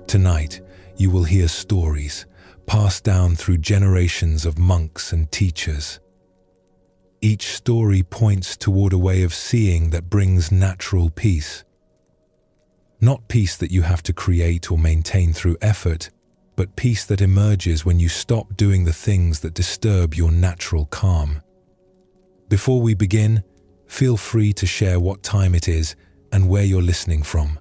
Tonight, you will hear stories passed down through generations of monks and teachers. Each story points toward a way of seeing that brings natural peace. Not peace that you have to create or maintain through effort, but peace that emerges when you stop doing the things that disturb your natural calm. Before we begin, feel free to share what time it is and where you're listening from.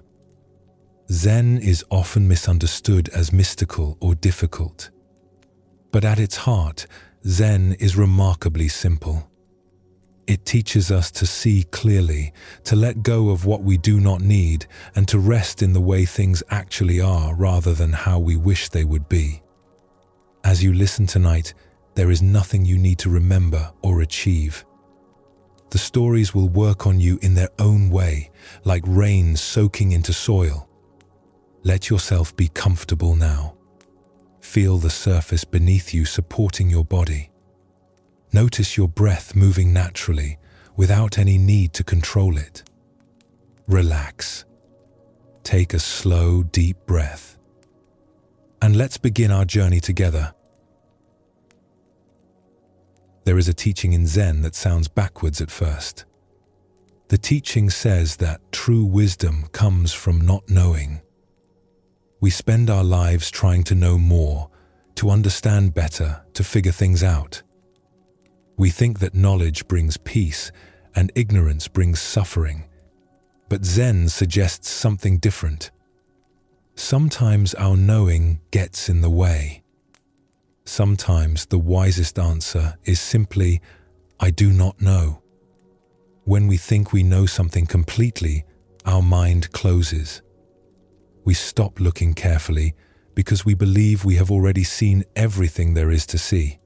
Zen is often misunderstood as mystical or difficult. But at its heart, Zen is remarkably simple. It teaches us to see clearly, to let go of what we do not need, and to rest in the way things actually are rather than how we wish they would be. As you listen tonight, there is nothing you need to remember or achieve. The stories will work on you in their own way, like rain soaking into soil. Let yourself be comfortable now. Feel the surface beneath you supporting your body. Notice your breath moving naturally, without any need to control it. Relax. Take a slow, deep breath. And let's begin our journey together. There is a teaching in Zen that sounds backwards at first. The teaching says that true wisdom comes from not knowing. We spend our lives trying to know more, to understand better, to figure things out. We think that knowledge brings peace and ignorance brings suffering. But Zen suggests something different. Sometimes our knowing gets in the way. Sometimes the wisest answer is simply, I do not know. When we think we know something completely, our mind closes. We stop looking carefully because we believe we have already seen everything there is to see.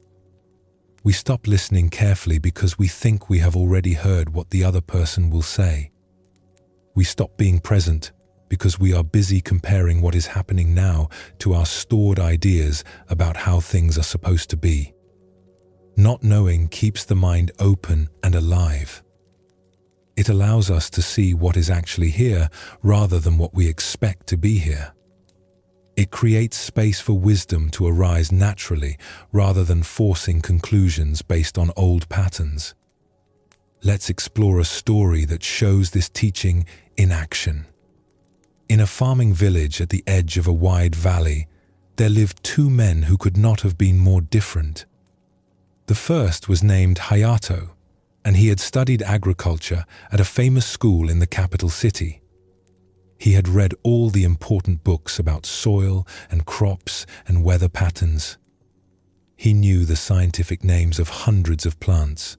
We stop listening carefully because we think we have already heard what the other person will say. We stop being present because we are busy comparing what is happening now to our stored ideas about how things are supposed to be. Not knowing keeps the mind open and alive. It allows us to see what is actually here rather than what we expect to be here. It creates space for wisdom to arise naturally rather than forcing conclusions based on old patterns. Let's explore a story that shows this teaching in action. In a farming village at the edge of a wide valley, there lived two men who could not have been more different. The first was named Hayato, and he had studied agriculture at a famous school in the capital city. He had read all the important books about soil and crops and weather patterns. He knew the scientific names of hundreds of plants.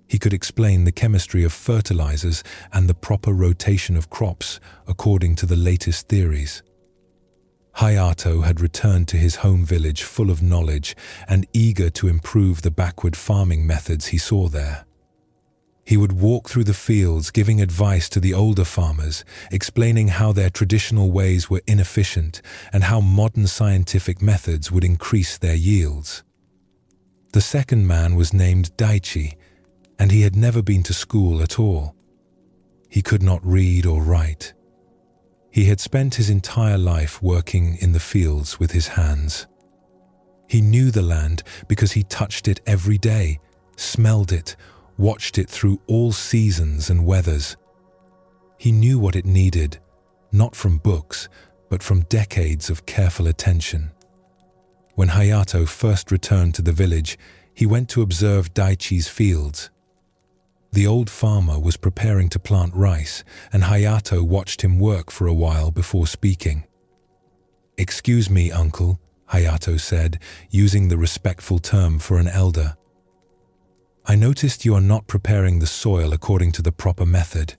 He could explain the chemistry of fertilizers and the proper rotation of crops according to the latest theories. Hayato had returned to his home village full of knowledge and eager to improve the backward farming methods he saw there. He would walk through the fields giving advice to the older farmers, explaining how their traditional ways were inefficient and how modern scientific methods would increase their yields. The second man was named Daichi, and he had never been to school at all. He could not read or write. He had spent his entire life working in the fields with his hands. He knew the land because he touched it every day, smelled it, watched it through all seasons and weathers. He knew what it needed, not from books, but from decades of careful attention. When Hayato first returned to the village, he went to observe Daichi's fields. The old farmer was preparing to plant rice, and Hayato watched him work for a while before speaking. "Excuse me, uncle," Hayato said, using the respectful term for an elder. "I noticed you are not preparing the soil according to the proper method.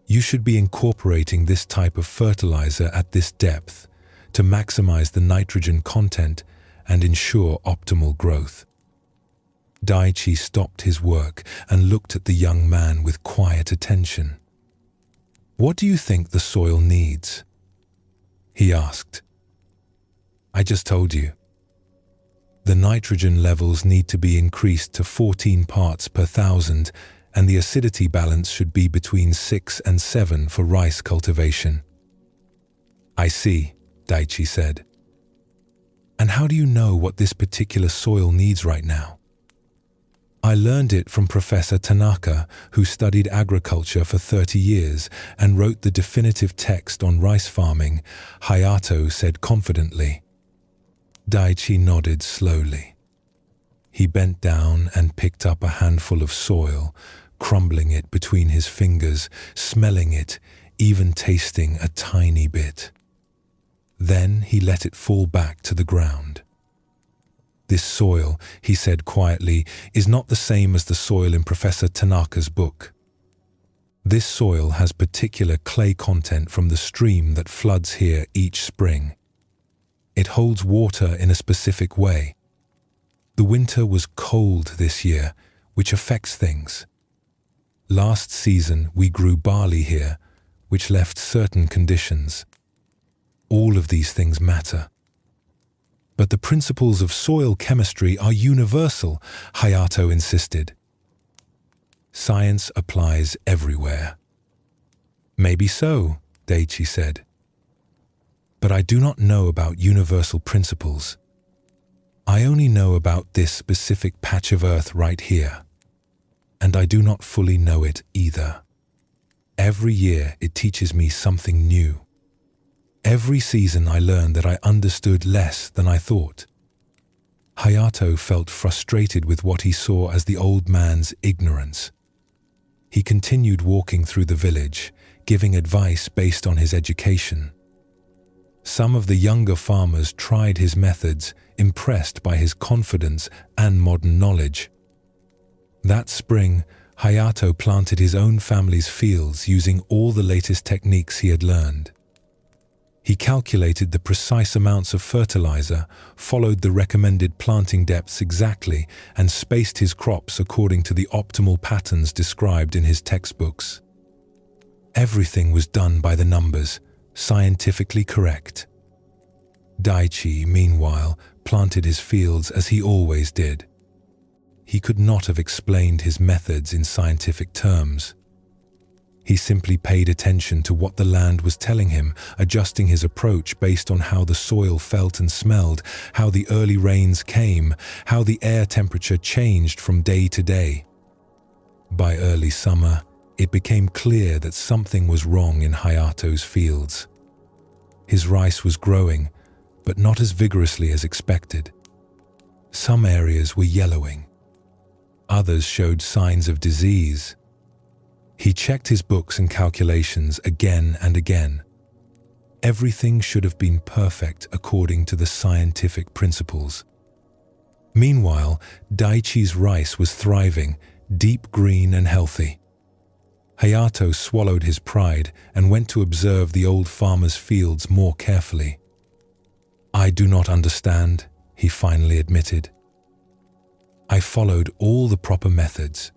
You should be incorporating this type of fertilizer at this depth to maximize the nitrogen content and ensure optimal growth." Daichi stopped his work and looked at the young man with quiet attention. "What do you think the soil needs?" he asked. "I just told you. The nitrogen levels need to be increased to 14 parts per thousand, and the acidity balance should be between 6 and 7 for rice cultivation." "I see," Daichi said. And how do you know what this particular soil needs right now? I learned it from Professor Tanaka, who studied agriculture for 30 years and wrote the definitive text on rice farming, Hayato said confidently. Daichi nodded slowly. He bent down and picked up a handful of soil, crumbling it between his fingers, smelling it, even tasting a tiny bit. Then he let it fall back to the ground. This soil, he said quietly, is not the same as the soil in Professor Tanaka's book. This soil has particular clay content from the stream that floods here each spring. It holds water in a specific way. The winter was cold this year, which affects things. Last season we grew barley here, which left certain conditions. All of these things matter. But the principles of soil chemistry are universal, Hayato insisted. Science applies everywhere. Maybe so, Daichi said. But I do not know about universal principles. I only know about this specific patch of earth right here. And I do not fully know it either. Every year it teaches me something new. Every season I learned that I understood less than I thought. Hayato felt frustrated with what he saw as the old man's ignorance. He continued walking through the village, giving advice based on his education. Some of the younger farmers tried his methods, impressed by his confidence and modern knowledge. That spring, Hayato planted his own family's fields using all the latest techniques he had learned. He calculated the precise amounts of fertilizer, followed the recommended planting depths exactly, and spaced his crops according to the optimal patterns described in his textbooks. Everything was done by the numbers, scientifically correct. Daichi, meanwhile, planted his fields as he always did. He could not have explained his methods in scientific terms. He simply paid attention to what the land was telling him, adjusting his approach based on how the soil felt and smelled, how the early rains came, how the air temperature changed from day to day. By early summer, it became clear that something was wrong in Hayato's fields. His rice was growing, but not as vigorously as expected. Some areas were yellowing. Others showed signs of disease. He checked his books and calculations again and again. Everything should have been perfect according to the scientific principles. Meanwhile, Daichi's rice was thriving, deep green and healthy. Hayato swallowed his pride and went to observe the old farmer's fields more carefully. "I do not understand," he finally admitted. "I followed all the proper methods.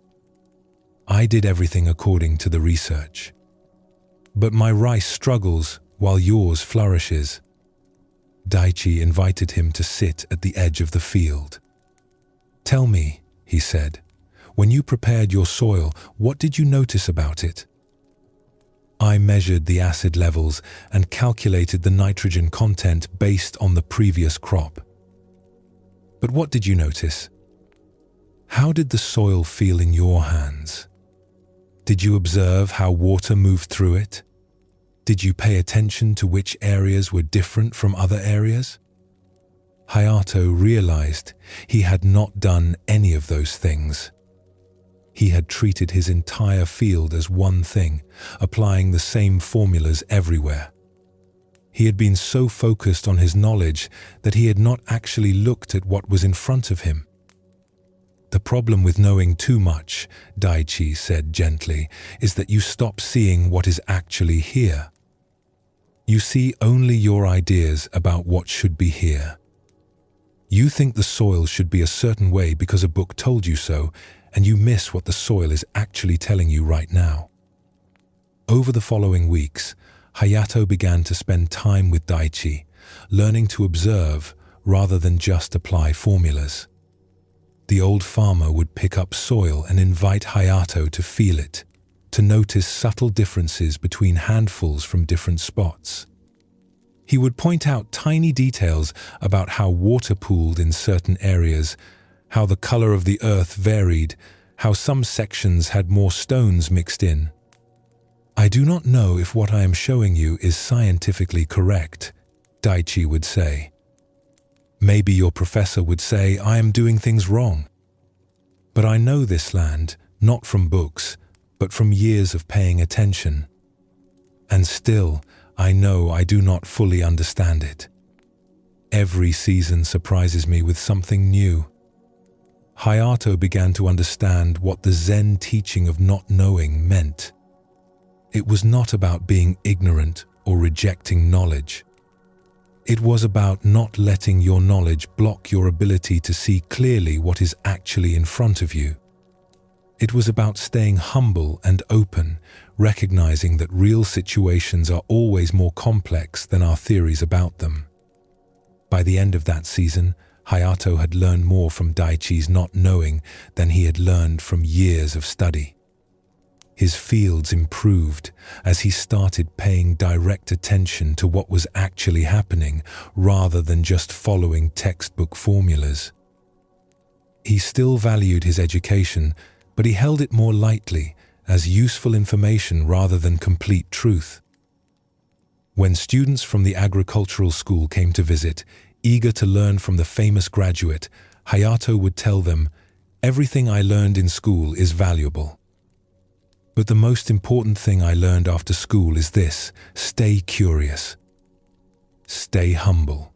I did everything according to the research. But my rice struggles while yours flourishes." Daichi invited him to sit at the edge of the field. "Tell me," he said, "when you prepared your soil, what did you notice about it?" "I measured the acid levels and calculated the nitrogen content based on the previous crop." "But what did you notice? How did the soil feel in your hands? Did you observe how water moved through it? Did you pay attention to which areas were different from other areas?" Hayato realized he had not done any of those things. He had treated his entire field as one thing, applying the same formulas everywhere. He had been so focused on his knowledge that he had not actually looked at what was in front of him. "The problem with knowing too much," Daichi said gently, "is that you stop seeing what is actually here. You see only your ideas about what should be here. You think the soil should be a certain way because a book told you so, and you miss what the soil is actually telling you right now." Over the following weeks, Hayato began to spend time with Daichi, learning to observe rather than just apply formulas. The old farmer would pick up soil and invite Hayato to feel it, to notice subtle differences between handfuls from different spots. He would point out tiny details about how water pooled in certain areas, how the color of the earth varied, how some sections had more stones mixed in. "I do not know if what I am showing you is scientifically correct," Daichi would say. "Maybe your professor would say I am doing things wrong. But I know this land, not from books, but from years of paying attention. And still, I know I do not fully understand it. Every season surprises me with something new." Hayato began to understand what the Zen teaching of not knowing meant. It was not about being ignorant or rejecting knowledge. It was about not letting your knowledge block your ability to see clearly what is actually in front of you. It was about staying humble and open, recognizing that real situations are always more complex than our theories about them. By the end of that season, Hayato had learned more from Daichi's not knowing than he had learned from years of study. His fields improved as he started paying direct attention to what was actually happening rather than just following textbook formulas. He still valued his education, but he held it more lightly, as useful information rather than complete truth. When students from the agricultural school came to visit, eager to learn from the famous graduate, Hayato would tell them, "Everything I learned in school is valuable. But the most important thing I learned after school is this: stay curious. Stay humble.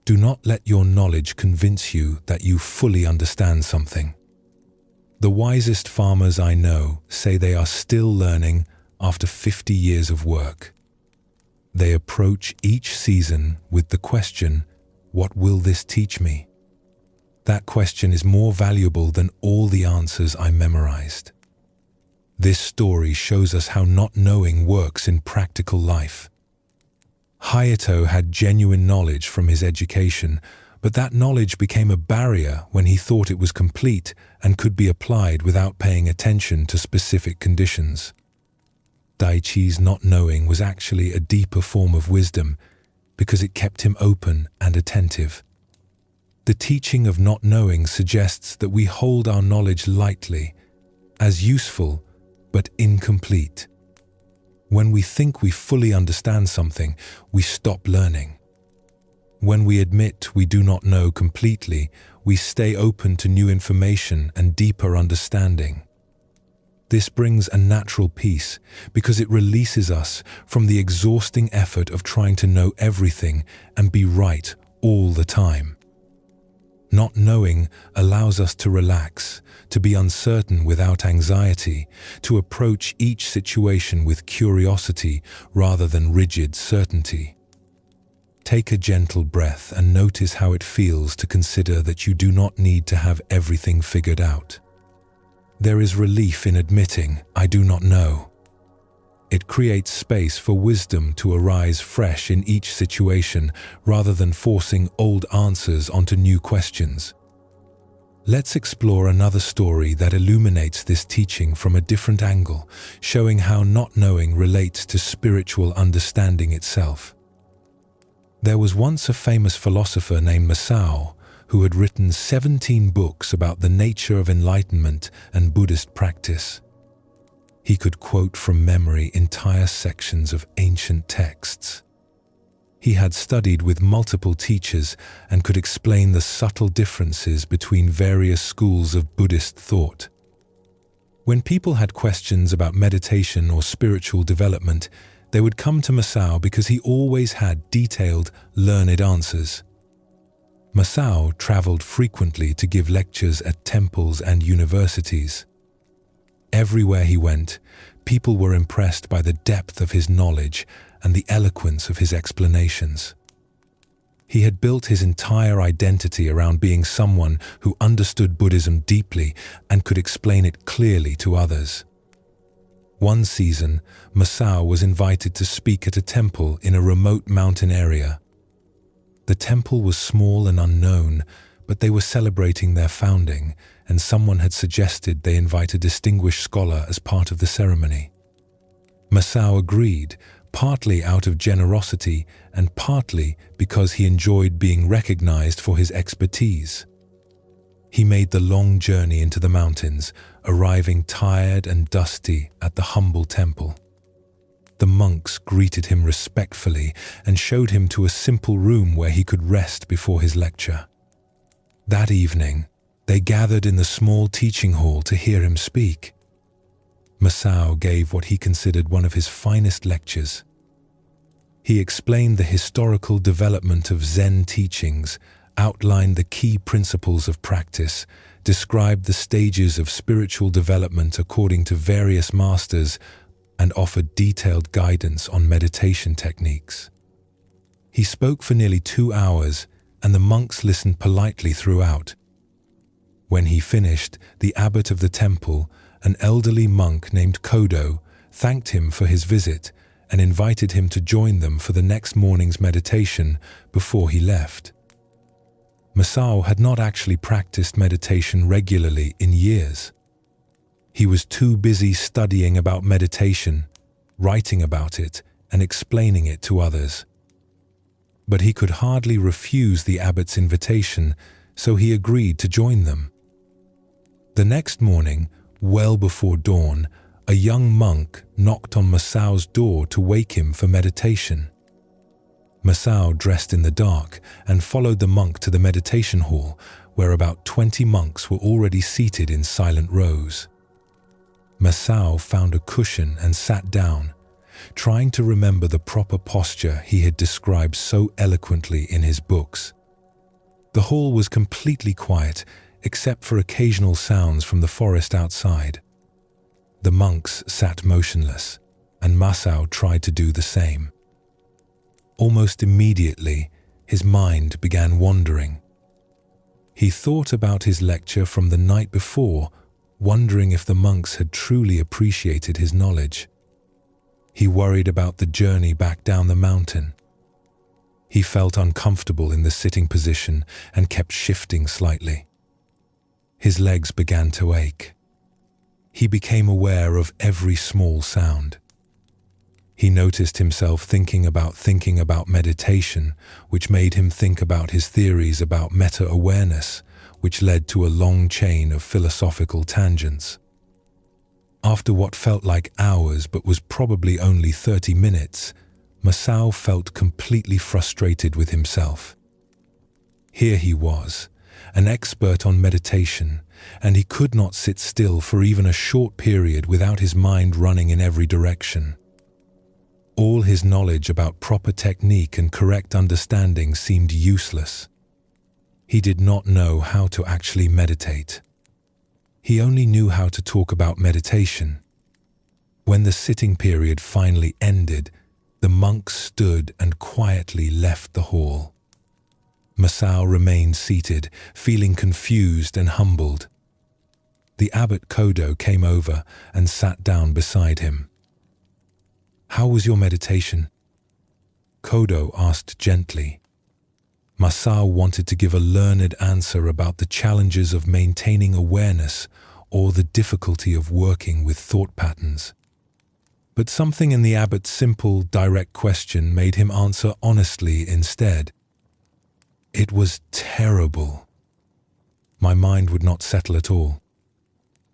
Do not let your knowledge convince you that you fully understand something." The wisest farmers I know say they are still learning after 50 years of work. They approach each season with the question, "What will this teach me?" That question is more valuable than all the answers I memorized. This story shows us how not knowing works in practical life. Hayato had genuine knowledge from his education, but that knowledge became a barrier when he thought it was complete and could be applied without paying attention to specific conditions. Daichi's not knowing was actually a deeper form of wisdom because it kept him open and attentive. The teaching of not knowing suggests that we hold our knowledge lightly, as useful but incomplete. When we think we fully understand something, we stop learning. When we admit we do not know completely, we stay open to new information and deeper understanding. This brings a natural peace because it releases us from the exhausting effort of trying to know everything and be right all the time. Not knowing allows us to relax, to be uncertain without anxiety, to approach each situation with curiosity rather than rigid certainty. Take a gentle breath and notice how it feels to consider that you do not need to have everything figured out. There is relief in admitting, "I do not know." It creates space for wisdom to arise fresh in each situation rather than forcing old answers onto new questions. Let's explore another story that illuminates this teaching from a different angle, showing how not knowing relates to spiritual understanding itself. There was once a famous philosopher named Masao who had written 17 books about the nature of enlightenment and Buddhist practice. He could quote from memory entire sections of ancient texts. He had studied with multiple teachers and could explain the subtle differences between various schools of Buddhist thought. When people had questions about meditation or spiritual development, they would come to Masao because he always had detailed, learned answers. Masao traveled frequently to give lectures at temples and universities. Everywhere he went, people were impressed by the depth of his knowledge and the eloquence of his explanations. He had built his entire identity around being someone who understood Buddhism deeply and could explain it clearly to others. One season, Masao was invited to speak at a temple in a remote mountain area. The temple was small and unknown, but they were celebrating their founding, and someone had suggested they invite a distinguished scholar as part of the ceremony. Masao agreed, partly out of generosity and partly because he enjoyed being recognized for his expertise. He made the long journey into the mountains, arriving tired and dusty at the humble temple. The monks greeted him respectfully and showed him to a simple room where he could rest before his lecture. That evening, they gathered in the small teaching hall to hear him speak. Masao gave what he considered one of his finest lectures. He explained the historical development of Zen teachings, outlined the key principles of practice, described the stages of spiritual development according to various masters, and offered detailed guidance on meditation techniques. He spoke for nearly 2 hours, and the monks listened politely throughout. When he finished, the abbot of the temple, an elderly monk named Kodo, thanked him for his visit and invited him to join them for the next morning's meditation before he left. Masao had not actually practiced meditation regularly in years. He was too busy studying about meditation, writing about it, and explaining it to others. But he could hardly refuse the abbot's invitation, so he agreed to join them. The next morning, well before dawn, a young monk knocked on Masao's door to wake him for meditation. Masao dressed in the dark and followed the monk to the meditation hall, where about 20 monks were already seated in silent rows. Masao found a cushion and sat down, trying to remember the proper posture he had described so eloquently in his books. The hall was completely quiet, except for occasional sounds from the forest outside. The monks sat motionless, and Masao tried to do the same. Almost immediately, his mind began wandering. He thought about his lecture from the night before, wondering if the monks had truly appreciated his knowledge. He worried about the journey back down the mountain. He felt uncomfortable in the sitting position and kept shifting slightly. His legs began to ache. He became aware of every small sound. He noticed himself thinking about meditation, which made him think about his theories about meta-awareness, which led to a long chain of philosophical tangents. After what felt like hours but was probably only 30 minutes, Masao felt completely frustrated with himself. Here he was, an expert on meditation, and he could not sit still for even a short period without his mind running in every direction. All his knowledge about proper technique and correct understanding seemed useless. He did not know how to actually meditate. He only knew how to talk about meditation. When the sitting period finally ended, the monks stood and quietly left the hall. Masao remained seated, feeling confused and humbled. The abbot Kodo came over and sat down beside him. "How was your meditation?" Kodo asked gently. Masao wanted to give a learned answer about the challenges of maintaining awareness or the difficulty of working with thought patterns. But something in the abbot's simple, direct question made him answer honestly instead. "It was terrible. My mind would not settle at all.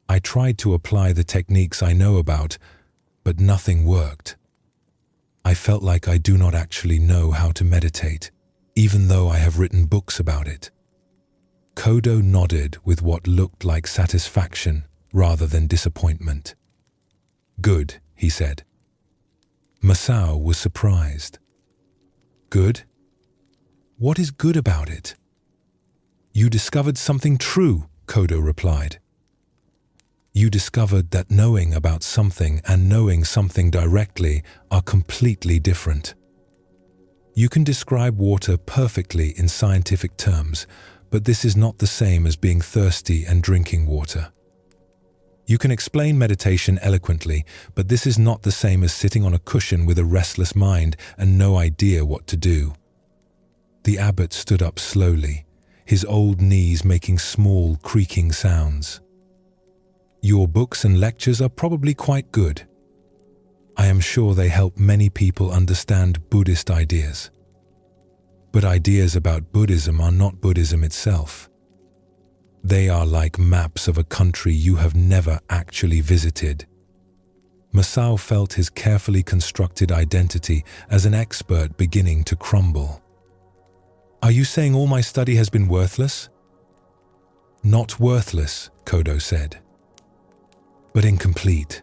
I tried to apply the techniques I know about, but nothing worked. I felt like I do not actually know how to meditate, even though I have written books about it." Kodo nodded with what looked like satisfaction rather than disappointment. "Good," he said. Masao was surprised. "Good? What is good about it?" "You discovered something true," Kodo replied. "You discovered that knowing about something and knowing something directly are completely different. You can describe water perfectly in scientific terms, but this is not the same as being thirsty and drinking water. You can explain meditation eloquently, but this is not the same as sitting on a cushion with a restless mind and no idea what to do." The abbot stood up slowly, his old knees making small, creaking sounds. "Your books and lectures are probably quite good." I am sure they help many people understand Buddhist ideas. But ideas about Buddhism are not Buddhism itself. They are like maps of a country you have never actually visited. Masao felt his carefully constructed identity as an expert beginning to crumble. Are you saying all my study has been worthless? Not worthless, Kodo said, but incomplete.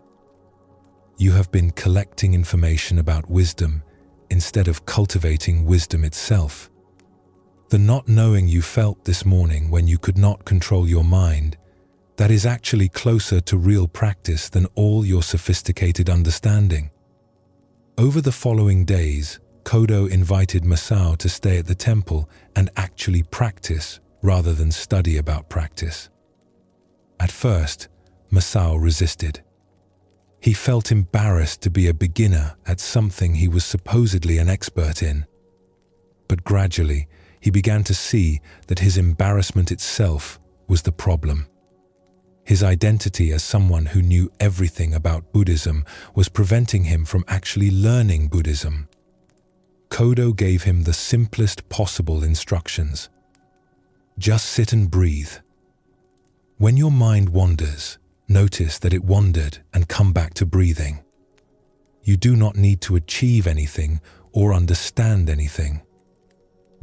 You have been collecting information about wisdom instead of cultivating wisdom itself. The not knowing you felt this morning when you could not control your mind, that is actually closer to real practice than all your sophisticated understanding. Over the following days, Kodo invited Masao to stay at the temple and actually practice rather than study about practice. At first, Masao resisted. He felt embarrassed to be a beginner at something he was supposedly an expert in. But gradually, he began to see that his embarrassment itself was the problem. His identity as someone who knew everything about Buddhism was preventing him from actually learning Buddhism. Kodo gave him the simplest possible instructions. Just sit and breathe. When your mind wanders, notice that it wandered and come back to breathing. You do not need to achieve anything or understand anything.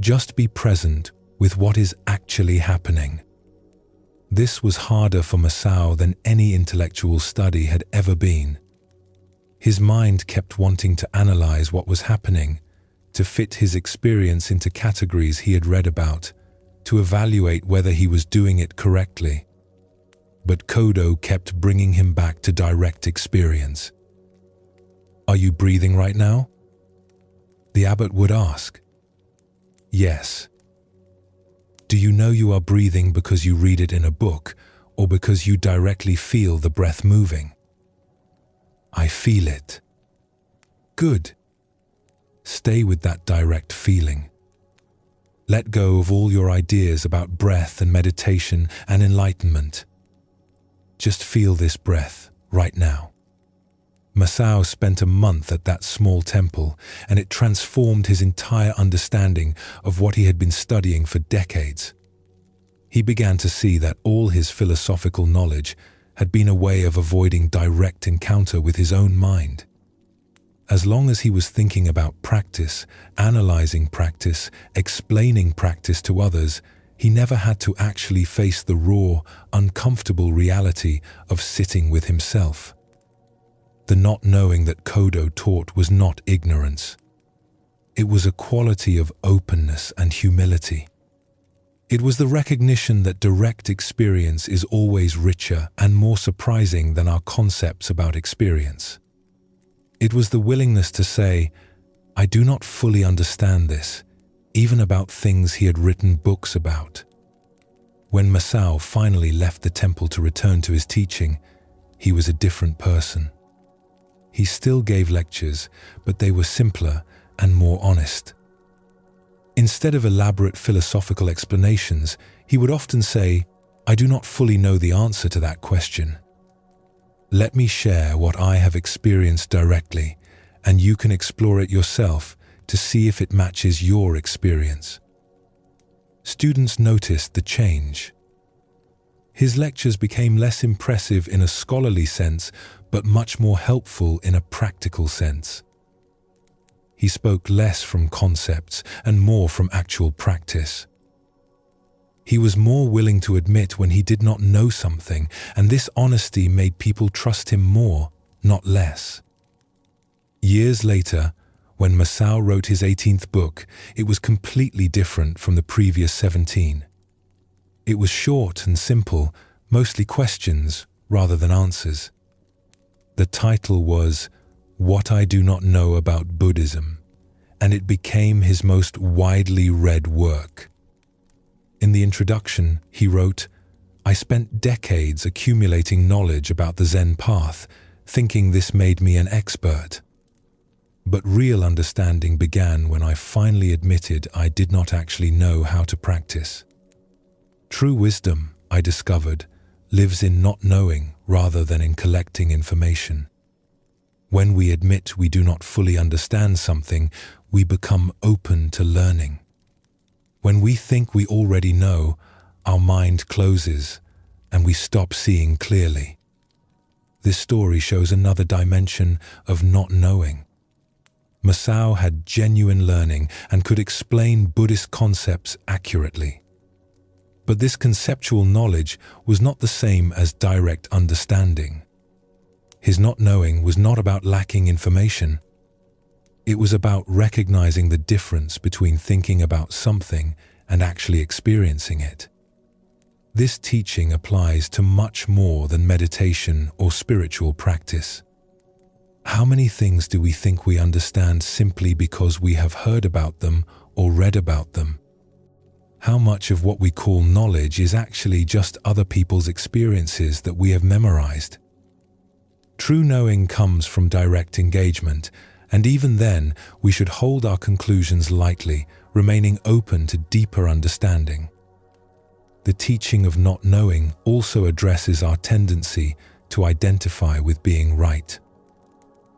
Just be present with what is actually happening. This was harder for Masao than any intellectual study had ever been. His mind kept wanting to analyze what was happening, to fit his experience into categories he had read about, to evaluate whether he was doing it correctly. But Kodo kept bringing him back to direct experience. Are you breathing right now? The abbot would ask. Yes. Do you know you are breathing because you read it in a book or because you directly feel the breath moving? I feel it. Good. Stay with that direct feeling. Let go of all your ideas about breath and meditation and enlightenment. Just feel this breath right now. Masao spent a month at that small temple, and it transformed his entire understanding of what he had been studying for decades. He began to see that all his philosophical knowledge had been a way of avoiding direct encounter with his own mind. As long as he was thinking about practice, analyzing practice, explaining practice to others, he never had to actually face the raw, uncomfortable reality of sitting with himself. The not knowing that Kodo taught was not ignorance. It was a quality of openness and humility. It was the recognition that direct experience is always richer and more surprising than our concepts about experience. It was the willingness to say, I do not fully understand this, even about things he had written books about. When Masao finally left the temple to return to his teaching, he was a different person. He still gave lectures, but they were simpler and more honest. Instead of elaborate philosophical explanations, he would often say, I do not fully know the answer to that question. Let me share what I have experienced directly, and you can explore it yourself to see if it matches your experience. Students noticed the change. His lectures became less impressive in a scholarly sense, but much more helpful in a practical sense. He spoke less from concepts and more from actual practice. He was more willing to admit when he did not know something, and this honesty made people trust him more, not less. Years later, when Masao wrote his 18th book, it was completely different from the previous 17. It was short and simple, mostly questions rather than answers. The title was What I Do Not Know About Buddhism, and it became his most widely read work. In the introduction, he wrote, I spent decades accumulating knowledge about the Zen path, thinking this made me an expert. But real understanding began when I finally admitted I did not actually know how to practice. True wisdom, I discovered, lives in not knowing rather than in collecting information. When we admit we do not fully understand something, we become open to learning. When we think we already know, our mind closes and we stop seeing clearly. This story shows another dimension of not knowing. Masao had genuine learning and could explain Buddhist concepts accurately. But this conceptual knowledge was not the same as direct understanding. His not knowing was not about lacking information. It was about recognizing the difference between thinking about something and actually experiencing it. This teaching applies to much more than meditation or spiritual practice. How many things do we think we understand simply because we have heard about them or read about them? How much of what we call knowledge is actually just other people's experiences that we have memorized? True knowing comes from direct engagement, and even then, we should hold our conclusions lightly, remaining open to deeper understanding. The teaching of not knowing also addresses our tendency to identify with being right.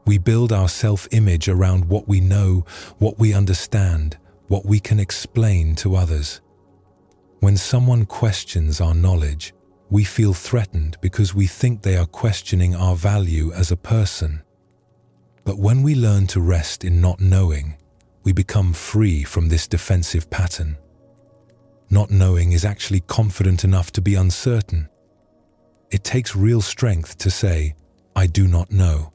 We build our self-image around what we know, what we understand, what we can explain to others. When someone questions our knowledge, we feel threatened because we think they are questioning our value as a person. But when we learn to rest in not knowing, we become free from this defensive pattern. Not knowing is actually confident enough to be uncertain. It takes real strength to say, "I do not know."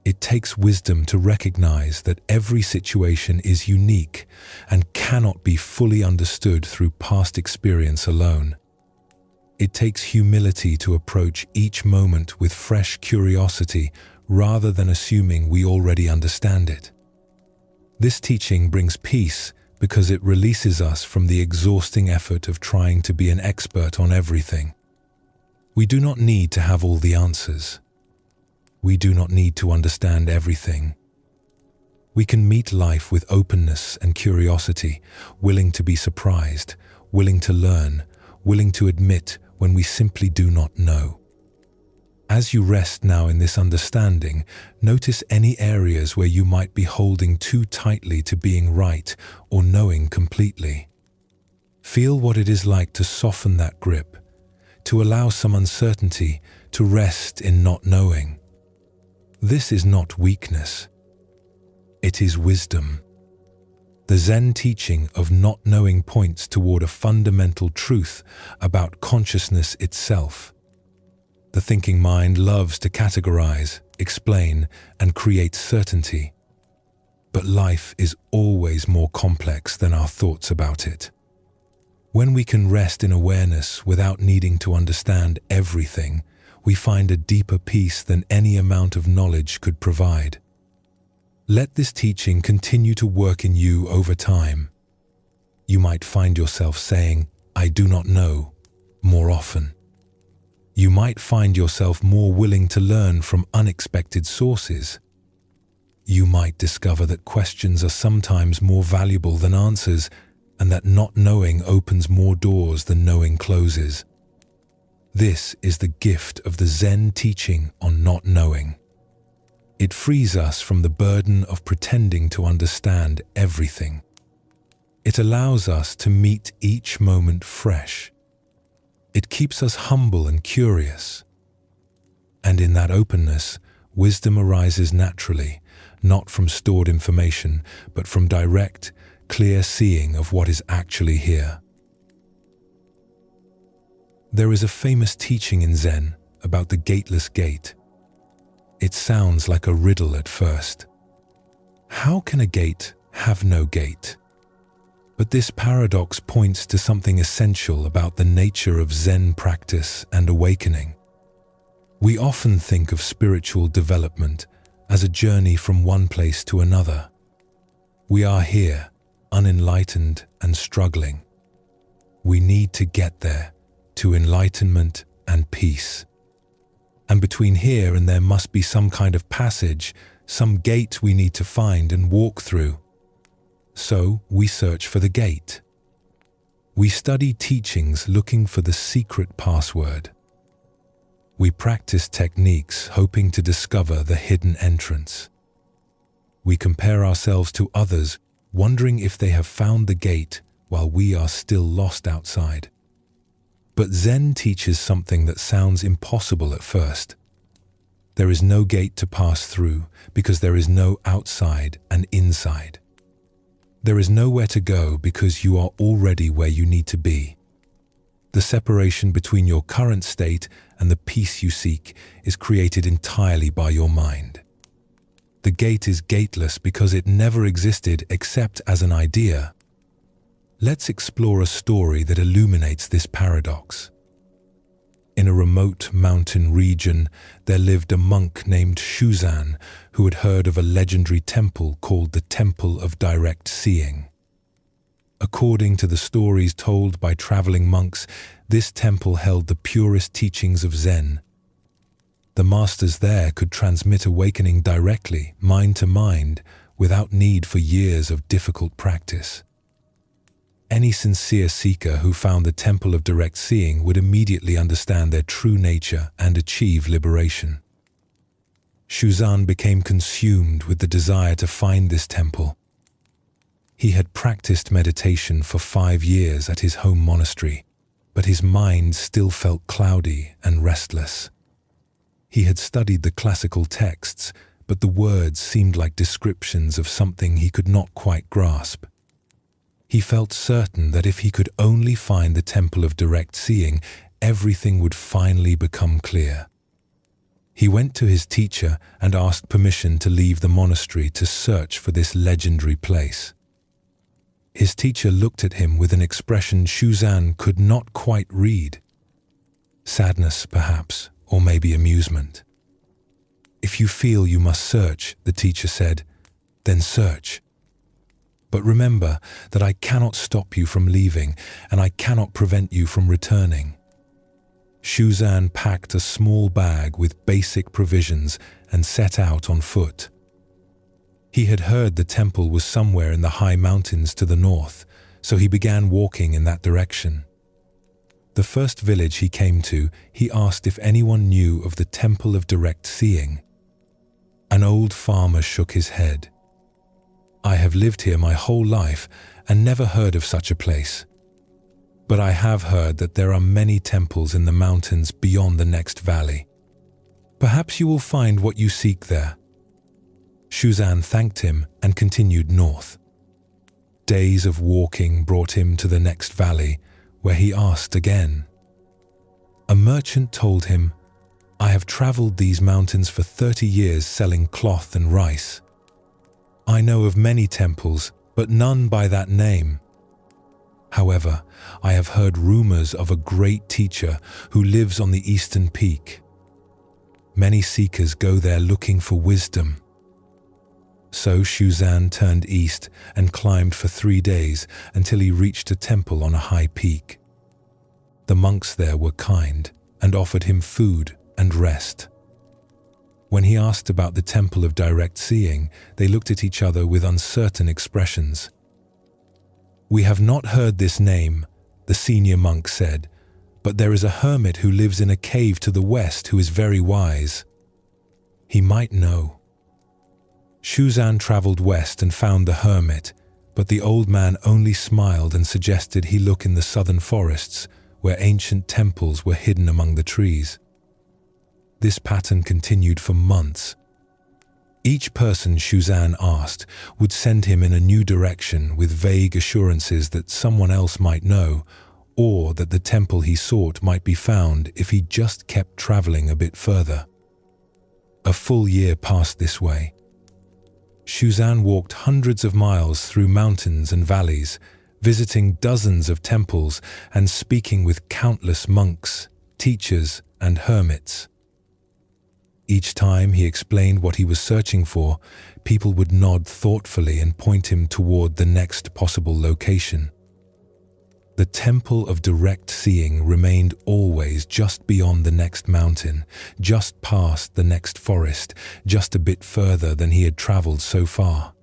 It takes wisdom to recognize that every situation is unique and cannot be fully understood through past experience alone. It takes humility to approach each moment with fresh curiosity rather than assuming we already understand it. This teaching brings peace because it releases us from the exhausting effort of trying to be an expert on everything. We do not need to have all the answers. We do not need to understand everything. We can meet life with openness and curiosity, willing to be surprised, willing to learn, willing to admit when we simply do not know. As you rest now in this understanding, notice any areas where you might be holding too tightly to being right or knowing completely. Feel what it is like to soften that grip, to allow some uncertainty, to rest in not knowing. This is not weakness. It is wisdom. The Zen teaching of not knowing points toward a fundamental truth about consciousness itself. The thinking mind loves to categorize, explain, and create certainty. But life is always more complex than our thoughts about it. When we can rest in awareness without needing to understand everything, we find a deeper peace than any amount of knowledge could provide. Let this teaching continue to work in you over time. You might find yourself saying, "I do not know," more often. You might find yourself more willing to learn from unexpected sources. You might discover that questions are sometimes more valuable than answers, and that not knowing opens more doors than knowing closes. This is the gift of the Zen teaching on not knowing. It frees us from the burden of pretending to understand everything. It allows us to meet each moment fresh. It keeps us humble and curious. And in that openness, wisdom arises naturally, not from stored information, but from direct, clear seeing of what is actually here. There is a famous teaching in Zen about the gateless gate. It sounds like a riddle at first. How can a gate have no gate? But this paradox points to something essential about the nature of Zen practice and awakening. We often think of spiritual development as a journey from one place to another. We are here, unenlightened and struggling. We need to get there, to enlightenment and peace. And between here and there must be some kind of passage, some gate we need to find and walk through. So we search for the gate. We study teachings looking for the secret password. We practice techniques hoping to discover the hidden entrance. We compare ourselves to others, wondering if they have found the gate while we are still lost outside. But Zen teaches something that sounds impossible at first. There is no gate to pass through because there is no outside and inside. There is nowhere to go because you are already where you need to be. The separation between your current state and the peace you seek is created entirely by your mind. The gate is gateless because it never existed except as an idea. Let's explore a story that illuminates this paradox. In a remote mountain region, there lived a monk named Shuzan who had heard of a legendary temple called the Temple of Direct Seeing. According to the stories told by traveling monks, this temple held the purest teachings of Zen. The masters there could transmit awakening directly, mind to mind, without need for years of difficult practice. Any sincere seeker who found the Temple of Direct Seeing would immediately understand their true nature and achieve liberation. Shuzan became consumed with the desire to find this temple. He had practiced meditation for 5 years at his home monastery, but his mind still felt cloudy and restless. He had studied the classical texts, but the words seemed like descriptions of something he could not quite grasp. He felt certain that if he could only find the Temple of Direct Seeing, everything would finally become clear. He went to his teacher and asked permission to leave the monastery to search for this legendary place. His teacher looked at him with an expression Shuzan could not quite read. Sadness, perhaps, or maybe amusement. "If you feel you must search," the teacher said, "then search. But remember that I cannot stop you from leaving, and I cannot prevent you from returning." Shuzan packed a small bag with basic provisions and set out on foot. He had heard the temple was somewhere in the high mountains to the north, so he began walking in that direction. The first village he came to, he asked if anyone knew of the Temple of Direct Seeing. An old farmer shook his head. "I have lived here my whole life and never heard of such a place. But I have heard that there are many temples in the mountains beyond the next valley. Perhaps you will find what you seek there." Shuzan thanked him and continued north. Days of walking brought him to the next valley, where he asked again. A merchant told him, "I have traveled these mountains for 30 years selling cloth and rice. I know of many temples, but none by that name. However, I have heard rumors of a great teacher who lives on the eastern peak. Many seekers go there looking for wisdom." So Shuzan turned east and climbed for 3 days until he reached a temple on a high peak. The monks there were kind and offered him food and rest. When he asked about the Temple of Direct Seeing, they looked at each other with uncertain expressions. "We have not heard this name," the senior monk said, "but there is a hermit who lives in a cave to the west who is very wise. He might know." Shuzan traveled west and found the hermit, but the old man only smiled and suggested he look in the southern forests, where ancient temples were hidden among the trees. This pattern continued for months. Each person Shuzan asked would send him in a new direction with vague assurances that someone else might know, or that the temple he sought might be found if he just kept traveling a bit further. A full year passed this way. Shuzan walked hundreds of miles through mountains and valleys, visiting dozens of temples and speaking with countless monks, teachers, and hermits. Each time he explained what he was searching for, people would nod thoughtfully and point him toward the next possible location. The Temple of Direct Seeing remained always just beyond the next mountain, just past the next forest, just a bit further than he had traveled so far.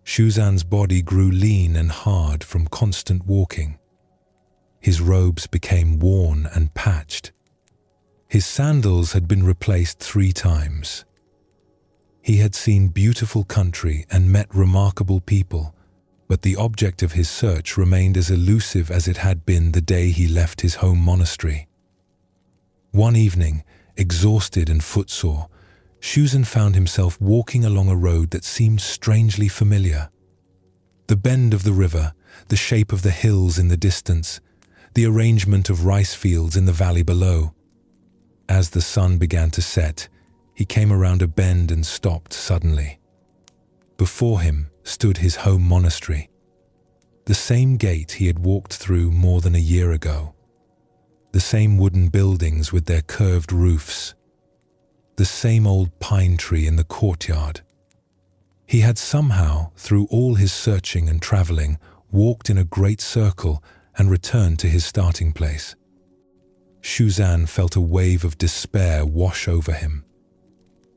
Shuzan's body grew lean and hard from constant walking. His robes became worn and patched. His sandals had been replaced 3 times. He had seen beautiful country and met remarkable people, but the object of his search remained as elusive as it had been the day he left his home monastery. One evening, exhausted and footsore, Shuzan found himself walking along a road that seemed strangely familiar. The bend of the river, the shape of the hills in the distance, the arrangement of rice fields in the valley below. As the sun began to set, he came around a bend and stopped suddenly. Before him stood his home monastery, the same gate he had walked through more than a year ago, the same wooden buildings with their curved roofs, the same old pine tree in the courtyard. He had somehow, through all his searching and traveling, walked in a great circle and returned to his starting place. Shuzan felt a wave of despair wash over him.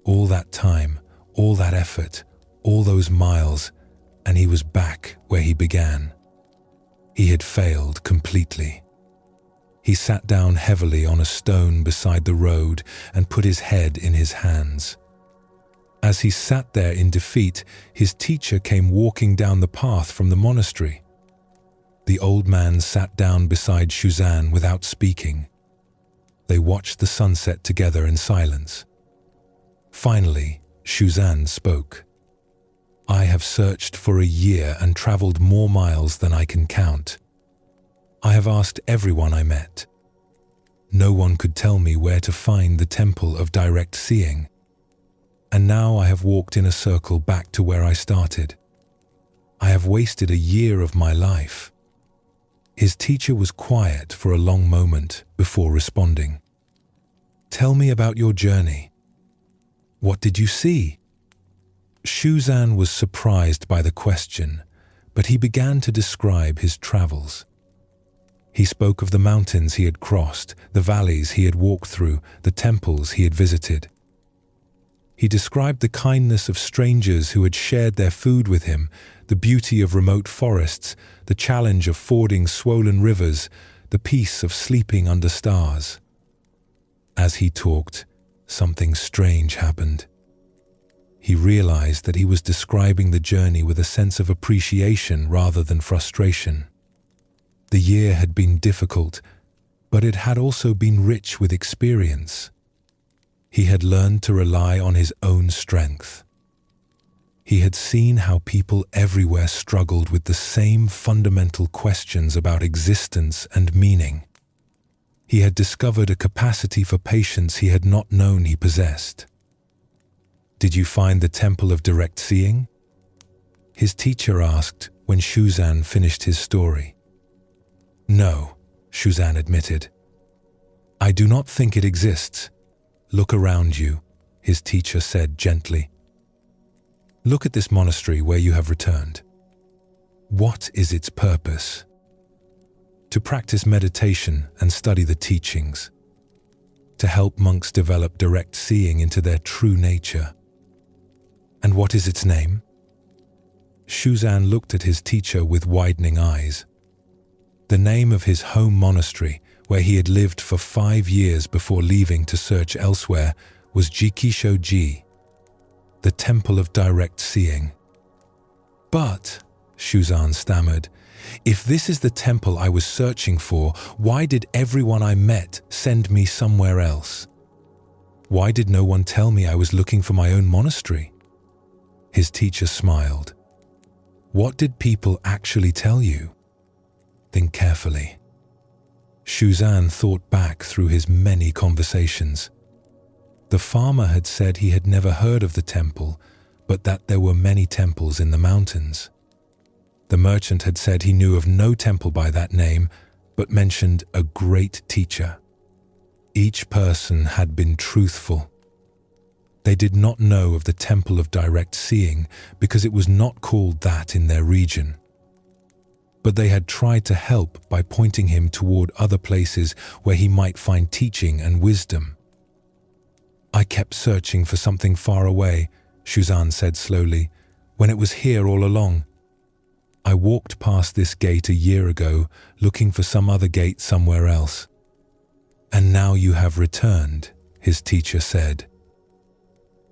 All that time, all that effort, all those miles, and he was back where he began. He had failed completely. He sat down heavily on a stone beside the road and put his head in his hands. As he sat there in defeat, his teacher came walking down the path from the monastery. The old man sat down beside Shuzan without speaking. They watched the sunset together in silence. Finally, Shuzan spoke. "I have searched for a year and traveled more miles than I can count. I have asked everyone I met. No one could tell me where to find the temple of direct seeing. And now I have walked in a circle back to where I started. I have wasted a year of my life." His teacher was quiet for a long moment before responding. "Tell me about your journey. What did you see?" Shuzan was surprised by the question, but he began to describe his travels. He spoke of the mountains he had crossed, the valleys he had walked through, the temples he had visited. He described the kindness of strangers who had shared their food with him, the beauty of remote forests, the challenge of fording swollen rivers, the peace of sleeping under stars. As he talked, something strange happened. He realized that he was describing the journey with a sense of appreciation rather than frustration. The year had been difficult, but it had also been rich with experience. He had learned to rely on his own strength. He had seen how people everywhere struggled with the same fundamental questions about existence and meaning. He had discovered a capacity for patience he had not known he possessed. "Did you find the temple of direct seeing?" his teacher asked when Shuzan finished his story. "No," Shuzan admitted. "I do not think it exists. Look around you," his teacher said gently. "Look at this monastery where you have returned. What is its purpose?" "To practice meditation and study the teachings. To help monks develop direct seeing into their true nature." "And what is its name?" Shuzan looked at his teacher with widening eyes. The name of his home monastery, where he had lived for 5 years before leaving to search elsewhere, was Jikisho-ji, the Temple of Direct Seeing. "But," Shuzan stammered, "if this is the temple I was searching for, why did everyone I met send me somewhere else? Why did no one tell me I was looking for my own monastery?" His teacher smiled. "What did people actually tell you? Think carefully." Shuzan thought back through his many conversations. The farmer had said he had never heard of the temple, but that there were many temples in the mountains. The merchant had said he knew of no temple by that name, but mentioned a great teacher. Each person had been truthful. They did not know of the Temple of Direct Seeing because it was not called that in their region. But they had tried to help by pointing him toward other places where he might find teaching and wisdom. "I kept searching for something far away," Shuzan said slowly, "when it was here all along. I walked past this gate a year ago, looking for some other gate somewhere else. "And now you have returned," his teacher said.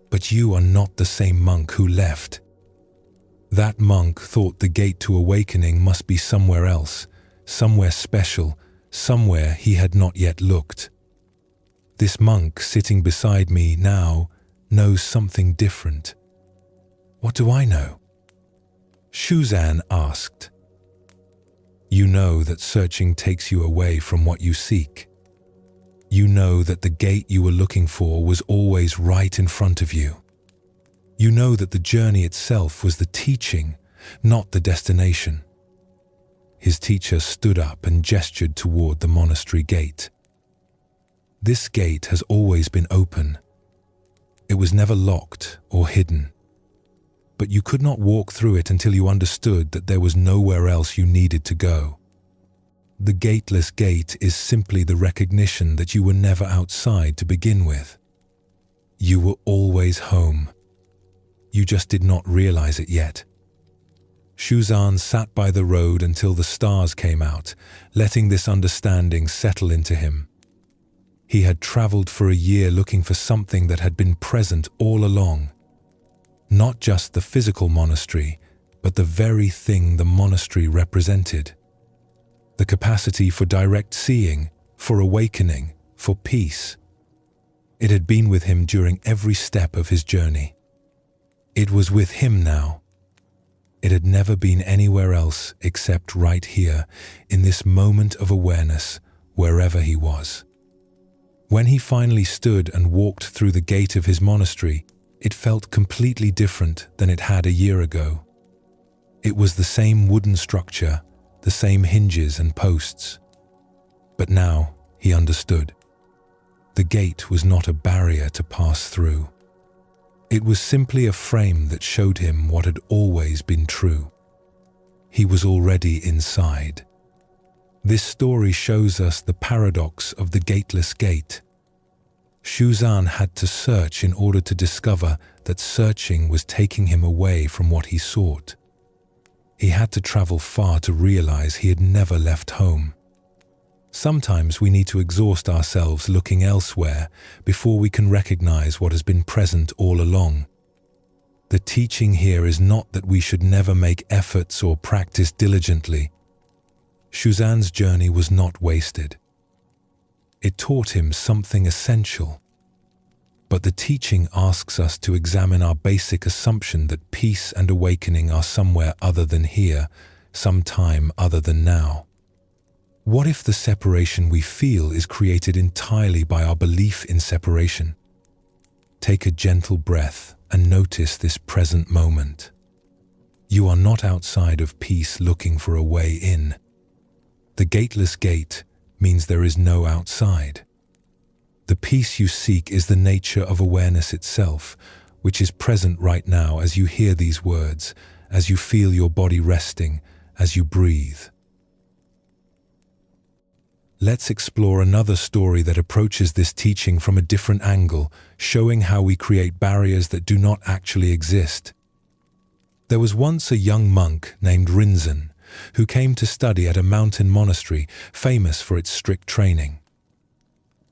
"But you are not the same monk who left." That monk thought the gate to awakening must be somewhere else, somewhere special, somewhere he had not yet looked. This monk sitting beside me now knows something different. What do I know? Shuzan asked. You know that searching takes you away from what you seek. You know that the gate you were looking for was always right in front of you. You know that the journey itself was the teaching, not the destination. His teacher stood up and gestured toward the monastery gate. This gate has always been open. It was never locked or hidden. But you could not walk through it until you understood that there was nowhere else you needed to go. The gateless gate is simply the recognition that you were never outside to begin with. You were always home. You just did not realize it yet. Shuzan sat by the road until the stars came out, letting this understanding settle into him. He had traveled for a year looking for something that had been present all along. Not just the physical monastery, but the very thing the monastery represented. The capacity for direct seeing, for awakening, for peace. It had been with him during every step of his journey. It was with him now. It had never been anywhere else except right here, in this moment of awareness, wherever he was. When he finally stood and walked through the gate of his monastery, it felt completely different than it had a year ago. It was the same wooden structure, the same hinges and posts. But now he understood. The gate was not a barrier to pass through. It was simply a frame that showed him what had always been true. He was already inside. This story shows us the paradox of the gateless gate. Shuzan had to search in order to discover that searching was taking him away from what he sought. He had to travel far to realize he had never left home. Sometimes we need to exhaust ourselves looking elsewhere before we can recognize what has been present all along. The teaching here is not that we should never make efforts or practice diligently. Shuzan's journey was not wasted. It taught him something essential. But the teaching asks us to examine our basic assumption that peace and awakening are somewhere other than here, sometime other than now. What if the separation we feel is created entirely by our belief in separation? Take a gentle breath and notice this present moment. You are not outside of peace looking for a way in. The gateless gate means there is no outside. The peace you seek is the nature of awareness itself, which is present right now as you hear these words, as you feel your body resting, as you breathe. Let's explore another story that approaches this teaching from a different angle, showing how we create barriers that do not actually exist. There was once a young monk named Rinzin, who came to study at a mountain monastery famous for its strict training.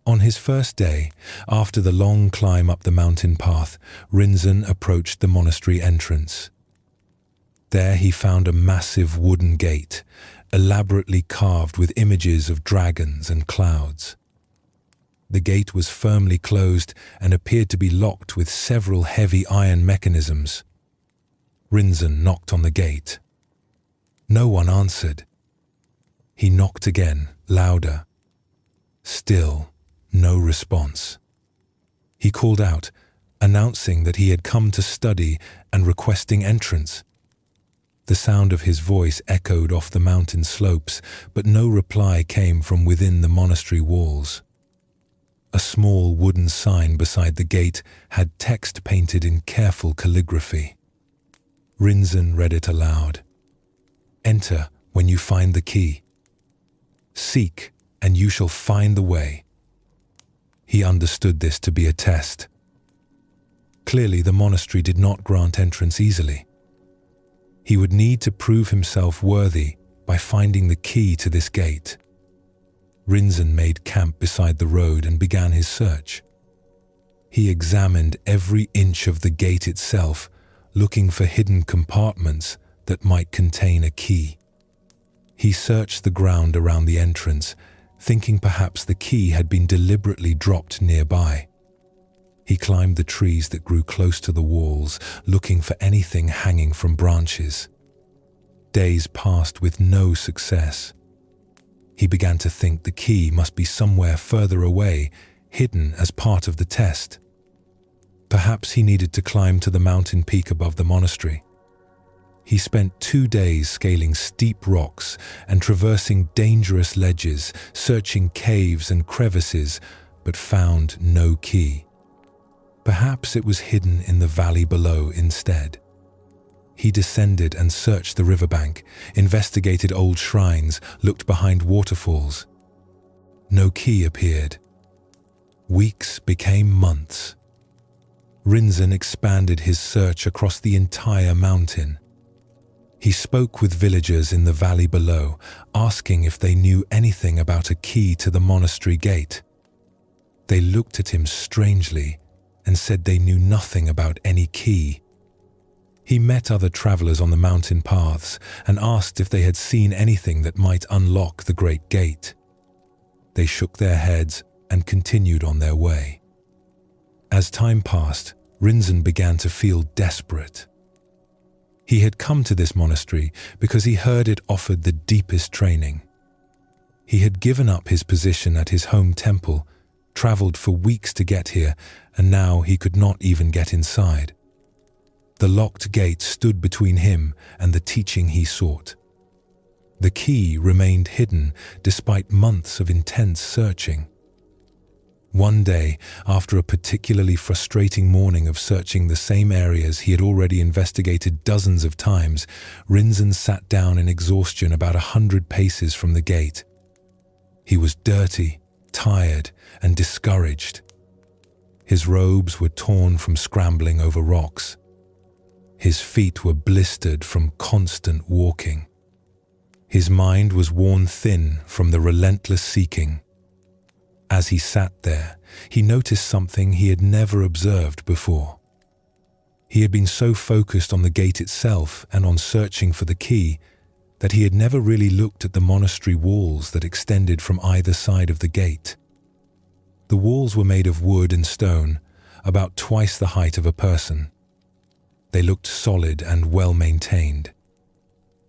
On his first day, after the long climb up the mountain path, Rinzin approached the monastery entrance. There he found a massive wooden gate, elaborately carved with images of dragons and clouds. The gate was firmly closed and appeared to be locked with several heavy iron mechanisms. Rinzin knocked on the gate. No one answered. He knocked again, louder. Still, no response. He called out, announcing that he had come to study and requesting entrance. The sound of his voice echoed off the mountain slopes, but no reply came from within the monastery walls. A small wooden sign beside the gate had text painted in careful calligraphy. Rinzin read it aloud. Enter when you find the key. Seek, and you shall find the way. He understood this to be a test. Clearly, the monastery did not grant entrance easily. He would need to prove himself worthy by finding the key to this gate. Rinzin made camp beside the road and began his search. He examined every inch of the gate itself, looking for hidden compartments that might contain a key. He searched the ground around the entrance, thinking perhaps the key had been deliberately dropped nearby. He climbed the trees that grew close to the walls, looking for anything hanging from branches. Days passed with no success. He began to think the key must be somewhere further away, hidden as part of the test. Perhaps he needed to climb to the mountain peak above the monastery. He spent 2 days scaling steep rocks and traversing dangerous ledges, searching caves and crevices, but found no key. Perhaps it was hidden in the valley below instead. He descended and searched the riverbank, investigated old shrines, looked behind waterfalls. No key appeared. Weeks became months. Rinzin expanded his search across the entire mountain. He spoke with villagers in the valley below, asking if they knew anything about a key to the monastery gate. They looked at him strangely and said they knew nothing about any key. He met other travelers on the mountain paths and asked if they had seen anything that might unlock the great gate. They shook their heads and continued on their way. As time passed, Rinzin began to feel desperate. He had come to this monastery because he heard it offered the deepest training. He had given up his position at his home temple, traveled for weeks to get here, and now he could not even get inside. The locked gate stood between him and the teaching he sought. The key remained hidden despite months of intense searching. One day, after a particularly frustrating morning of searching the same areas he had already investigated dozens of times, Rinzin sat down in exhaustion about 100 paces from the gate. He was dirty, tired, and discouraged. His robes were torn from scrambling over rocks. His feet were blistered from constant walking. His mind was worn thin from the relentless seeking. As he sat there, he noticed something he had never observed before. He had been so focused on the gate itself and on searching for the key that he had never really looked at the monastery walls that extended from either side of the gate. The walls were made of wood and stone, about twice the height of a person. They looked solid and well-maintained.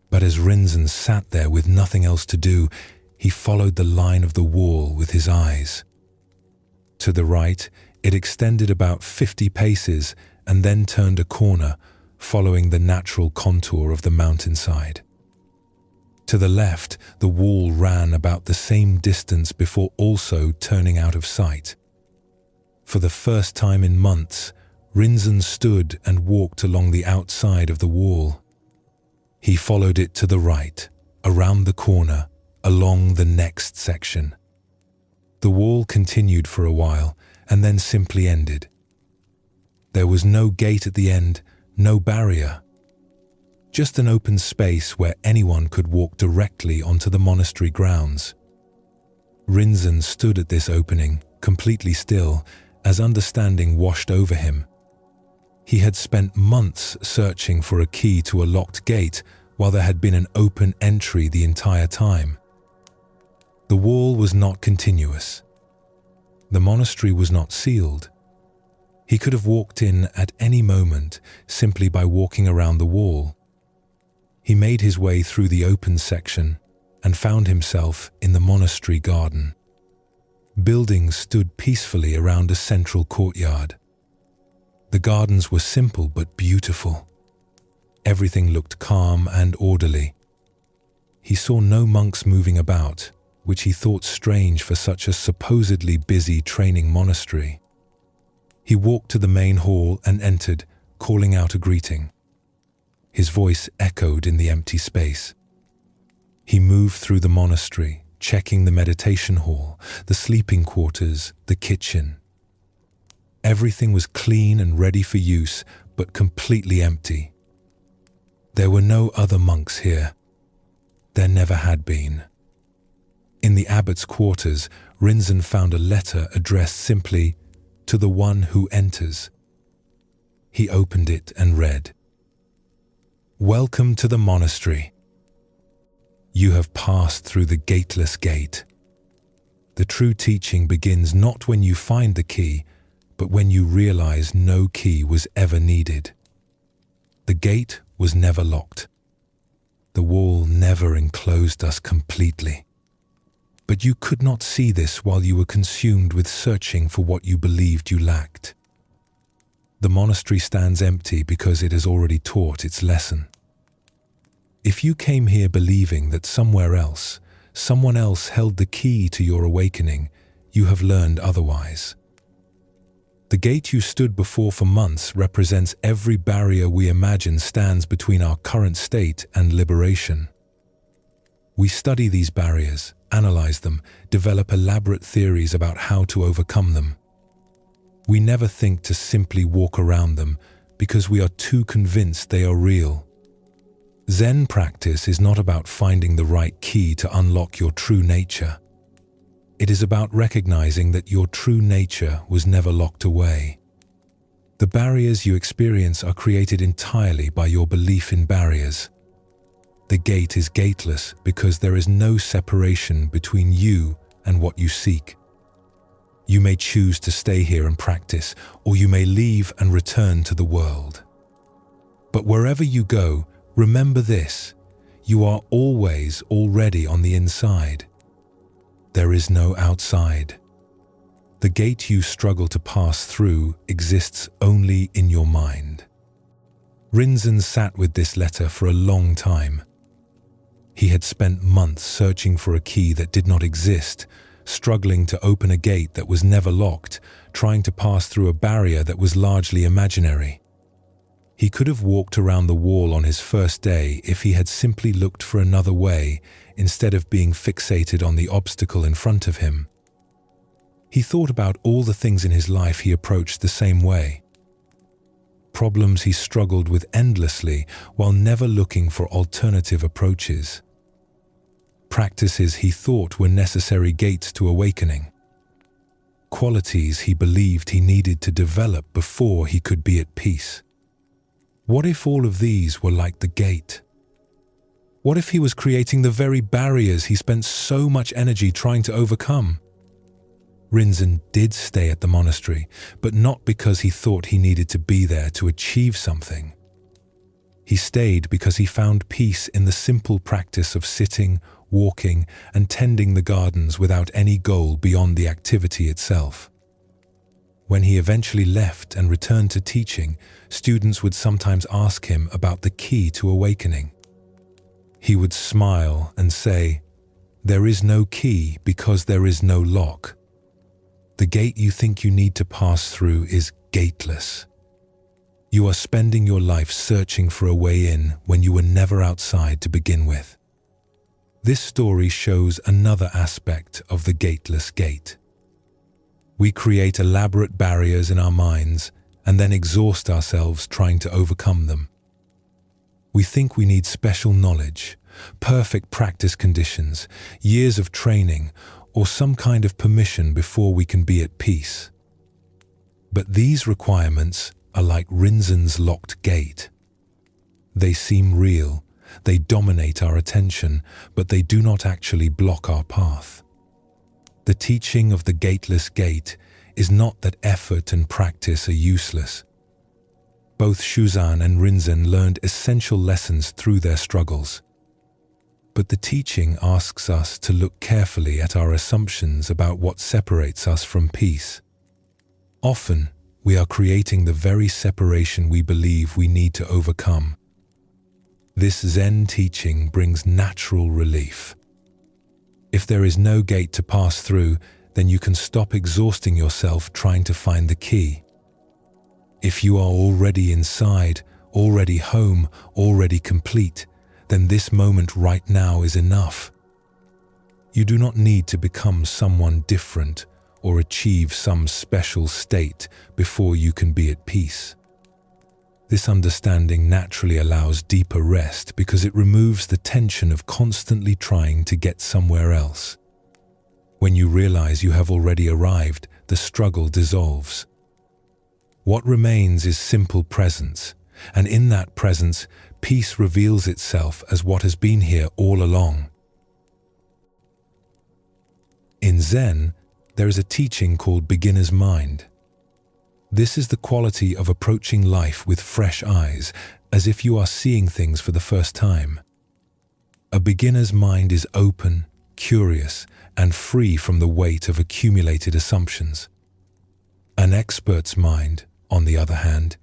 But as Rinzin sat there with nothing else to do, he followed the line of the wall with his eyes. To the right, it extended about 50 paces and then turned a corner, following the natural contour of the mountainside. To the left, the wall ran about the same distance before also turning out of sight. For the first time in months, Rinzin stood and walked along the outside of the wall. He followed it to the right, around the corner, along the next section. The wall continued for a while and then simply ended. There was no gate at the end, no barrier. Just an open space where anyone could walk directly onto the monastery grounds. Rinzin stood at this opening, completely still, as understanding washed over him. He had spent months searching for a key to a locked gate while there had been an open entry the entire time. The wall was not continuous. The monastery was not sealed. He could have walked in at any moment simply by walking around the wall. He made his way through the open section and found himself in the monastery garden. Buildings stood peacefully around a central courtyard. The gardens were simple but beautiful. Everything looked calm and orderly. He saw no monks moving about, which he thought strange for such a supposedly busy training monastery. He walked to the main hall and entered, calling out a greeting. His voice echoed in the empty space. He moved through the monastery, checking the meditation hall, the sleeping quarters, the kitchen. Everything was clean and ready for use, but completely empty. There were no other monks here. There never had been. In the abbot's quarters, Rinzin found a letter addressed simply, "To the one who enters." He opened it and read, "Welcome to the monastery. You have passed through the gateless gate. The true teaching begins not when you find the key, but when you realize no key was ever needed. The gate was never locked. The wall never enclosed us completely. But you could not see this while you were consumed with searching for what you believed you lacked. The monastery stands empty because it has already taught its lesson. If you came here believing that somewhere else, someone else held the key to your awakening, you have learned otherwise. The gate you stood before for months represents every barrier we imagine stands between our current state and liberation. We study these barriers, analyze them, develop elaborate theories about how to overcome them. We never think to simply walk around them because we are too convinced they are real. Zen practice is not about finding the right key to unlock your true nature. It is about recognizing that your true nature was never locked away. The barriers you experience are created entirely by your belief in barriers. The gate is gateless because there is no separation between you and what you seek. You may choose to stay here and practice, or you may leave and return to the world. But wherever you go, remember this: you are always already on the inside. There is no outside. The gate you struggle to pass through exists only in your mind. Rinzin sat with this letter for a long time. He had spent months searching for a key that did not exist, struggling to open a gate that was never locked, trying to pass through a barrier that was largely imaginary. He could have walked around the wall on his first day if he had simply looked for another way instead of being fixated on the obstacle in front of him. He thought about all the things in his life he approached the same way. Problems he struggled with endlessly while never looking for alternative approaches. Practices he thought were necessary gates to awakening. Qualities he believed he needed to develop before he could be at peace. What if all of these were like the gate? What if he was creating the very barriers he spent so much energy trying to overcome? Rinzin did stay at the monastery, but not because he thought he needed to be there to achieve something. He stayed because he found peace in the simple practice of sitting, walking, and tending the gardens without any goal beyond the activity itself. When he eventually left and returned to teaching, students would sometimes ask him about the key to awakening. He would smile and say, "There is no key because there is no lock. The gate you think you need to pass through is gateless. You are spending your life searching for a way in when you were never outside to begin with." This story shows another aspect of the gateless gate. We create elaborate barriers in our minds and then exhaust ourselves trying to overcome them. We think we need special knowledge, perfect practice conditions, years of training, or some kind of permission before we can be at peace. But these requirements are like Rinzin's locked gate. They seem real, they dominate our attention, but they do not actually block our path. The teaching of the gateless gate is not that effort and practice are useless. Both Shuzan and Rinzin learned essential lessons through their struggles. But the teaching asks us to look carefully at our assumptions about what separates us from peace. Often, we are creating the very separation we believe we need to overcome. This Zen teaching brings natural relief. If there is no gate to pass through, then you can stop exhausting yourself trying to find the key. If you are already inside, already home, already complete, then this moment right now is enough. You do not need to become someone different or achieve some special state before you can be at peace. This understanding naturally allows deeper rest because it removes the tension of constantly trying to get somewhere else. When you realize you have already arrived, the struggle dissolves. What remains is simple presence, and in that presence, peace reveals itself as what has been here all along. In Zen, there is a teaching called beginner's mind. This is the quality of approaching life with fresh eyes, as if you are seeing things for the first time. A beginner's mind is open, curious, and free from the weight of accumulated assumptions. An expert's mind, on the other hand,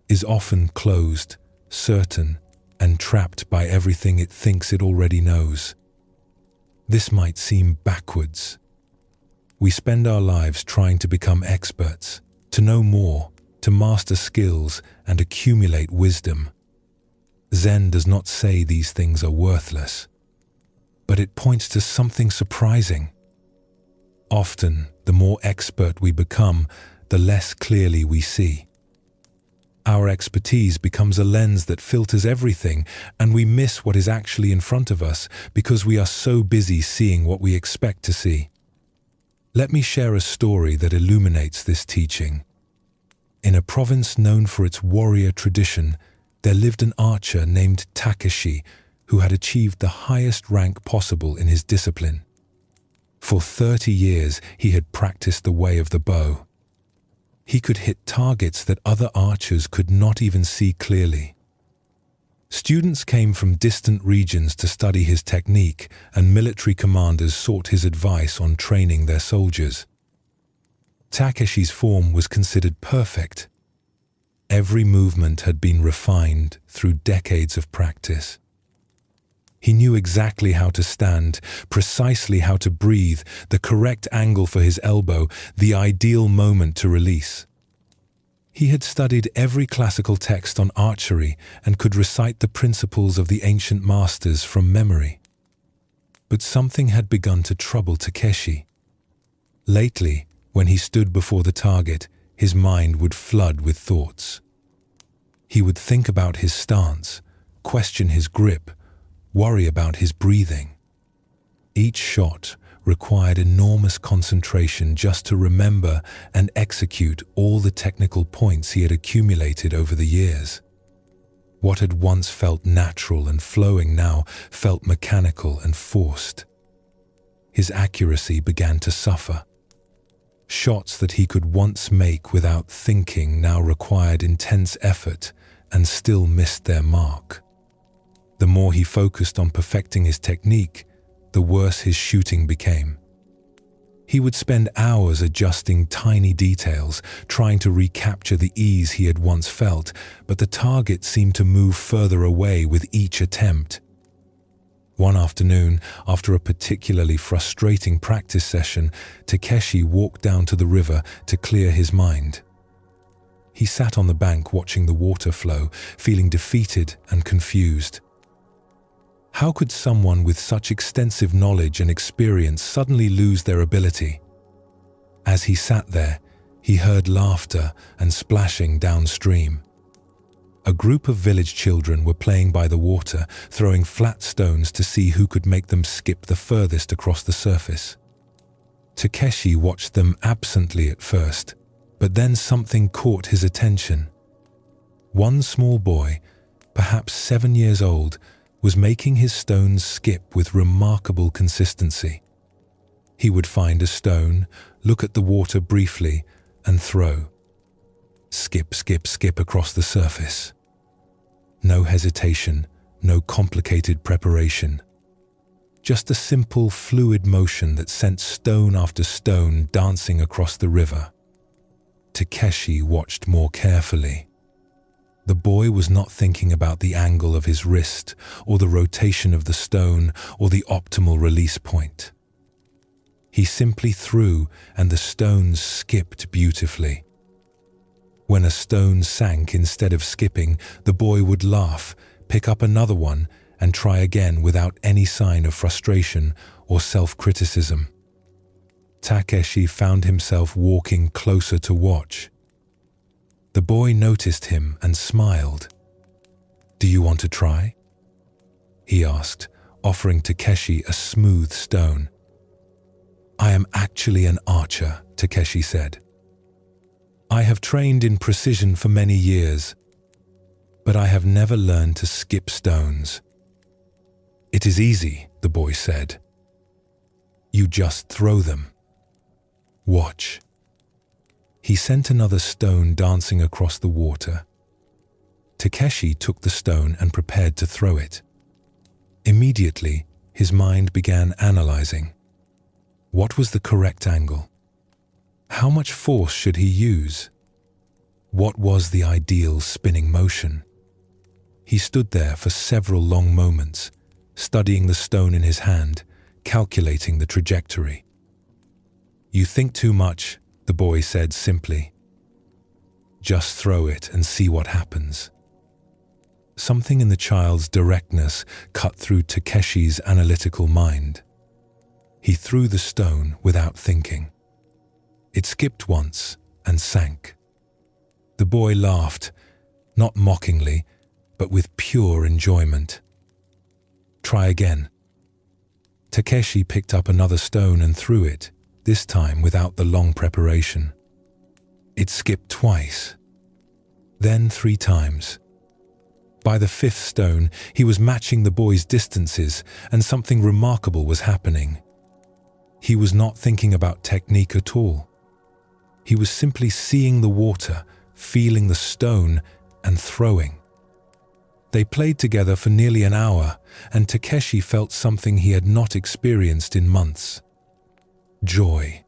is often closed, certain, and trapped by everything it thinks it already knows. This might seem backwards. We spend our lives trying to become experts, to know more, to master skills, and accumulate wisdom. Zen does not say these things are worthless, but it points to something surprising. Often, the more expert we become, the less clearly we see. Our expertise becomes a lens that filters everything, and we miss what is actually in front of us because we are so busy seeing what we expect to see. Let me share a story that illuminates this teaching. In a province known for its warrior tradition, there lived an archer named Takeshi who had achieved the highest rank possible in his discipline. For 30 years, he had practiced the way of the bow. He could hit targets that other archers could not even see clearly. Students came from distant regions to study his technique, and military commanders sought his advice on training their soldiers. Takeshi's form was considered perfect. Every movement had been refined through decades of practice. He knew exactly how to stand, precisely how to breathe, the correct angle for his elbow, the ideal moment to release. He had studied every classical text on archery and could recite the principles of the ancient masters from memory. But something had begun to trouble Takeshi. Lately, when he stood before the target, his mind would flood with thoughts. He would think about his stance, question his grip, worry about his breathing. Each shot required enormous concentration just to remember and execute all the technical points he had accumulated over the years. What had once felt natural and flowing now felt mechanical and forced. His accuracy began to suffer. Shots that he could once make without thinking now required intense effort and still missed their mark. The more he focused on perfecting his technique, the worse his shooting became. He would spend hours adjusting tiny details, trying to recapture the ease he had once felt, but the target seemed to move further away with each attempt. One afternoon, after a particularly frustrating practice session, Takeshi walked down to the river to clear his mind. He sat on the bank watching the water flow, feeling defeated and confused. How could someone with such extensive knowledge and experience suddenly lose their ability? As he sat there, he heard laughter and splashing downstream. A group of village children were playing by the water, throwing flat stones to see who could make them skip the furthest across the surface. Takeshi watched them absently at first, but then something caught his attention. One small boy, perhaps 7 years old, was making his stones skip with remarkable consistency. He would find a stone, look at the water briefly, and throw. Skip, skip, skip across the surface. No hesitation, no complicated preparation. Just a simple, fluid motion that sent stone after stone dancing across the river. Takeshi watched more carefully. The boy was not thinking about the angle of his wrist, or the rotation of the stone, or the optimal release point. He simply threw, and the stones skipped beautifully. When a stone sank instead of skipping, the boy would laugh, pick up another one, and try again without any sign of frustration or self-criticism. Takeshi found himself walking closer to watch. The boy noticed him and smiled. "Do you want to try?" he asked, offering Takeshi a smooth stone. "I am actually an archer," Takeshi said. "I have trained in precision for many years, but I have never learned to skip stones." "It is easy," the boy said. "You just throw them. Watch." He sent another stone dancing across the water. Takeshi took the stone and prepared to throw it. Immediately, his mind began analyzing. What was the correct angle? How much force should he use? What was the ideal spinning motion? He stood there for several long moments, studying the stone in his hand, calculating the trajectory. "You think too much," the boy said simply. "Just throw it and see what happens." Something in the child's directness cut through Takeshi's analytical mind. He threw the stone without thinking. It skipped once and sank. The boy laughed, not mockingly, but with pure enjoyment. "Try again." Takeshi picked up another stone and threw it, this time without the long preparation. It skipped twice, then 3 times. By the 5th stone, he was matching the boy's distances, and something remarkable was happening. He was not thinking about technique at all. He was simply seeing the water, feeling the stone, and throwing. They played together for nearly an hour, and Takeshi felt something he had not experienced in months. Joy.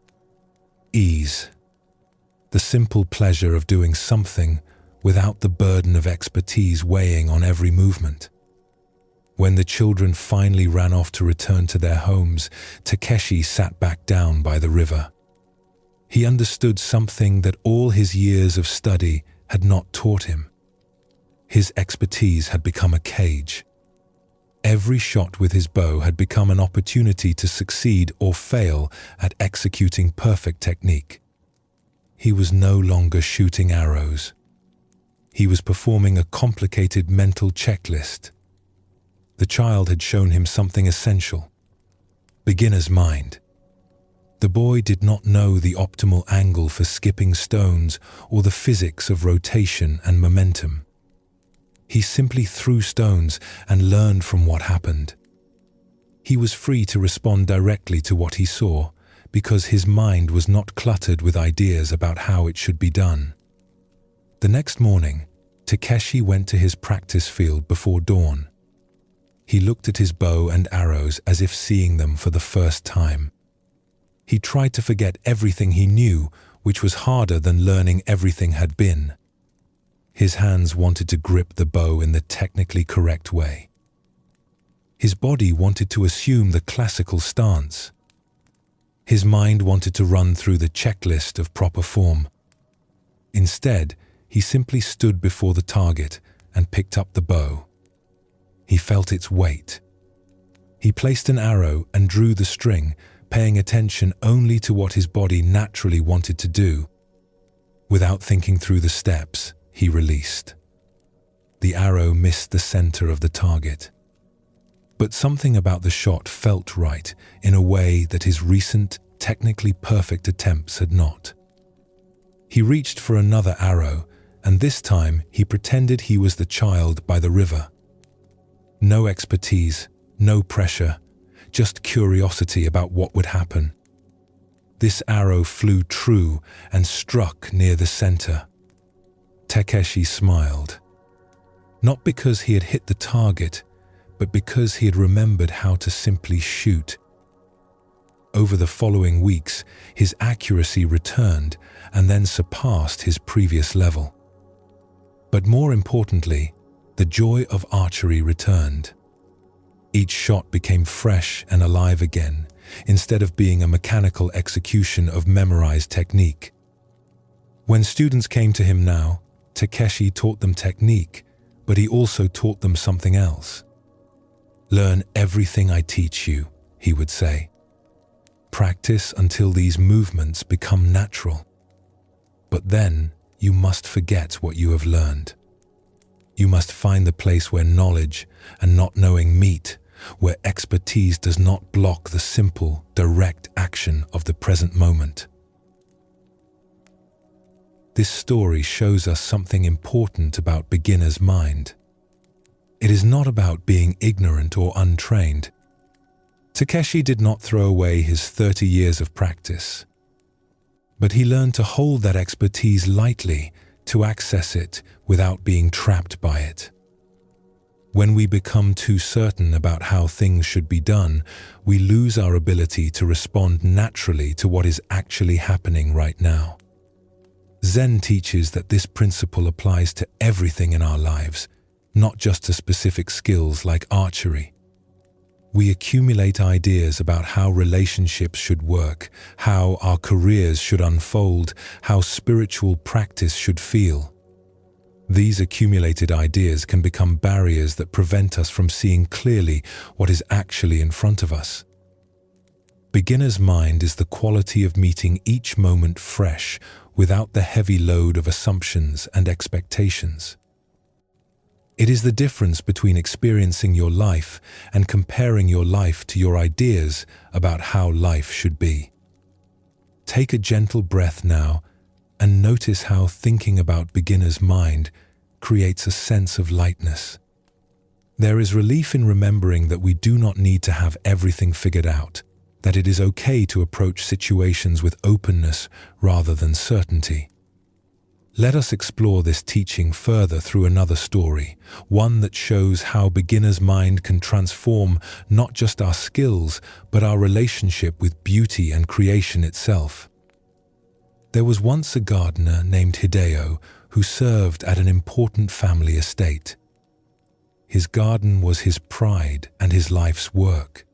Ease. The simple pleasure of doing something without the burden of expertise weighing on every movement. When the children finally ran off to return to their homes, Takeshi sat back down by the river. He understood something that all his years of study had not taught him. His expertise had become a cage. Every shot with his bow had become an opportunity to succeed or fail at executing perfect technique. He was no longer shooting arrows. He was performing a complicated mental checklist. The child had shown him something essential: beginner's mind. The boy did not know the optimal angle for skipping stones or the physics of rotation and momentum. He simply threw stones and learned from what happened. He was free to respond directly to what he saw because his mind was not cluttered with ideas about how it should be done. The next morning, Takeshi went to his practice field before dawn. He looked at his bow and arrows as if seeing them for the first time. He tried to forget everything he knew, which was harder than learning everything had been. His hands wanted to grip the bow in the technically correct way. His body wanted to assume the classical stance. His mind wanted to run through the checklist of proper form. Instead, he simply stood before the target and picked up the bow. He felt its weight. He placed an arrow and drew the string, paying attention only to what his body naturally wanted to do. Without thinking through the steps, he released. The arrow missed the center of the target. But something about the shot felt right in a way that his recent, technically perfect attempts had not. He reached for another arrow, and this time he pretended he was the child by the river. No expertise, no pressure, just curiosity about what would happen. This arrow flew true and struck near the center. Takeshi smiled. Not because he had hit the target, but because he had remembered how to simply shoot. Over the following weeks, his accuracy returned and then surpassed his previous level. But more importantly, the joy of archery returned. Each shot became fresh and alive again, instead of being a mechanical execution of memorized technique. When students came to him now, Takeshi taught them technique, but he also taught them something else. "Learn everything I teach you," he would say. "Practice until these movements become natural. But then you must forget what you have learned. You must find the place where knowledge and not knowing meet, where expertise does not block the simple, direct action of the present moment. This story shows us something important about beginner's mind. It is not about being ignorant or untrained. Takeshi did not throw away his 30 years of practice, but he learned to hold that expertise lightly, to access it without being trapped by it. When we become too certain about how things should be done, we lose our ability to respond naturally to what is actually happening right now. Zen teaches that this principle applies to everything in our lives, not just to specific skills like archery. We accumulate ideas about how relationships should work, how our careers should unfold, how spiritual practice should feel. These accumulated ideas can become barriers that prevent us from seeing clearly what is actually in front of us. Beginner's mind is the quality of meeting each moment fresh, without the heavy load of assumptions and expectations. It is the difference between experiencing your life and comparing your life to your ideas about how life should be. Take a gentle breath now and notice how thinking about beginner's mind creates a sense of lightness. There is relief in remembering that we do not need to have everything figured out, that it is okay to approach situations with openness rather than certainty. Let us explore this teaching further through another story, one that shows how beginner's mind can transform not just our skills, but our relationship with beauty and creation itself. There was once a gardener named Hideo who served at an important family estate. His garden was his pride and his life's work.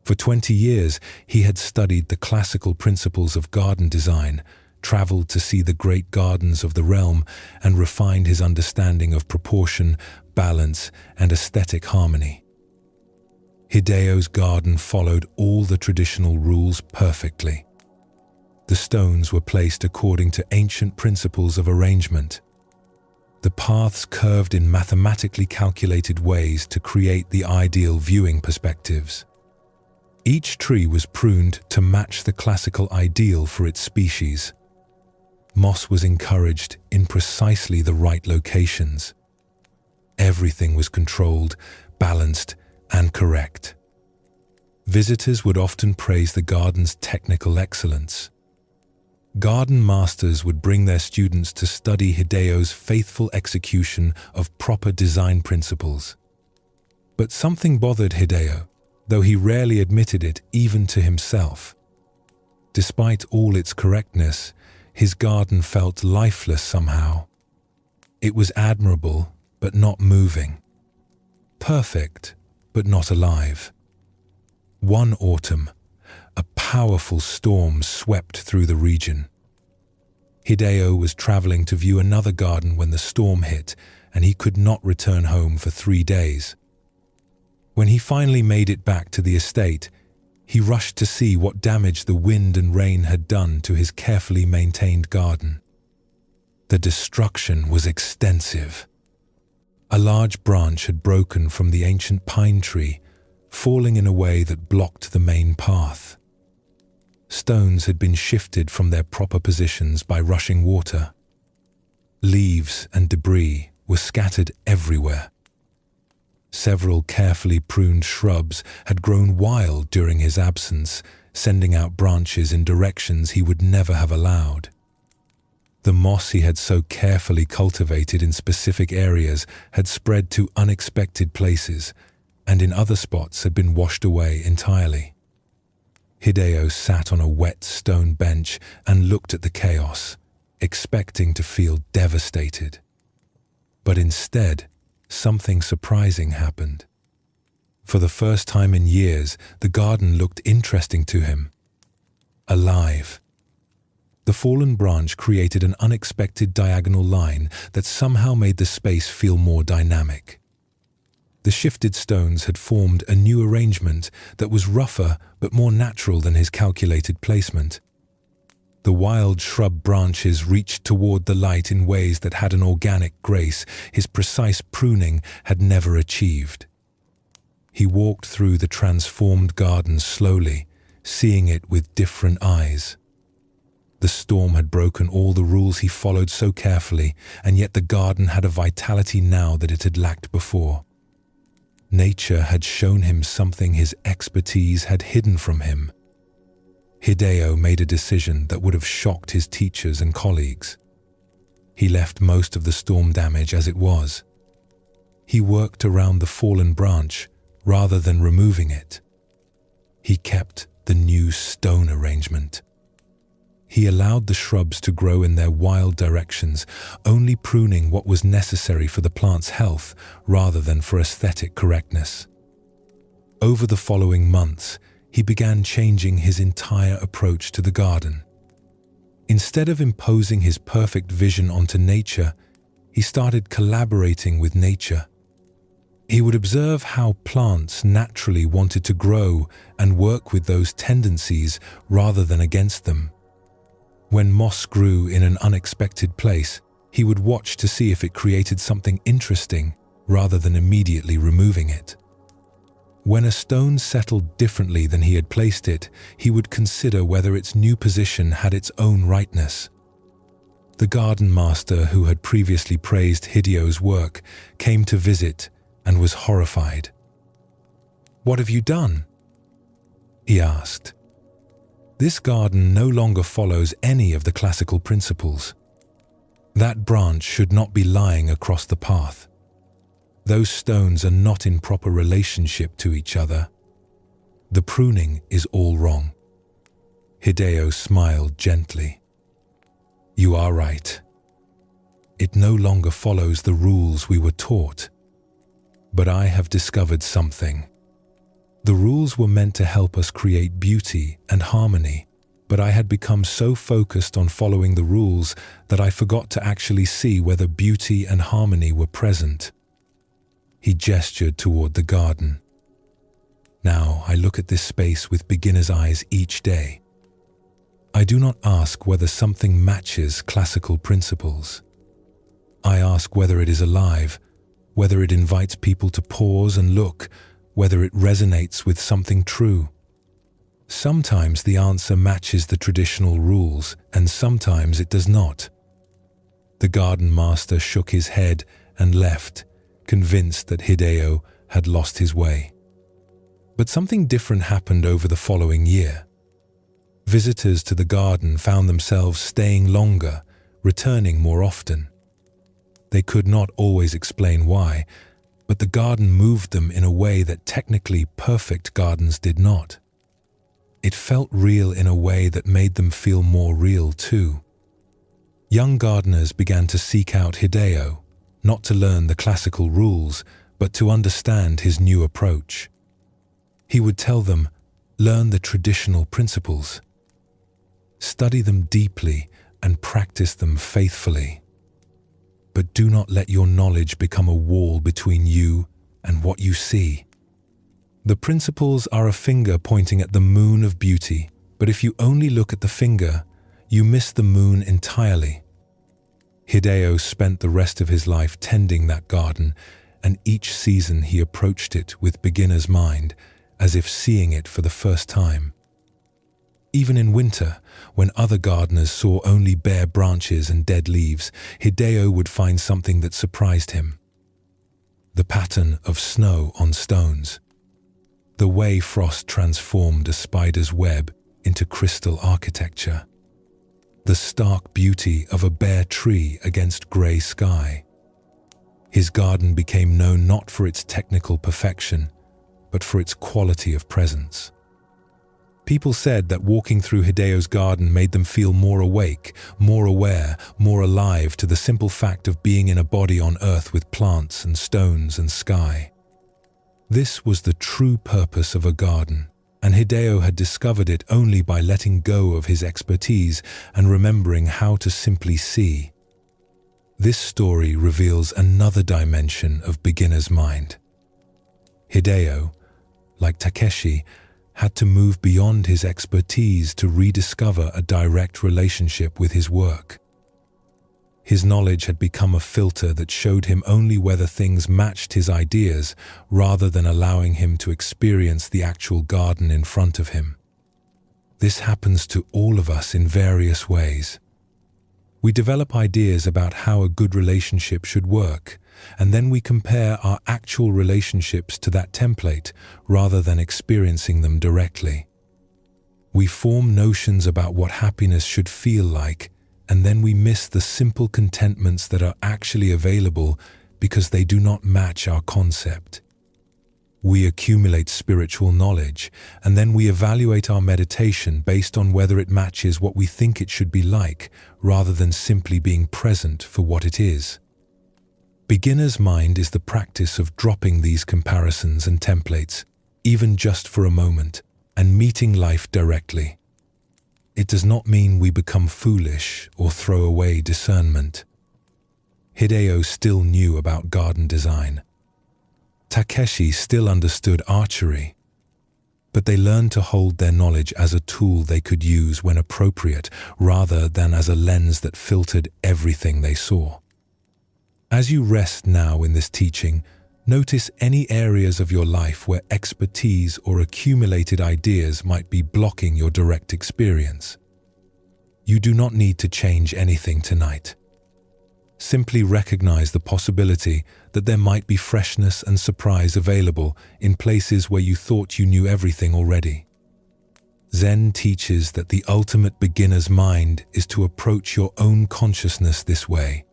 For 20 years, he had studied the classical principles of garden design, traveled to see the great gardens of the realm, and refined his understanding of proportion, balance, and aesthetic harmony. Hideo's garden followed all the traditional rules perfectly. The stones were placed according to ancient principles of arrangement. The paths curved in mathematically calculated ways to create the ideal viewing perspectives. Each tree was pruned to match the classical ideal for its species. Moss was encouraged in precisely the right locations. Everything was controlled, balanced, and correct. Visitors would often praise the garden's technical excellence. Garden masters would bring their students to study Hideo's faithful execution of proper design principles. But something bothered Hideo, though he rarely admitted it even to himself. Despite all its correctness, his garden felt lifeless somehow. It was admirable, but not moving. Perfect, but not alive. One autumn, a powerful storm swept through the region. Hideo was traveling to view another garden when the storm hit, and he could not return home for 3 days. When he finally made it back to the estate, he rushed to see what damage the wind and rain had done to his carefully maintained garden. The destruction was extensive. A large branch had broken from the ancient pine tree, falling in a way that blocked the main path. Stones had been shifted from their proper positions by rushing water. Leaves and debris were scattered everywhere. Several carefully pruned shrubs had grown wild during his absence, sending out branches in directions he would never have allowed. The moss he had so carefully cultivated in specific areas had spread to unexpected places, and in other spots had been washed away entirely. Hideo sat on a wet stone bench and looked at the chaos, expecting to feel devastated. But instead, something surprising happened. For the first time in years, the garden looked interesting to him. Alive. The fallen branch created an unexpected diagonal line that somehow made the space feel more dynamic. The shifted stones had formed a new arrangement that was rougher but more natural than his calculated placement. The wild shrub branches reached toward the light in ways that had an organic grace his precise pruning had never achieved. He walked through the transformed garden slowly, seeing it with different eyes. The storm had broken all the rules he followed so carefully, and yet the garden had a vitality now that it had lacked before. Nature had shown him something his expertise had hidden from him. Hideo made a decision that would have shocked his teachers and colleagues. He left most of the storm damage as it was. He worked around the fallen branch rather than removing it. He kept the new stone arrangement. He allowed the shrubs to grow in their wild directions, only pruning what was necessary for the plant's health rather than for aesthetic correctness. Over the following months, he began changing his entire approach to the garden. Instead of imposing his perfect vision onto nature, he started collaborating with nature. He would observe how plants naturally wanted to grow and work with those tendencies rather than against them. When moss grew in an unexpected place, he would watch to see if it created something interesting rather than immediately removing it. When a stone settled differently than he had placed it, he would consider whether its new position had its own rightness. The garden master who had previously praised Hideo's work came to visit and was horrified. "What have you done?" he asked. "This garden no longer follows any of the classical principles. That branch should not be lying across the path. Those stones are not in proper relationship to each other. The pruning is all wrong." Hideo smiled gently. "You are right. It no longer follows the rules we were taught. But I have discovered something. The rules were meant to help us create beauty and harmony, but I had become so focused on following the rules that I forgot to actually see whether beauty and harmony were present." He gestured toward the garden. "Now I look at this space with beginner's eyes each day. I do not ask whether something matches classical principles. I ask whether it is alive, whether it invites people to pause and look, whether it resonates with something true. Sometimes the answer matches the traditional rules, and sometimes it does not." The garden master shook his head and left, convinced that Hideo had lost his way. But something different happened over the following year. Visitors to the garden found themselves staying longer, returning more often. They could not always explain why, but the garden moved them in a way that technically perfect gardens did not. It felt real in a way that made them feel more real too. Young gardeners began to seek out Hideo, not to learn the classical rules, but to understand his new approach. He would tell them, "Learn the traditional principles. Study them deeply and practice them faithfully. But do not let your knowledge become a wall between you and what you see. The principles are a finger pointing at the moon of beauty, but if you only look at the finger, you miss the moon entirely." Hideo spent the rest of his life tending that garden, and each season he approached it with beginner's mind, as if seeing it for the first time. Even in winter, when other gardeners saw only bare branches and dead leaves, Hideo would find something that surprised him. The pattern of snow on stones. The way frost transformed a spider's web into crystal architecture. The stark beauty of a bare tree against grey sky. His garden became known not for its technical perfection, but for its quality of presence. People said that walking through Hideo's garden made them feel more awake, more aware, more alive to the simple fact of being in a body on earth with plants and stones and sky. This was the true purpose of a garden, and Hideo had discovered it only by letting go of his expertise and remembering how to simply see. This story reveals another dimension of beginner's mind. Hideo, like Takeshi, had to move beyond his expertise to rediscover a direct relationship with his work. His knowledge had become a filter that showed him only whether things matched his ideas rather than allowing him to experience the actual garden in front of him. This happens to all of us in various ways. We develop ideas about how a good relationship should work, and then we compare our actual relationships to that template rather than experiencing them directly. We form notions about what happiness should feel like, and then we miss the simple contentments that are actually available because they do not match our concept. We accumulate spiritual knowledge, and then we evaluate our meditation based on whether it matches what we think it should be like, rather than simply being present for what it is. Beginner's mind is the practice of dropping these comparisons and templates, even just for a moment, and meeting life directly. It does not mean we become foolish or throw away discernment. Hideo still knew about garden design. Takeshi still understood archery. But they learned to hold their knowledge as a tool they could use when appropriate, rather than as a lens that filtered everything they saw. As you rest now in this teaching, notice any areas of your life where expertise or accumulated ideas might be blocking your direct experience. You do not need to change anything tonight. Simply recognize the possibility that there might be freshness and surprise available in places where you thought you knew everything already. Zen teaches that the ultimate beginner's mind is to approach your own consciousness this way.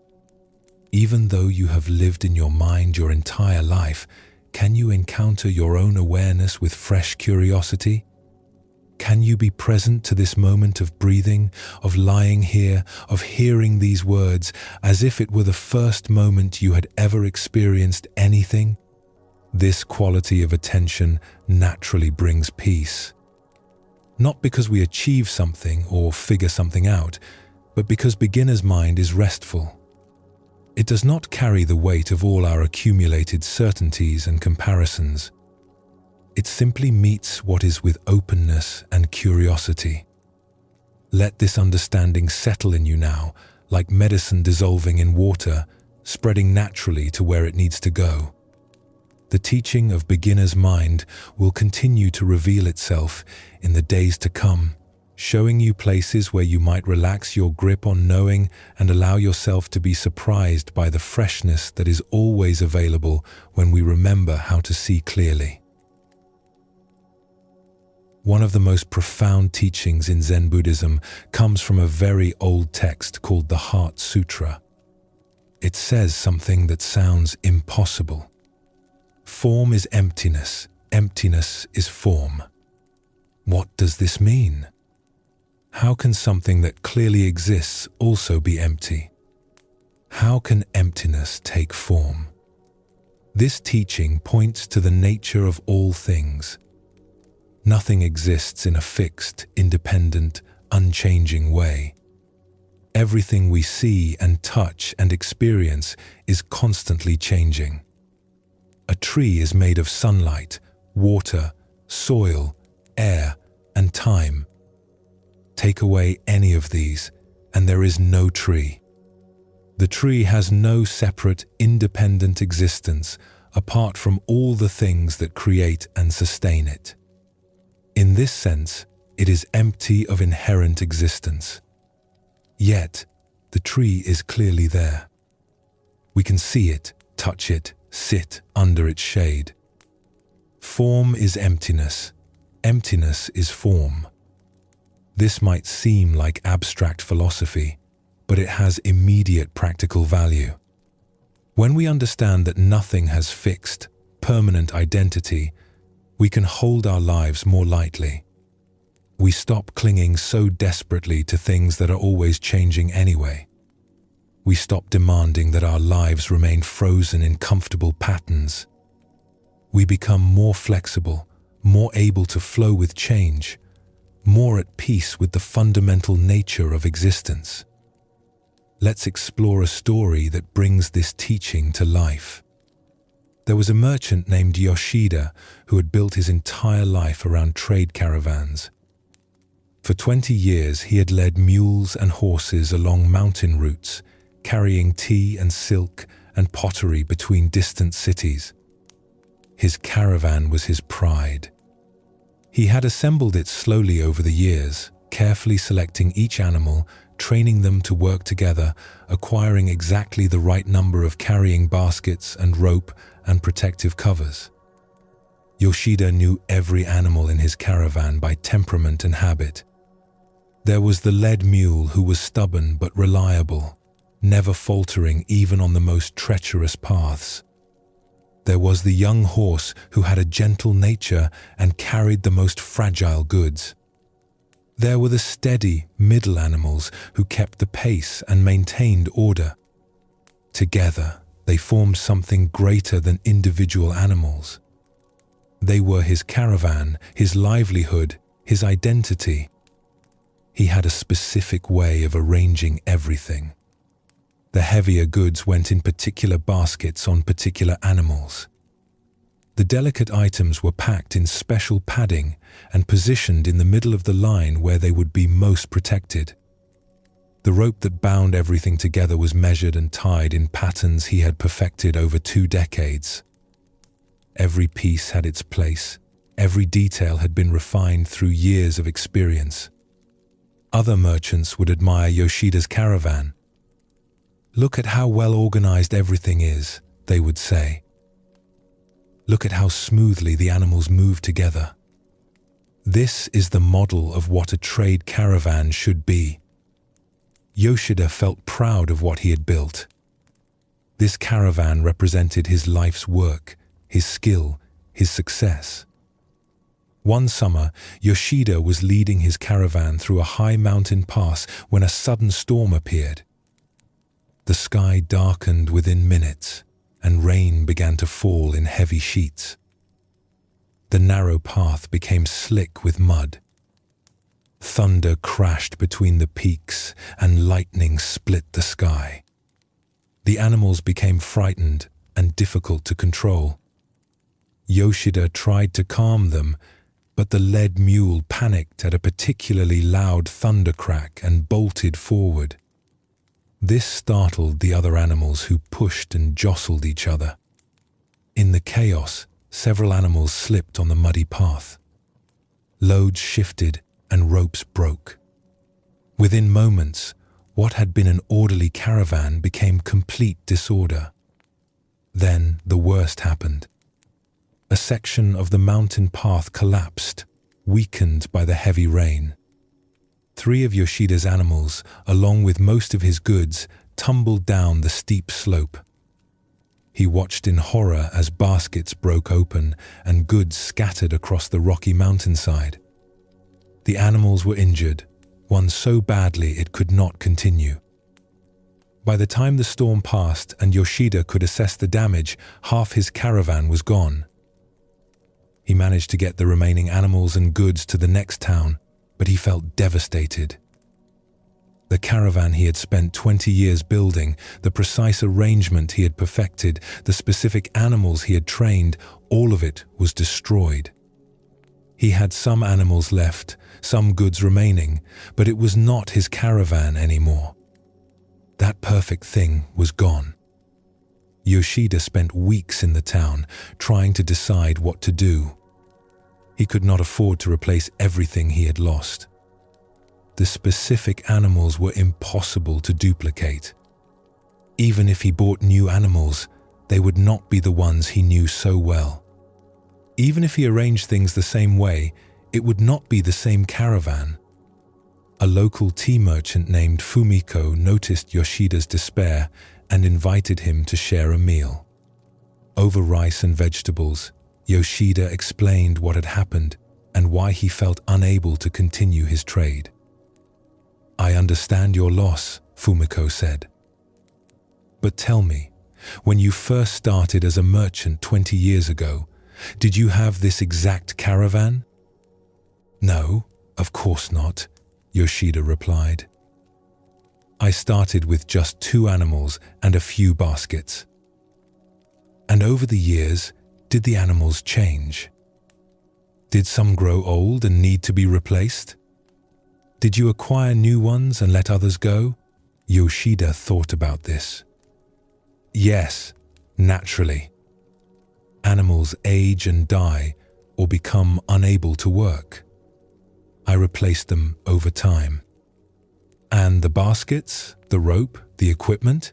Even though you have lived in your mind your entire life, can you encounter your own awareness with fresh curiosity? Can you be present to this moment of breathing, of lying here, of hearing these words as if it were the first moment you had ever experienced anything? This quality of attention naturally brings peace. Not because we achieve something or figure something out, but because beginner's mind is restful. It does not carry the weight of all our accumulated certainties and comparisons. It simply meets what is with openness and curiosity. Let this understanding settle in you now, like medicine dissolving in water, spreading naturally to where it needs to go. The teaching of beginner's mind will continue to reveal itself in the days to come, showing you places where you might relax your grip on knowing and allow yourself to be surprised by the freshness that is always available when we remember how to see clearly. One of the most profound teachings in Zen Buddhism comes from a very old text called the Heart Sutra. It says something that sounds impossible. Form is emptiness. Emptiness is form. What does this mean? How can something that clearly exists also be empty? How can emptiness take form? This teaching points to the nature of all things. Nothing exists in a fixed, independent, unchanging way. Everything we see and touch and experience is constantly changing. A tree is made of sunlight, water, soil, air, and time. Take away any of these, and there is no tree. The tree has no separate, independent existence apart from all the things that create and sustain it. In this sense, it is empty of inherent existence. Yet, the tree is clearly there. We can see it, touch it, sit under its shade. Form is emptiness. Emptiness is form. This might seem like abstract philosophy, but it has immediate practical value. When we understand that nothing has fixed, permanent identity, we can hold our lives more lightly. We stop clinging so desperately to things that are always changing anyway. We stop demanding that our lives remain frozen in comfortable patterns. We become more flexible, more able to flow with change, more at peace with the fundamental nature of existence. Let's explore a story that brings this teaching to life. There was a merchant named Yoshida who had built his entire life around trade caravans. For 20 years, he had led mules and horses along mountain routes, carrying tea and silk and pottery between distant cities. His caravan was his pride. He had assembled it slowly over the years, carefully selecting each animal, training them to work together, acquiring exactly the right number of carrying baskets and rope and protective covers. Yoshida knew every animal in his caravan by temperament and habit. There was the led mule who was stubborn but reliable, never faltering even on the most treacherous paths. There was the young horse who had a gentle nature and carried the most fragile goods. There were the steady, middle animals who kept the pace and maintained order. Together, they formed something greater than individual animals. They were his caravan, his livelihood, his identity. He had a specific way of arranging everything. The heavier goods went in particular baskets on particular animals. The delicate items were packed in special padding and positioned in the middle of the line where they would be most protected. The rope that bound everything together was measured and tied in patterns he had perfected over 2 decades. Every piece had its place. Every detail had been refined through years of experience. Other merchants would admire Yoshida's caravan. "Look at how well organized everything is," they would say. "Look at how smoothly the animals move together. This is the model of what a trade caravan should be." Yoshida felt proud of what he had built. This caravan represented his life's work, his skill, his success. One summer, Yoshida was leading his caravan through a high mountain pass when a sudden storm appeared. The sky darkened within minutes, and rain began to fall in heavy sheets. The narrow path became slick with mud. Thunder crashed between the peaks, and lightning split the sky. The animals became frightened and difficult to control. Yoshida tried to calm them, but the led mule panicked at a particularly loud thunder crack and bolted forward. This startled the other animals, who pushed and jostled each other. In the chaos, several animals slipped on the muddy path. Loads shifted and ropes broke. Within moments, what had been an orderly caravan became complete disorder. Then the worst happened. A section of the mountain path collapsed, weakened by the heavy rain. 3 of Yoshida's animals, along with most of his goods, tumbled down the steep slope. He watched in horror as baskets broke open and goods scattered across the rocky mountainside. The animals were injured, one so badly it could not continue. By the time the storm passed and Yoshida could assess the damage, half his caravan was gone. He managed to get the remaining animals and goods to the next town, but he felt devastated. The caravan he had spent 20 years building, the precise arrangement he had perfected, the specific animals he had trained, all of it was destroyed. He had some animals left, some goods remaining, but it was not his caravan anymore. That perfect thing was gone. Yoshida spent weeks in the town, trying to decide what to do. He could not afford to replace everything he had lost. The specific animals were impossible to duplicate. Even if he bought new animals, they would not be the ones he knew so well. Even if he arranged things the same way, it would not be the same caravan. A local tea merchant named Fumiko noticed Yoshida's despair and invited him to share a meal. Over rice and vegetables, Yoshida explained what had happened and why he felt unable to continue his trade. "I understand your loss," Fumiko said. "But tell me, when you first started as a merchant 20 years ago, did you have this exact caravan?" "No, of course not," Yoshida replied. "I started with just 2 animals and a few baskets." "And over the years, did the animals change? Did some grow old and need to be replaced? Did you acquire new ones and let others go?" Yoshida thought about this. Yes, naturally. Animals age and die or become unable to work. I replaced them over time. And the baskets, the rope, the equipment?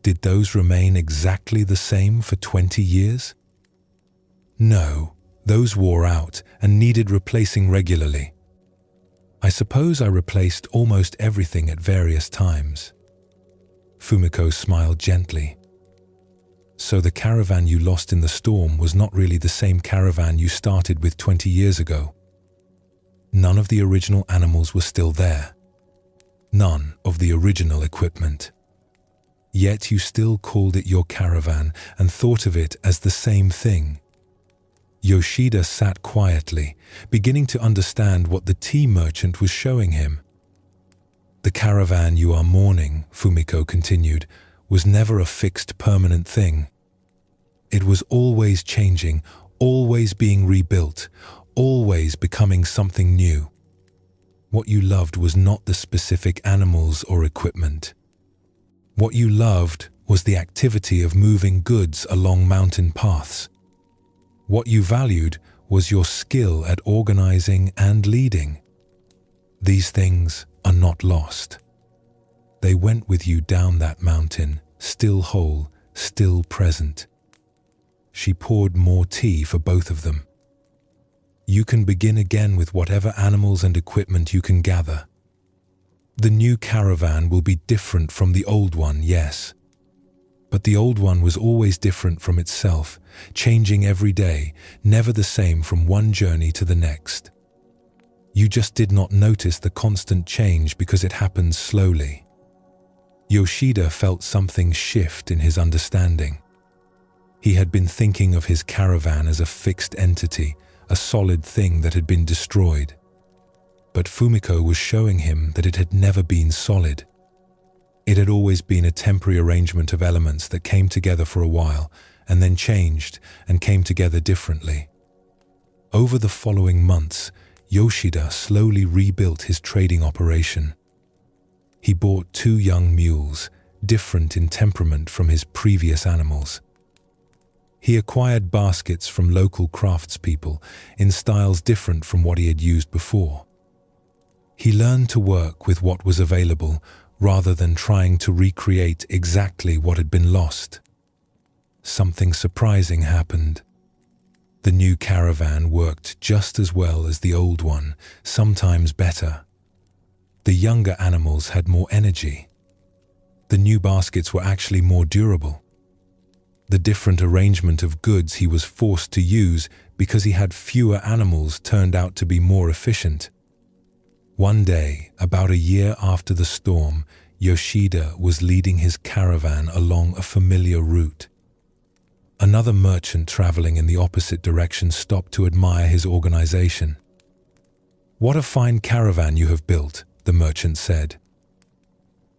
Did those remain exactly the same for 20 years? No, those wore out and needed replacing regularly. I suppose I replaced almost everything at various times. Fumiko smiled gently. So the caravan you lost in the storm was not really the same caravan you started with 20 years ago. None of the original animals were still there. None of the original equipment. Yet you still called it your caravan and thought of it as the same thing. Yoshida sat quietly, beginning to understand what the tea merchant was showing him. The caravan you are mourning, Fumiko continued, was never a fixed permanent thing. It was always changing, always being rebuilt, always becoming something new. What you loved was not the specific animals or equipment. What you loved was the activity of moving goods along mountain paths. What you valued was your skill at organizing and leading. These things are not lost. They went with you down that mountain, still whole, still present. She poured more tea for both of them. You can begin again with whatever animals and equipment you can gather. The new caravan will be different from the old one, yes. But the old one was always different from itself, changing every day, never the same from one journey to the next. You just did not notice the constant change because it happened slowly. Yoshida felt something shift in his understanding. He had been thinking of his caravan as a fixed entity, a solid thing that had been destroyed. But Fumiko was showing him that it had never been solid. It had always been a temporary arrangement of elements that came together for a while and then changed and came together differently. Over the following months, Yoshida slowly rebuilt his trading operation. He bought 2 young mules, different in temperament from his previous animals. He acquired baskets from local craftspeople in styles different from what he had used before. He learned to work with what was available rather than trying to recreate exactly what had been lost. Something surprising happened. The new caravan worked just as well as the old one, sometimes better. The younger animals had more energy. The new baskets were actually more durable. The different arrangement of goods he was forced to use because he had fewer animals turned out to be more efficient. One day, about a year after the storm, Yoshida was leading his caravan along a familiar route. Another merchant traveling in the opposite direction stopped to admire his organization. "What a fine caravan you have built," the merchant said.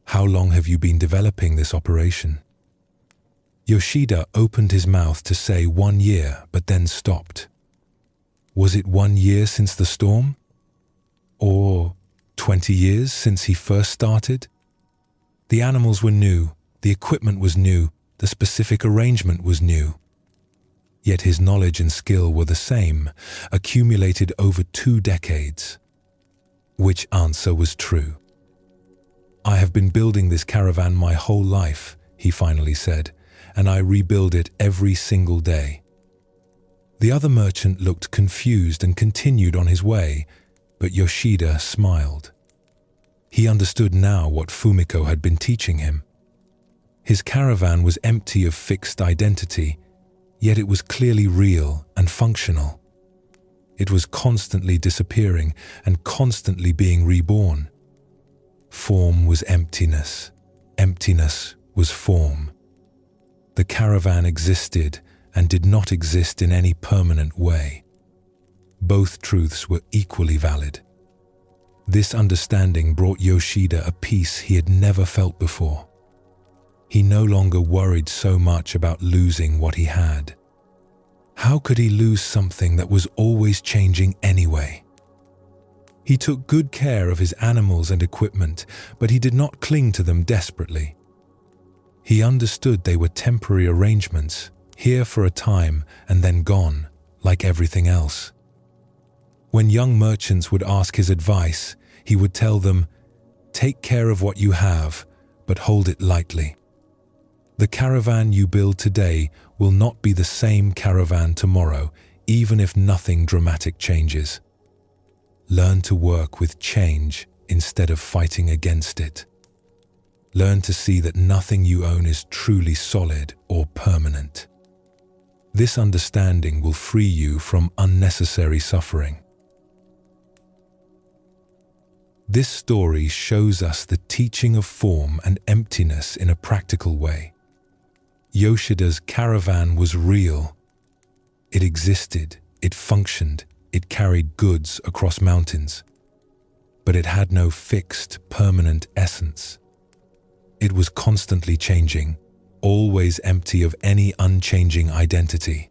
"How long have you been developing this operation?" Yoshida opened his mouth to say 1 year, but then stopped. Was it 1 year since the storm? Or 20 years since he first started? The animals were new, the equipment was new, the specific arrangement was new. Yet his knowledge and skill were the same, accumulated over 2 decades. Which answer was true? "I have been building this caravan my whole life," he finally said, "and I rebuild it every single day." The other merchant looked confused and continued on his way, but Yoshida smiled. He understood now what Fumiko had been teaching him. His caravan was empty of fixed identity, yet it was clearly real and functional. It was constantly disappearing and constantly being reborn. Form was emptiness. Emptiness was form. The caravan existed and did not exist in any permanent way. Both truths were equally valid. This understanding brought Yoshida a peace he had never felt before. He no longer worried so much about losing what he had. How could he lose something that was always changing anyway? He took good care of his animals and equipment, but he did not cling to them desperately. He understood they were temporary arrangements, here for a time and then gone, like everything else. When young merchants would ask his advice, he would tell them, "Take care of what you have, but hold it lightly. The caravan you build today will not be the same caravan tomorrow, even if nothing dramatic changes. Learn to work with change instead of fighting against it. Learn to see that nothing you own is truly solid or permanent. This understanding will free you from unnecessary suffering." This story shows us the teaching of form and emptiness in a practical way. Yoshida's caravan was real. It existed, it functioned, it carried goods across mountains. But it had no fixed, permanent essence. It was constantly changing, always empty of any unchanging identity.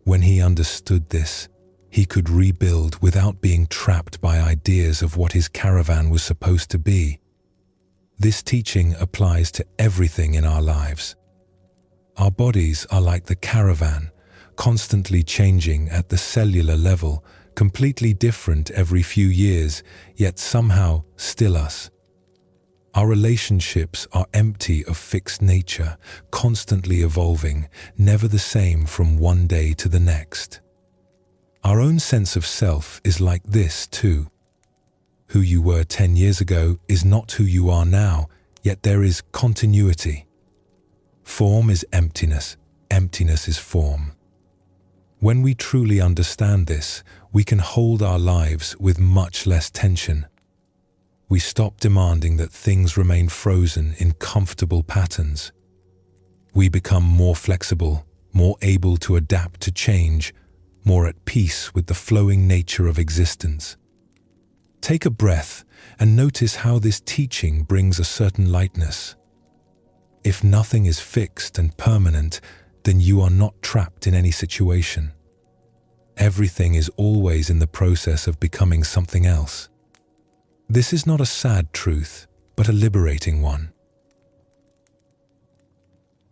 When he understood this, he could rebuild without being trapped by ideas of what his caravan was supposed to be. This teaching applies to everything in our lives. Our bodies are like the caravan, constantly changing at the cellular level, completely different every few years, yet somehow still us. Our relationships are empty of fixed nature, constantly evolving, never the same from one day to the next. Our own sense of self is like this too. Who you were 10 years ago is not who you are now, yet there is continuity. Form is emptiness, emptiness is form. When we truly understand this, we can hold our lives with much less tension. We stop demanding that things remain frozen in comfortable patterns. We become more flexible, more able to adapt to change, more at peace with the flowing nature of existence. Take a breath and notice how this teaching brings a certain lightness. If nothing is fixed and permanent, then you are not trapped in any situation. Everything is always in the process of becoming something else. This is not a sad truth, but a liberating one.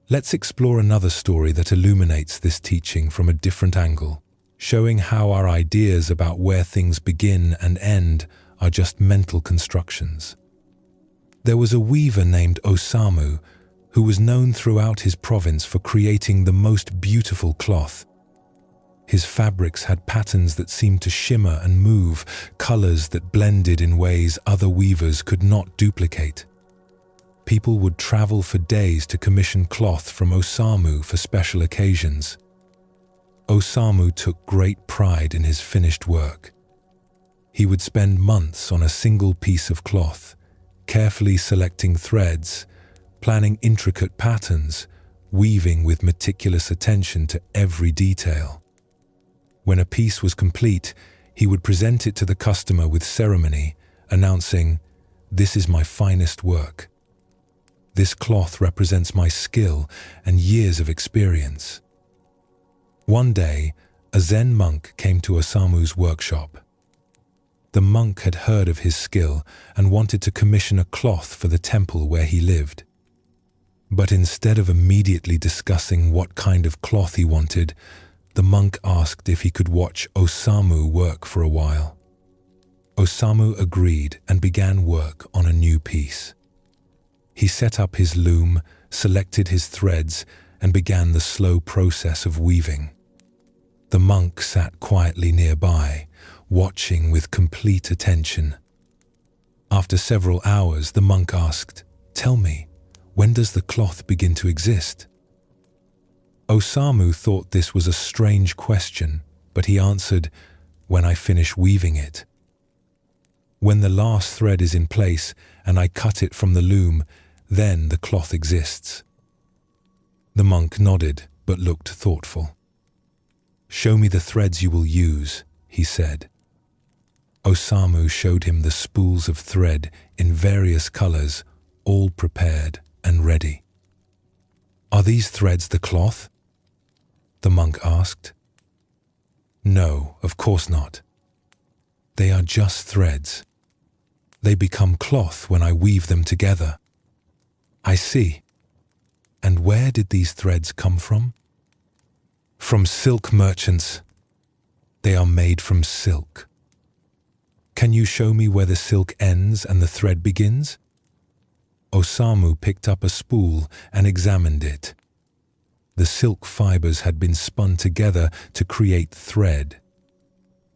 Let's explore another story that illuminates this teaching from a different angle, showing how our ideas about where things begin and end are just mental constructions. There was a weaver named Osamu who was known throughout his province for creating the most beautiful cloth. His fabrics had patterns that seemed to shimmer and move, colors that blended in ways other weavers could not duplicate. People would travel for days to commission cloth from Osamu for special occasions. Osamu took great pride in his finished work. He would spend months on a single piece of cloth, carefully selecting threads, planning intricate patterns, weaving with meticulous attention to every detail. When a piece was complete, he would present it to the customer with ceremony, announcing, "This is my finest work. This cloth represents my skill and years of experience." One day, a Zen monk came to Osamu's workshop. The monk had heard of his skill and wanted to commission a cloth for the temple where he lived. But instead of immediately discussing what kind of cloth he wanted, the monk asked if he could watch Osamu work for a while. Osamu agreed and began work on a new piece. He set up his loom, selected his threads, and began the slow process of weaving. The monk sat quietly nearby, watching with complete attention. After several hours, the monk asked, "Tell me, when does the cloth begin to exist?" Osamu thought this was a strange question, but he answered, "When I finish weaving it. When the last thread is in place and I cut it from the loom, then the cloth exists." The monk nodded, but looked thoughtful. "Show me the threads you will use," he said. Osamu showed him the spools of thread in various colors, all prepared and ready. "Are these threads the cloth?" the monk asked. "No, of course not." They are just threads. They become cloth when I weave them together. I see. And where did these threads come from? From silk merchants. They are made from silk. Can you show me where the silk ends and the thread begins? Osamu picked up a spool and examined it. The silk fibers had been spun together to create thread.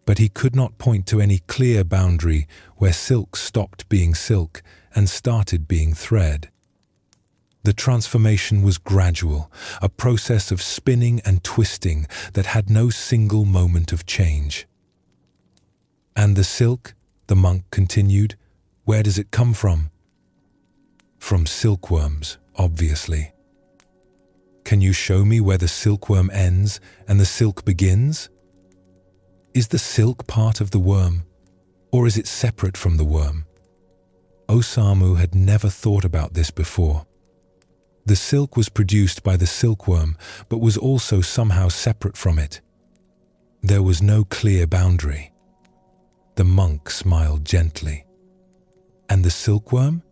But he could not point to any clear boundary where silk stopped being silk and started being thread. The transformation was gradual, a process of spinning and twisting that had no single moment of change. And the silk, the monk continued, where does it come from? From silkworms, obviously. Can you show me where the silkworm ends and the silk begins? Is the silk part of the worm, or is it separate from the worm? Osamu had never thought about this before. The silk was produced by the silkworm, but was also somehow separate from it. There was no clear boundary. The monk smiled gently. And the silkworm?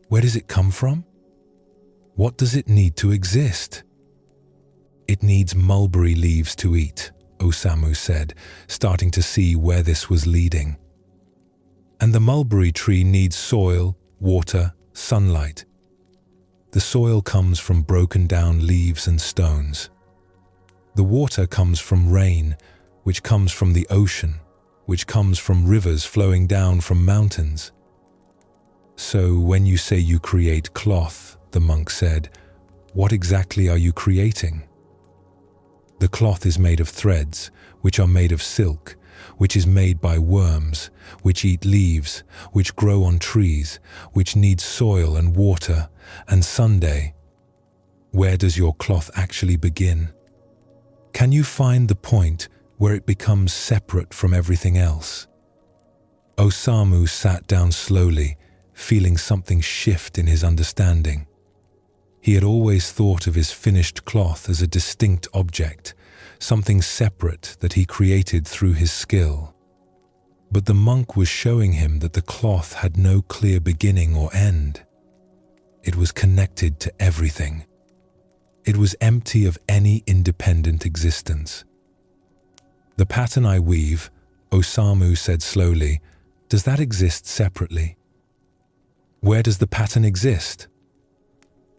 Where does it come from? What does it need to exist? It needs mulberry leaves to eat, Osamu said, starting to see where this was leading. And the mulberry tree needs soil, water, sunlight. The soil comes from broken down leaves and stones. The water comes from rain, which comes from the ocean, which comes from rivers flowing down from mountains. So when you say you create cloth, the monk said, what exactly are you creating? The cloth is made of threads, which are made of silk, which is made by worms, which eat leaves, which grow on trees, which need soil and water, and Sunday. Where does your cloth actually begin? Can you find the point where it becomes separate from everything else? Osamu sat down slowly, feeling something shift in his understanding. He had always thought of his finished cloth as a distinct object, something separate that he created through his skill. But the monk was showing him that the cloth had no clear beginning or end. It was connected to everything. It was empty of any independent existence. The pattern I weave, Osamu said slowly, does that exist separately? Where does the pattern exist?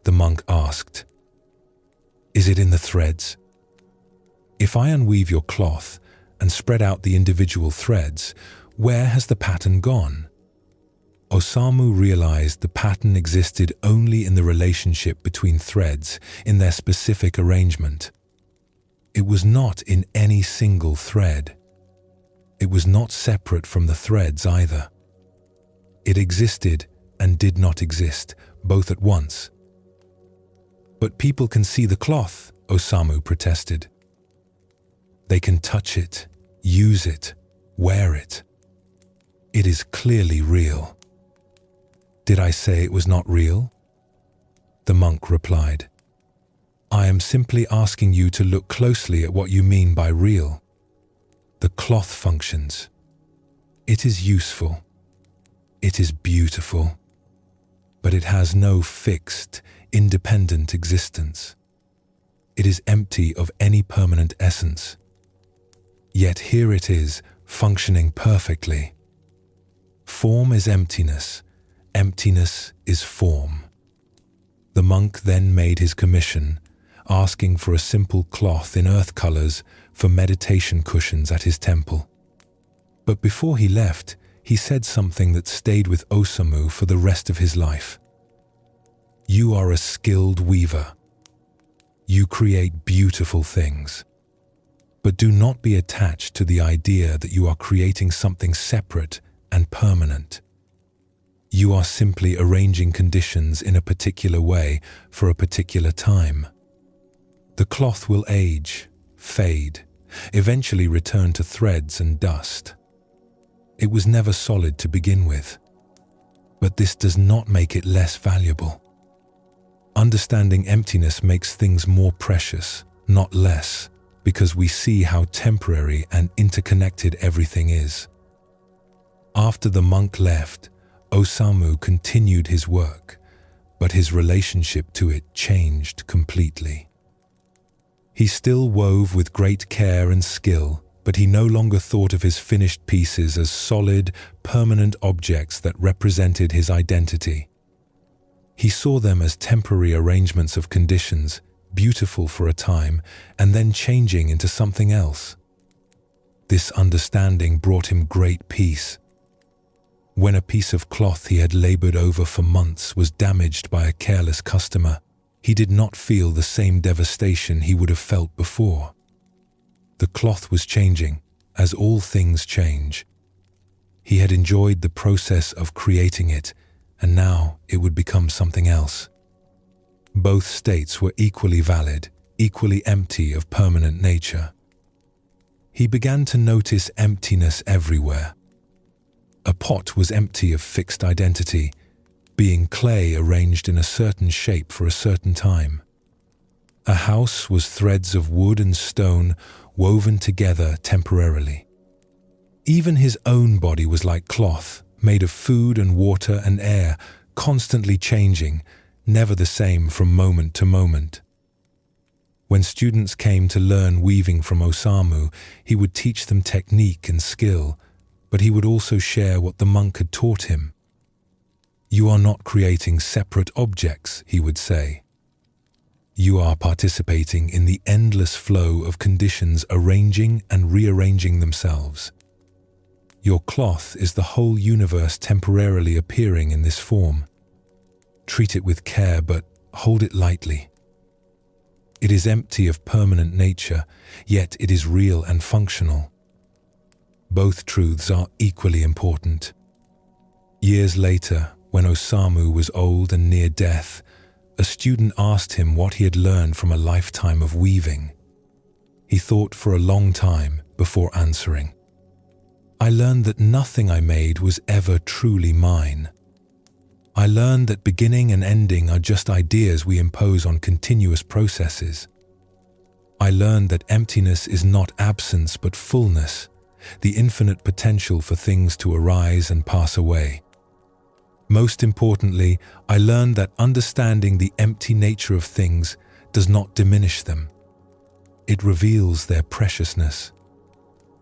The monk asked. Is it in the threads? If I unweave your cloth and spread out the individual threads, where has the pattern gone? Osamu realized the pattern existed only in the relationship between threads, in their specific arrangement. It was not in any single thread. It was not separate from the threads either. It existed and did not exist, both at once. But people can see the cloth, Osamu protested. They can touch it, use it, wear it. It is clearly real. Did I say it was not real? The monk replied. I am simply asking you to look closely at what you mean by real. The cloth functions. It is useful. It is beautiful. But it has no fixed, independent existence. It is empty of any permanent essence. Yet here it is, functioning perfectly. Form is emptiness. Emptiness is form. The monk then made his commission, asking for a simple cloth in earth colors for meditation cushions at his temple. But before he left, he said something that stayed with Osamu for the rest of his life. You are a skilled weaver. You create beautiful things. But do not be attached to the idea that you are creating something separate and permanent. You are simply arranging conditions in a particular way for a particular time. The cloth will age, fade, eventually return to threads and dust. It was never solid to begin with. But this does not make it less valuable. Understanding emptiness makes things more precious, not less, because we see how temporary and interconnected everything is. After the monk left, Osamu continued his work, but his relationship to it changed completely. He still wove with great care and skill, but he no longer thought of his finished pieces as solid, permanent objects that represented his identity. He saw them as temporary arrangements of conditions, beautiful for a time, and then changing into something else. This understanding brought him great peace. When a piece of cloth he had labored over for months was damaged by a careless customer, he did not feel the same devastation he would have felt before. The cloth was changing, as all things change. He had enjoyed the process of creating it, and now it would become something else. Both states were equally valid, equally empty of permanent nature. He began to notice emptiness everywhere. A pot was empty of fixed identity, being clay arranged in a certain shape for a certain time. A house was threads of wood and stone woven together temporarily. Even his own body was like cloth, made of food and water and air, constantly changing, never the same from moment to moment. When students came to learn weaving from Osamu, he would teach them technique and skill, but he would also share what the monk had taught him. "You are not creating separate objects," he would say. "You are participating in the endless flow of conditions arranging and rearranging themselves. Your cloth is the whole universe temporarily appearing in this form. Treat it with care, but hold it lightly. It is empty of permanent nature, yet it is real and functional." Both truths are equally important. Years later, when Osamu was old and near death, a student asked him what he had learned from a lifetime of weaving. He thought for a long time before answering. "I learned that nothing I made was ever truly mine. I learned that beginning and ending are just ideas we impose on continuous processes. I learned that emptiness is not absence but fullness, the infinite potential for things to arise and pass away. Most importantly, I learned that understanding the empty nature of things does not diminish them. It reveals their preciousness.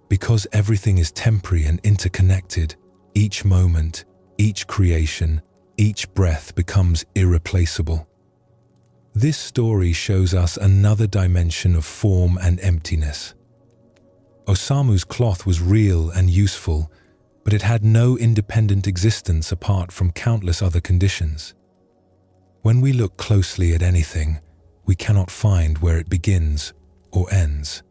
Because everything is temporary and interconnected, each moment, each creation, each breath becomes irreplaceable." This story shows us another dimension of form and emptiness. Osamu's cloth was real and useful, but it had no independent existence apart from countless other conditions. When we look closely at anything, we cannot find where it begins or ends.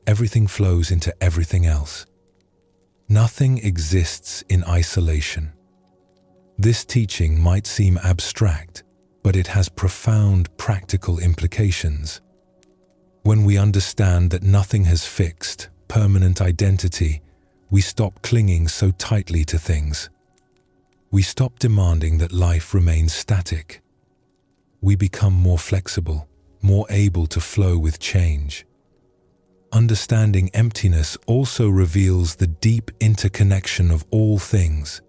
Everything flows into everything else. Nothing exists in isolation. This teaching might seem abstract, but it has profound practical implications. When we understand that nothing has fixed, permanent identity, we stop clinging so tightly to things. We stop demanding that life remains static. We become more flexible, more able to flow with change. Understanding emptiness also reveals the deep interconnection of all things.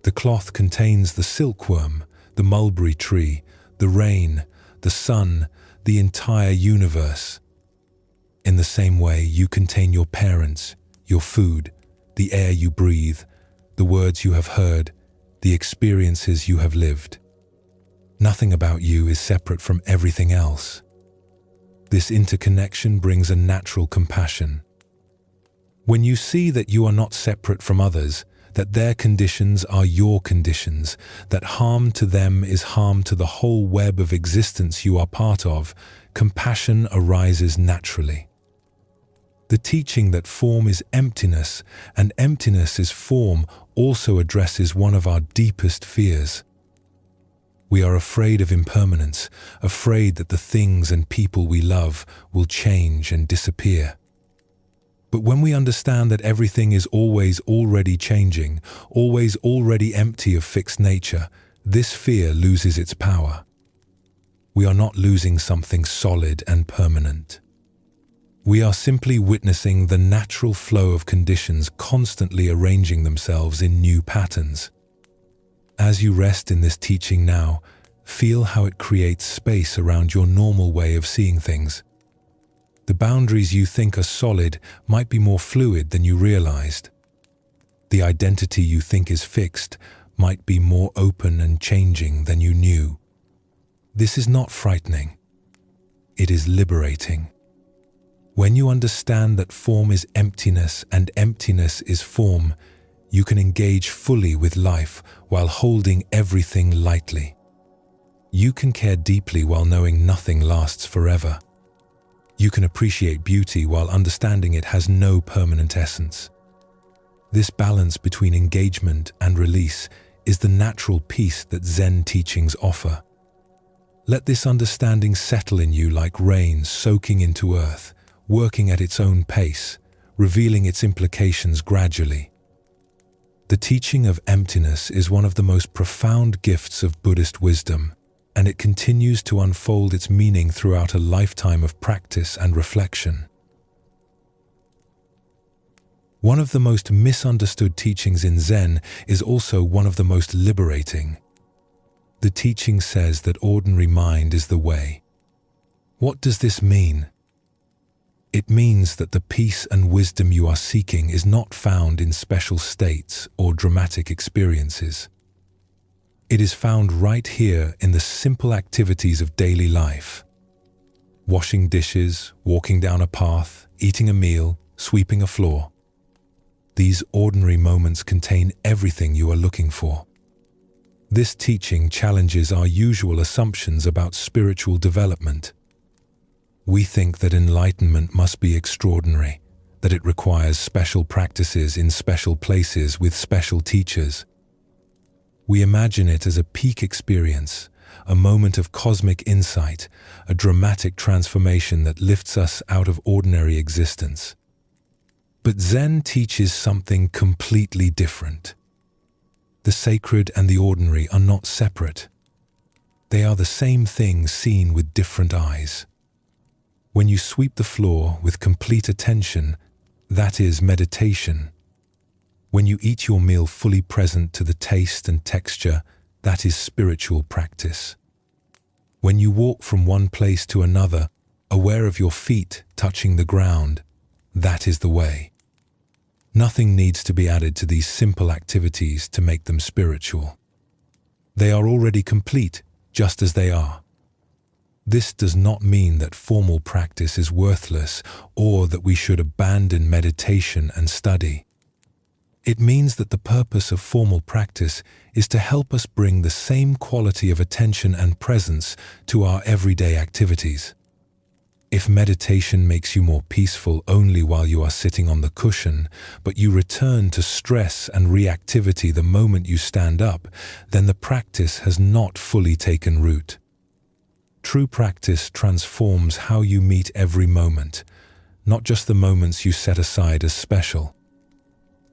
The cloth contains the silkworm, the mulberry tree, the rain, the sun, the entire universe. In the same way, you contain your parents, your food, the air you breathe, the words you have heard, the experiences you have lived. Nothing about you is separate from everything else. This interconnection brings a natural compassion. When you see that you are not separate from others, that their conditions are your conditions, that harm to them is harm to the whole web of existence you are part of, compassion arises naturally. The teaching that form is emptiness and emptiness is form also addresses one of our deepest fears. We are afraid of impermanence, afraid that the things and people we love will change and disappear. But when we understand that everything is always already changing, always already empty of fixed nature, this fear loses its power. We are not losing something solid and permanent. We are simply witnessing the natural flow of conditions constantly arranging themselves in new patterns. As you rest in this teaching now, feel how it creates space around your normal way of seeing things. The boundaries you think are solid might be more fluid than you realized. The identity you think is fixed might be more open and changing than you knew. This is not frightening. It is liberating. When you understand that form is emptiness and emptiness is form, you can engage fully with life while holding everything lightly. You can care deeply while knowing nothing lasts forever. You can appreciate beauty while understanding it has no permanent essence. This balance between engagement and release is the natural peace that Zen teachings offer. Let this understanding settle in you like rain soaking into earth, working at its own pace, revealing its implications gradually. The teaching of emptiness is one of the most profound gifts of Buddhist wisdom, and it continues to unfold its meaning throughout a lifetime of practice and reflection. One of the most misunderstood teachings in Zen is also one of the most liberating. The teaching says that ordinary mind is the way. What does this mean? It means that the peace and wisdom you are seeking is not found in special states or dramatic experiences. It is found right here in the simple activities of daily life. Washing dishes, walking down a path, eating a meal, sweeping a floor. These ordinary moments contain everything you are looking for. This teaching challenges our usual assumptions about spiritual development. We think that enlightenment must be extraordinary, that it requires special practices in special places with special teachers. We imagine it as a peak experience, a moment of cosmic insight, a dramatic transformation that lifts us out of ordinary existence. But Zen teaches something completely different. The sacred and the ordinary are not separate. They are the same thing seen with different eyes. When you sweep the floor with complete attention, that is meditation. When you eat your meal fully present to the taste and texture, that is spiritual practice. When you walk from one place to another, aware of your feet touching the ground, that is the way. Nothing needs to be added to these simple activities to make them spiritual. They are already complete, just as they are. This does not mean that formal practice is worthless or that we should abandon meditation and study. It means that the purpose of formal practice is to help us bring the same quality of attention and presence to our everyday activities. If meditation makes you more peaceful only while you are sitting on the cushion, but you return to stress and reactivity the moment you stand up, then the practice has not fully taken root. True practice transforms how you meet every moment, not just the moments you set aside as special.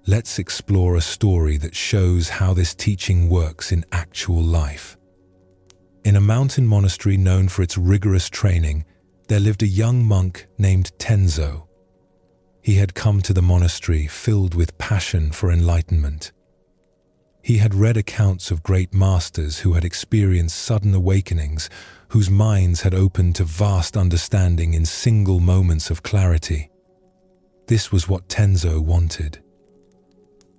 Let's explore a story that shows how this teaching works in actual life. In a mountain monastery known for its rigorous training, there lived a young monk named Tenzo. He had come to the monastery filled with passion for enlightenment. He had read accounts of great masters who had experienced sudden awakenings, whose minds had opened to vast understanding in single moments of clarity. This was what Tenzo wanted.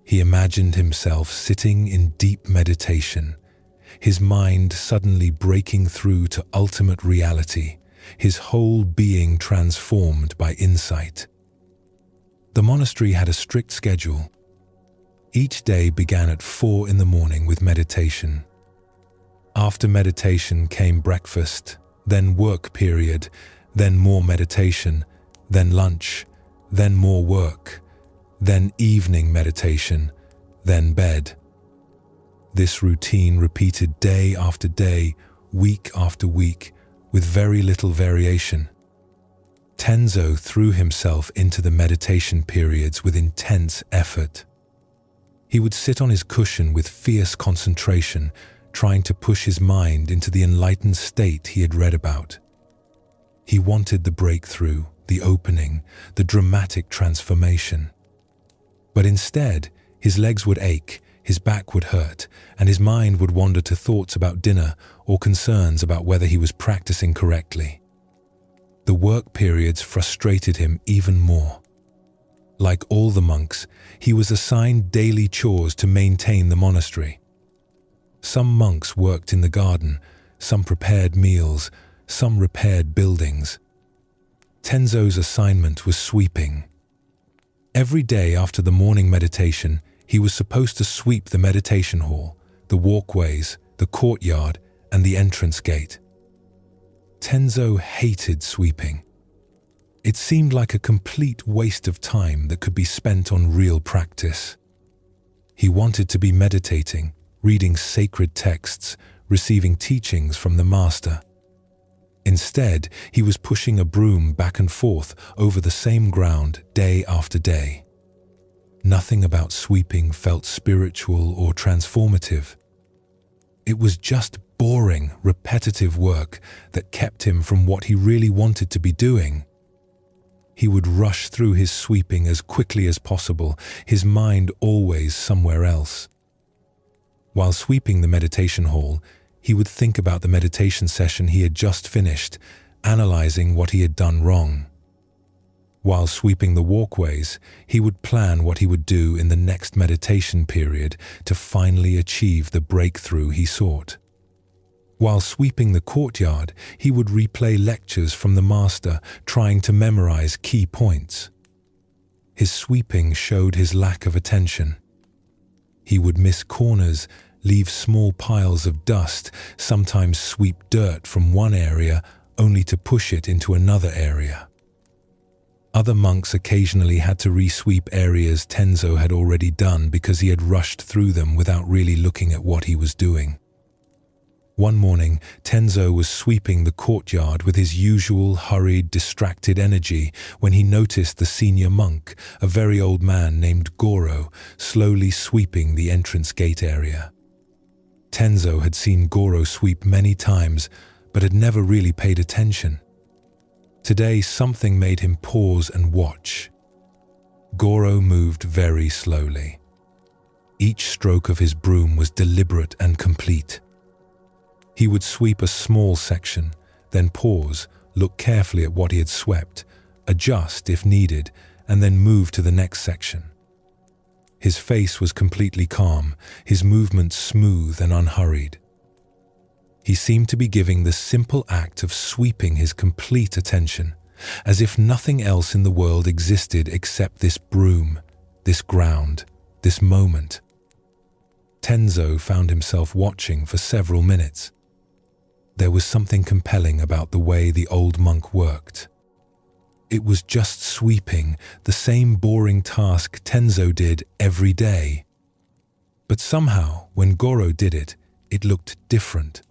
He imagined himself sitting in deep meditation, his mind suddenly breaking through to ultimate reality, his whole being transformed by insight. The monastery had a strict schedule. Each day began at 4 a.m. with meditation. After meditation came breakfast, then work period, then more meditation, then lunch, then more work, then evening meditation, then bed. This routine repeated day after day, week after week, with very little variation. Tenzo threw himself into the meditation periods with intense effort. He would sit on his cushion with fierce concentration, trying to push his mind into the enlightened state he had read about. He wanted the breakthrough, the opening, the dramatic transformation. But instead, his legs would ache, his back would hurt, and his mind would wander to thoughts about dinner or concerns about whether he was practicing correctly. The work periods frustrated him even more. Like all the monks, he was assigned daily chores to maintain the monastery. Some monks worked in the garden, some prepared meals, some repaired buildings. Tenzo's assignment was sweeping. Every day after the morning meditation, he was supposed to sweep the meditation hall, the walkways, the courtyard, and the entrance gate. Tenzo hated sweeping. It seemed like a complete waste of time that could be spent on real practice. He wanted to be meditating, reading sacred texts, receiving teachings from the master. Instead, he was pushing a broom back and forth over the same ground day after day. Nothing about sweeping felt spiritual or transformative. It was just boring, repetitive work that kept him from what he really wanted to be doing. He would rush through his sweeping as quickly as possible, his mind always somewhere else. While sweeping the meditation hall, he would think about the meditation session he had just finished, analyzing what he had done wrong. While sweeping the walkways, he would plan what he would do in the next meditation period to finally achieve the breakthrough he sought. While sweeping the courtyard, he would replay lectures from the master, trying to memorize key points. His sweeping showed his lack of attention. He would miss corners, leave small piles of dust, sometimes sweep dirt from one area only to push it into another area. Other monks occasionally had to re-sweep areas Tenzo had already done because he had rushed through them without really looking at what he was doing. One morning, Tenzo was sweeping the courtyard with his usual hurried, distracted energy when he noticed the senior monk, a very old man named Goro, slowly sweeping the entrance gate area. Tenzo had seen Goro sweep many times, but had never really paid attention. Today, something made him pause and watch. Goro moved very slowly. Each stroke of his broom was deliberate and complete. He would sweep a small section, then pause, look carefully at what he had swept, adjust if needed, and then move to the next section. His face was completely calm, his movements smooth and unhurried. He seemed to be giving the simple act of sweeping his complete attention, as if nothing else in the world existed except this broom, this ground, this moment. Tenzo found himself watching for several minutes. There was something compelling about the way the old monk worked. It was just sweeping, the same boring task Tenzo did every day. But somehow, when Goro did it, it looked different.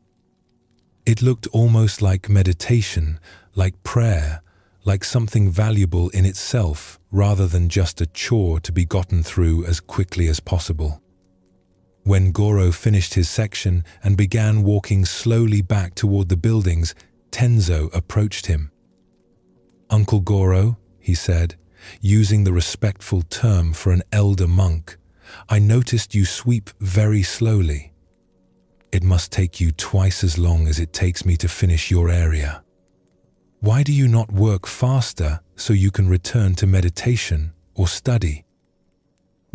It looked almost like meditation, like prayer, like something valuable in itself, rather than just a chore to be gotten through as quickly as possible. When Goro finished his section and began walking slowly back toward the buildings, Tenzo approached him. "Uncle Goro," he said, using the respectful term for an elder monk, "I noticed you sweep very slowly. It must take you twice as long as it takes me to finish your area. Why do you not work faster so you can return to meditation or study?"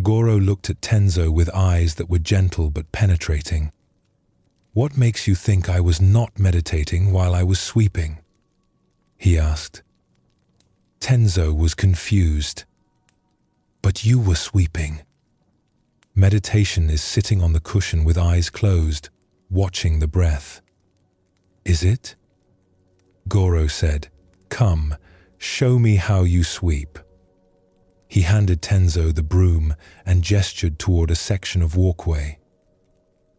Goro looked at Tenzo with eyes that were gentle but penetrating. "What makes you think I was not meditating while I was sweeping?" he asked. Tenzo was confused. "But you were sweeping." Meditation is sitting on the cushion with eyes closed, watching the breath. "Is it?" Goro said, "Come, show me how you sweep." He handed Tenzo the broom and gestured toward a section of walkway.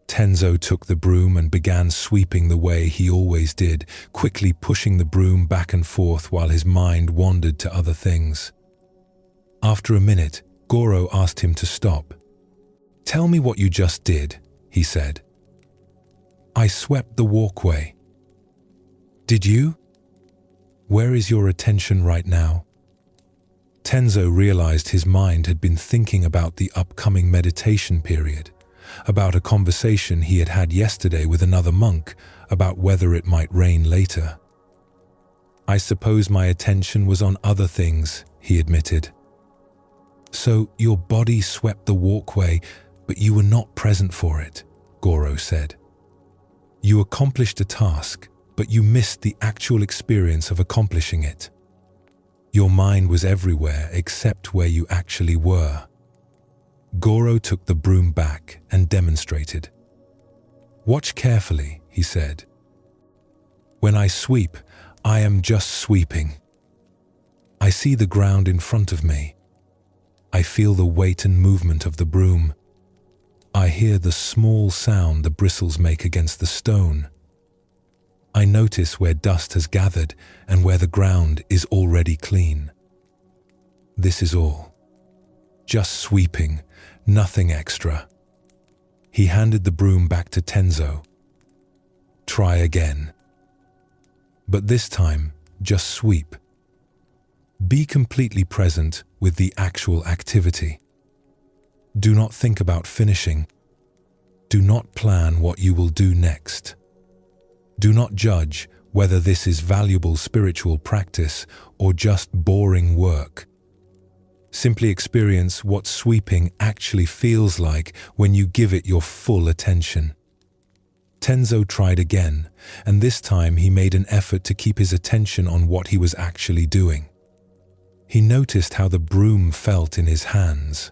Tenzo took the broom and began sweeping the way he always did, quickly pushing the broom back and forth while his mind wandered to other things. After a minute, Goro asked him to stop. "Tell me what you just did," he said. "I swept the walkway." "Did you?" Where is your attention right now? Tenzo realized his mind had been thinking about the upcoming meditation period, about a conversation he had had yesterday with another monk about whether it might rain later. I suppose my attention was on other things, he admitted. So your body swept the walkway, but you were not present for it, Goro said. You accomplished a task, but you missed the actual experience of accomplishing it. Your mind was everywhere except where you actually were. Goro took the broom back and demonstrated. Watch carefully, he said. When I sweep, I am just sweeping. I see the ground in front of me. I feel the weight and movement of the broom. I hear the small sound the bristles make against the stone. I notice where dust has gathered and where the ground is already clean. This is all. Just sweeping, nothing extra. He handed the broom back to Tenzo. Try again. But this time, just sweep. Be completely present with the actual activity. Do not think about finishing. Do not plan what you will do next. Do not judge whether this is valuable spiritual practice or just boring work. Simply experience what sweeping actually feels like when you give it your full attention. Tenzo tried again, and this time he made an effort to keep his attention on what he was actually doing. He noticed how the broom felt in his hands.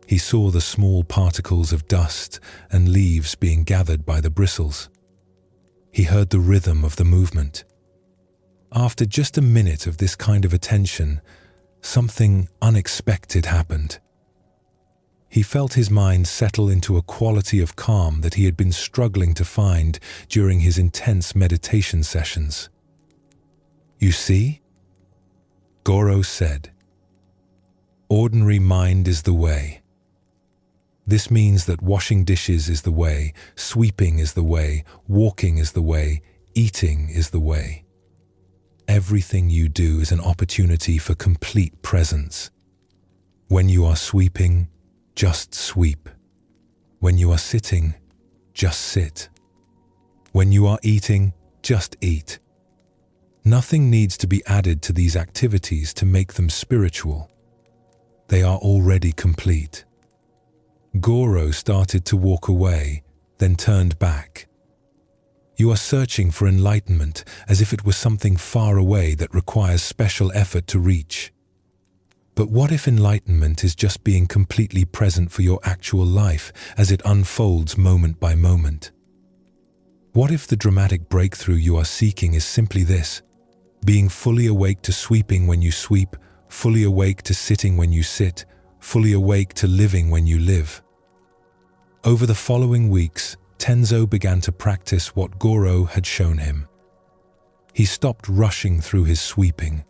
He saw the small particles of dust and leaves being gathered by the bristles. He heard the rhythm of the movement. After just a minute of this kind of attention, something unexpected happened. He felt his mind settle into a quality of calm that he had been struggling to find during his intense meditation sessions. You see? Goro said, ordinary mind is the way. This means that washing dishes is the way, sweeping is the way, walking is the way, eating is the way. Everything you do is an opportunity for complete presence. When you are sweeping, just sweep. When you are sitting, just sit. When you are eating, just eat. Nothing needs to be added to these activities to make them spiritual. They are already complete. Goro started to walk away, then turned back. You are searching for enlightenment as if it was something far away that requires special effort to reach. But what if enlightenment is just being completely present for your actual life as it unfolds moment by moment? What if the dramatic breakthrough you are seeking is simply this: being fully awake to sweeping when you sweep, fully awake to sitting when you sit, fully awake to living when you live? Over the following weeks, Tenzo began to practice what Goro had shown him. He stopped rushing through his sweeping.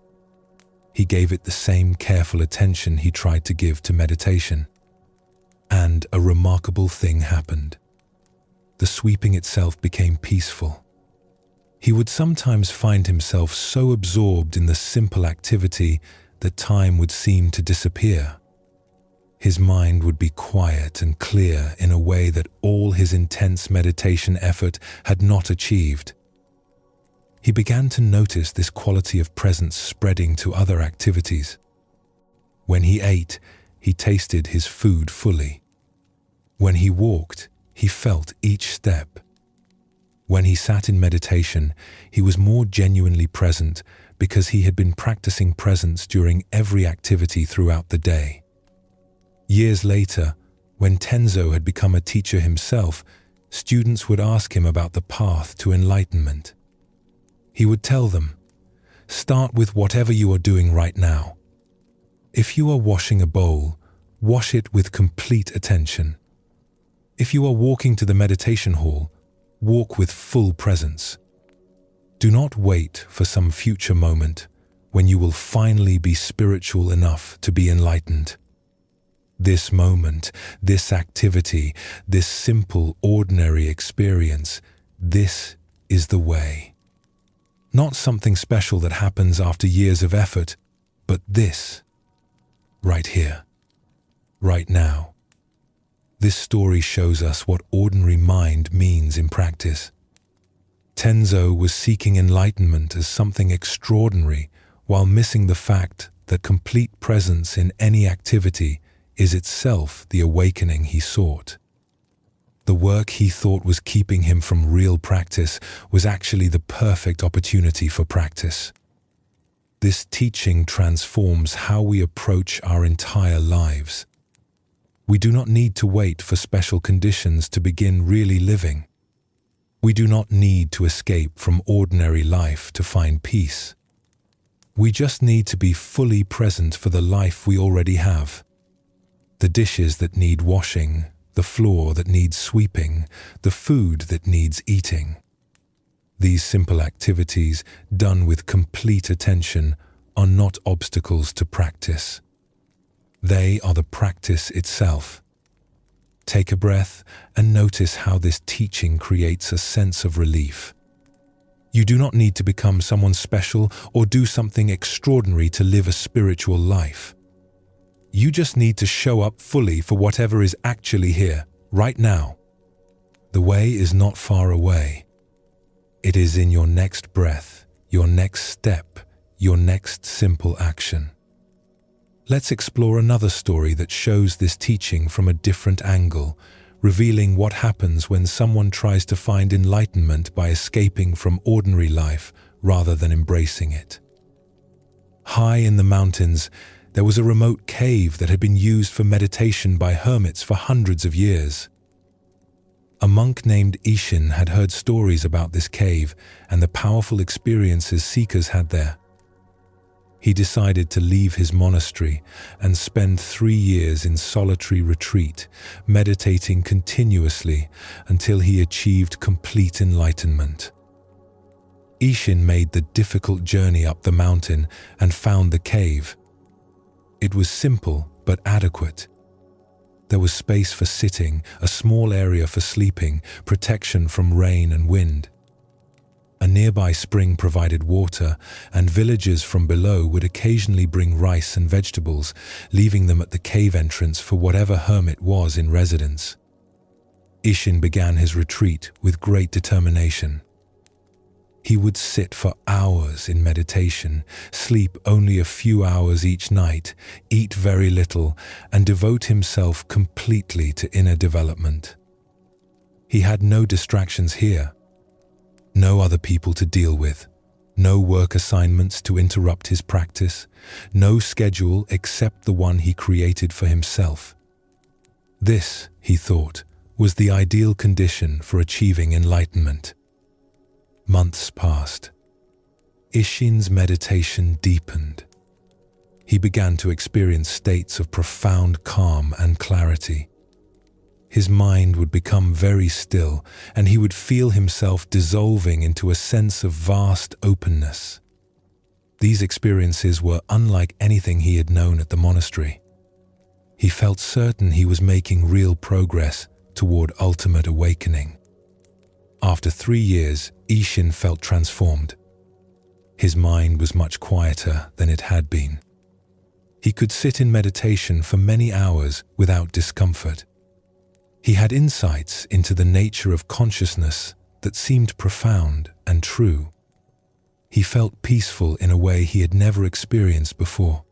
He gave it the same careful attention he tried to give to meditation. And a remarkable thing happened. The sweeping itself became peaceful. He would sometimes find himself so absorbed in the simple activity that time would seem to disappear. His mind would be quiet and clear in a way that all his intense meditation effort had not achieved. He began to notice this quality of presence spreading to other activities. When he ate, he tasted his food fully. When he walked, he felt each step. When he sat in meditation, he was more genuinely present because he had been practicing presence during every activity throughout the day. Years later, when Tenzo had become a teacher himself, students would ask him about the path to enlightenment. He would tell them, start with whatever you are doing right now. If you are washing a bowl, wash it with complete attention. If you are walking to the meditation hall, walk with full presence. Do not wait for some future moment when you will finally be spiritual enough to be enlightened. This moment, this activity, this simple, ordinary experience, this is the way. Not something special that happens after years of effort, but this, right here, right now. This story shows us what ordinary mind means in practice. Tenzo was seeking enlightenment as something extraordinary while missing the fact that complete presence in any activity is itself the awakening he sought. The work he thought was keeping him from real practice was actually the perfect opportunity for practice. This teaching transforms how we approach our entire lives. We do not need to wait for special conditions to begin really living. We do not need to escape from ordinary life to find peace. We just need to be fully present for the life we already have. The dishes that need washing, the floor that needs sweeping, the food that needs eating. These simple activities, done with complete attention, are not obstacles to practice. They are the practice itself. Take a breath and notice how this teaching creates a sense of relief. You do not need to become someone special or do something extraordinary to live a spiritual life. You just need to show up fully for whatever is actually here, right now. The way is not far away. It is in your next breath, your next step, your next simple action. Let's explore another story that shows this teaching from a different angle, revealing what happens when someone tries to find enlightenment by escaping from ordinary life rather than embracing it. High in the mountains, there was a remote cave that had been used for meditation by hermits for hundreds of years. A monk named Ishin had heard stories about this cave and the powerful experiences seekers had there. He decided to leave his monastery and spend 3 years in solitary retreat, meditating continuously until he achieved complete enlightenment. Ishin made the difficult journey up the mountain and found the cave. It was simple but adequate. There was space for sitting, a small area for sleeping, protection from rain and wind. A nearby spring provided water, and villagers from below would occasionally bring rice and vegetables, leaving them at the cave entrance for whatever hermit was in residence. Ishin began his retreat with great determination. He would sit for hours in meditation, sleep only a few hours each night, eat very little, and devote himself completely to inner development. He had no distractions here. No other people to deal with, no work assignments to interrupt his practice, no schedule except the one he created for himself. This, he thought, was the ideal condition for achieving enlightenment. Months passed. Ishin's meditation deepened. He began to experience states of profound calm and clarity. His mind would become very still, and he would feel himself dissolving into a sense of vast openness. These experiences were unlike anything he had known at the monastery. He felt certain he was making real progress toward ultimate awakening. After 3 years, Ishin felt transformed. His mind was much quieter than it had been. He could sit in meditation for many hours without discomfort. He had insights into the nature of consciousness that seemed profound and true. He felt peaceful in a way he had never experienced before.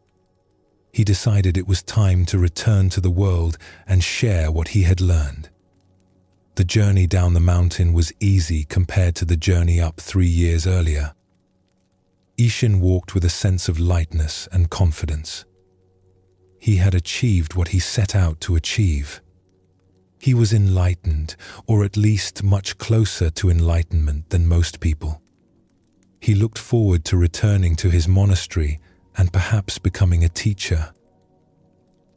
He decided it was time to return to the world and share what he had learned. The journey down the mountain was easy compared to the journey up 3 years earlier. Ishin walked with a sense of lightness and confidence. He had achieved what he set out to achieve. He was enlightened, or at least much closer to enlightenment than most people. He looked forward to returning to his monastery and perhaps becoming a teacher.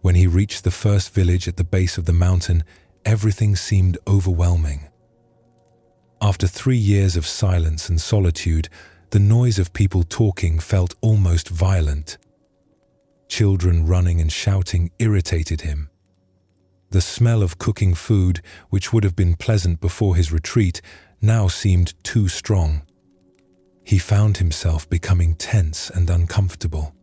When he reached the first village at the base of the mountain, everything seemed overwhelming. After 3 years of silence and solitude, the noise of people talking felt almost violent. Children running and shouting irritated him. The smell of cooking food, which would have been pleasant before his retreat, now seemed too strong. He found himself becoming tense and uncomfortable.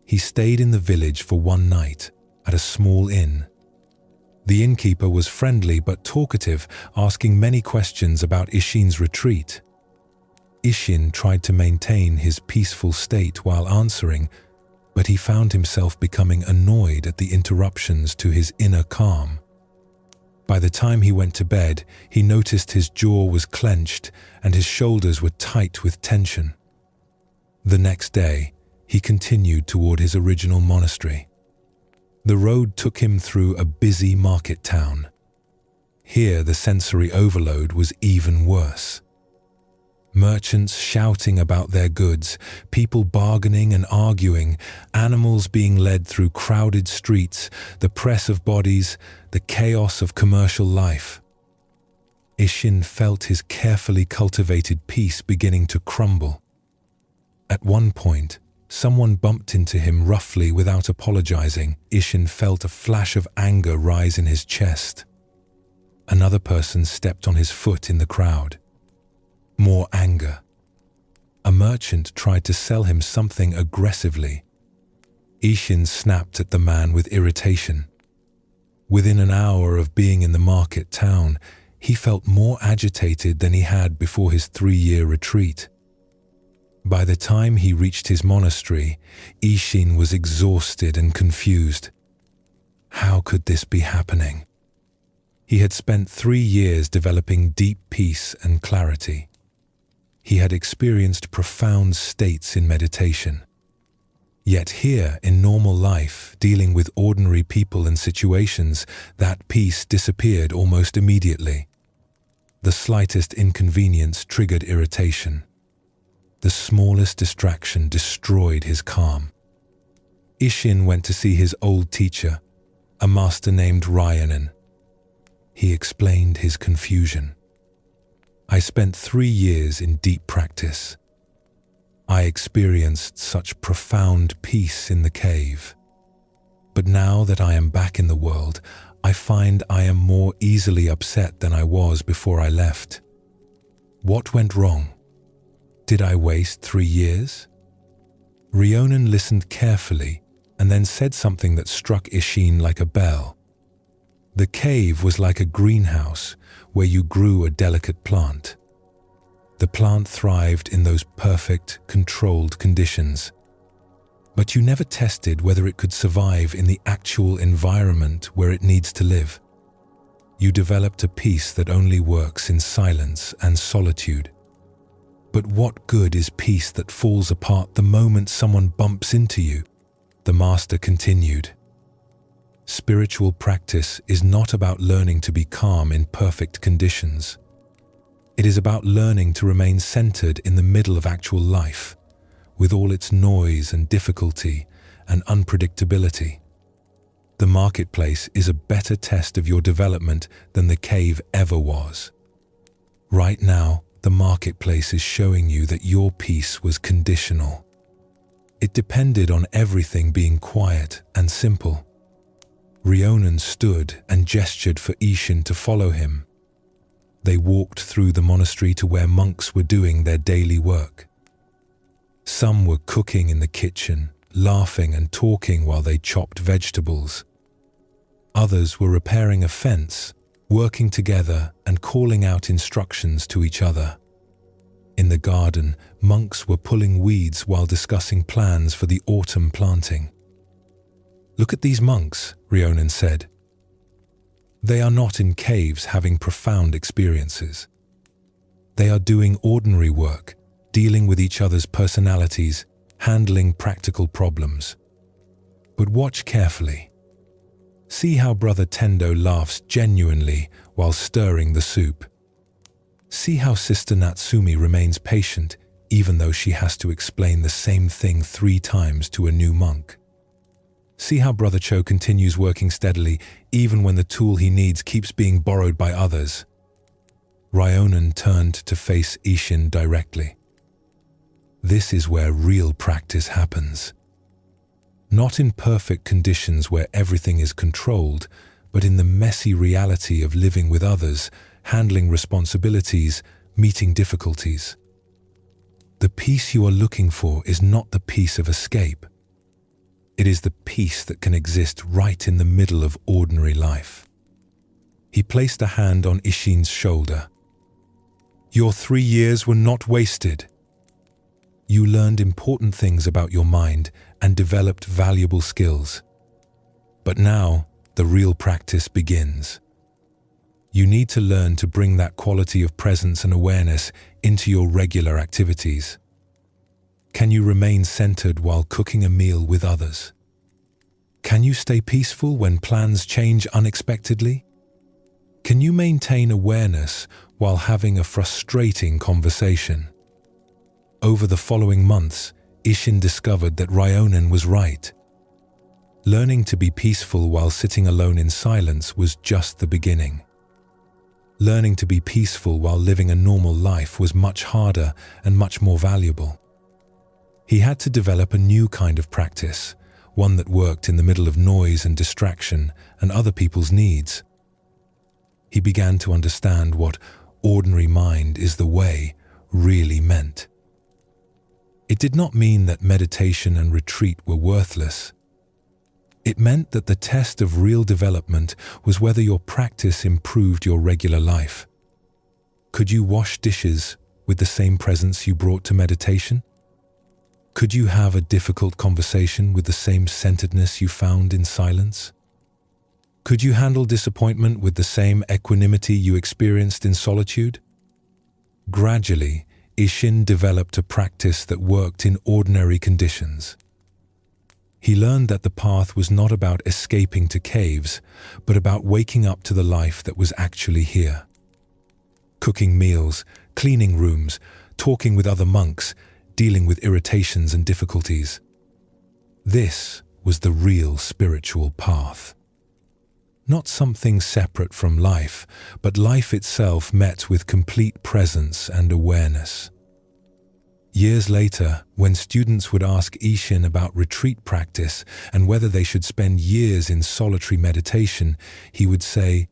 He stayed in the village for one night, at a small inn. The innkeeper was friendly but talkative, asking many questions about Ishin's retreat. Ishin tried to maintain his peaceful state while answering, but he found himself becoming annoyed at the interruptions to his inner calm. By the time he went to bed, he noticed his jaw was clenched and his shoulders were tight with tension. The next day, he continued toward his original monastery. The road took him through a busy market town. Here, the sensory overload was even worse. Merchants shouting about their goods, people bargaining and arguing, animals being led through crowded streets, the press of bodies, the chaos of commercial life. Ishin felt his carefully cultivated peace beginning to crumble. At one point, someone bumped into him roughly without apologizing. Ishin felt a flash of anger rise in his chest. Another person stepped on his foot in the crowd. More anger. A merchant tried to sell him something aggressively. Ishin snapped at the man with irritation. Within an hour of being in the market town, he felt more agitated than he had before his 3-year retreat. By the time he reached his monastery, Ishin was exhausted and confused. How could this be happening? He had spent 3 years developing deep peace and clarity. He had experienced profound states in meditation. Yet here, in normal life, dealing with ordinary people and situations, that peace disappeared almost immediately. The slightest inconvenience triggered irritation. The smallest distraction destroyed his calm. Ishin went to see his old teacher, a master named Ryanen. He explained his confusion. I spent 3 years in deep practice. I experienced such profound peace in the cave. But now that I am back in the world, I find I am more easily upset than I was before I left. What went wrong? Did I waste 3 years? Ryonen listened carefully and then said something that struck Ishin like a bell. The cave was like a greenhouse where you grew a delicate plant. The plant thrived in those perfect, controlled conditions. But you never tested whether it could survive in the actual environment where it needs to live. You developed a peace that only works in silence and solitude. But what good is peace that falls apart the moment someone bumps into you? The master continued. Spiritual practice is not about learning to be calm in perfect conditions. It is about learning to remain centered in the middle of actual life, with all its noise and difficulty and unpredictability. The marketplace is a better test of your development than the cave ever was. Right now, the marketplace is showing you that your peace was conditional. It depended on everything being quiet and simple. Ryonen stood and gestured for Ishin to follow him. They walked through the monastery to where monks were doing their daily work. Some were cooking in the kitchen, laughing and talking while they chopped vegetables. Others were repairing a fence, working together and calling out instructions to each other. In the garden, monks were pulling weeds while discussing plans for the autumn planting. Look at these monks, Ryonen said. They are not in caves having profound experiences. They are doing ordinary work, dealing with each other's personalities, handling practical problems. But watch carefully. See how Brother Tendo laughs genuinely while stirring the soup. See how Sister Natsumi remains patient even though she has to explain the same thing 3 times to a new monk. See how Brother Cho continues working steadily even when the tool he needs keeps being borrowed by others. Ryonen turned to face Ishin directly. This is where real practice happens. Not in perfect conditions where everything is controlled, but in the messy reality of living with others, handling responsibilities, meeting difficulties. The peace you are looking for is not the peace of escape. It is the peace that can exist right in the middle of ordinary life. He placed a hand on Ishin's shoulder. Your 3 years were not wasted. You learned important things about your mind and developed valuable skills. But now, the real practice begins. You need to learn to bring that quality of presence and awareness into your regular activities. Can you remain centered while cooking a meal with others? Can you stay peaceful when plans change unexpectedly? Can you maintain awareness while having a frustrating conversation? Over the following months, Ishin discovered that Ryonen was right. Learning to be peaceful while sitting alone in silence was just the beginning. Learning to be peaceful while living a normal life was much harder and much more valuable. He had to develop a new kind of practice, one that worked in the middle of noise and distraction and other people's needs. He began to understand what ordinary mind is the way really meant. It did not mean that meditation and retreat were worthless. It meant that the test of real development was whether your practice improved your regular life. Could you wash dishes with the same presence you brought to meditation? Could you have a difficult conversation with the same centeredness you found in silence? Could you handle disappointment with the same equanimity you experienced in solitude? Gradually, Ishin developed a practice that worked in ordinary conditions. He learned that the path was not about escaping to caves, but about waking up to the life that was actually here. Cooking meals, cleaning rooms, talking with other monks, dealing with irritations and difficulties. This was the real spiritual path. Not something separate from life, but life itself met with complete presence and awareness. Years later, when students would ask Ishin about retreat practice and whether they should spend years in solitary meditation, he would say,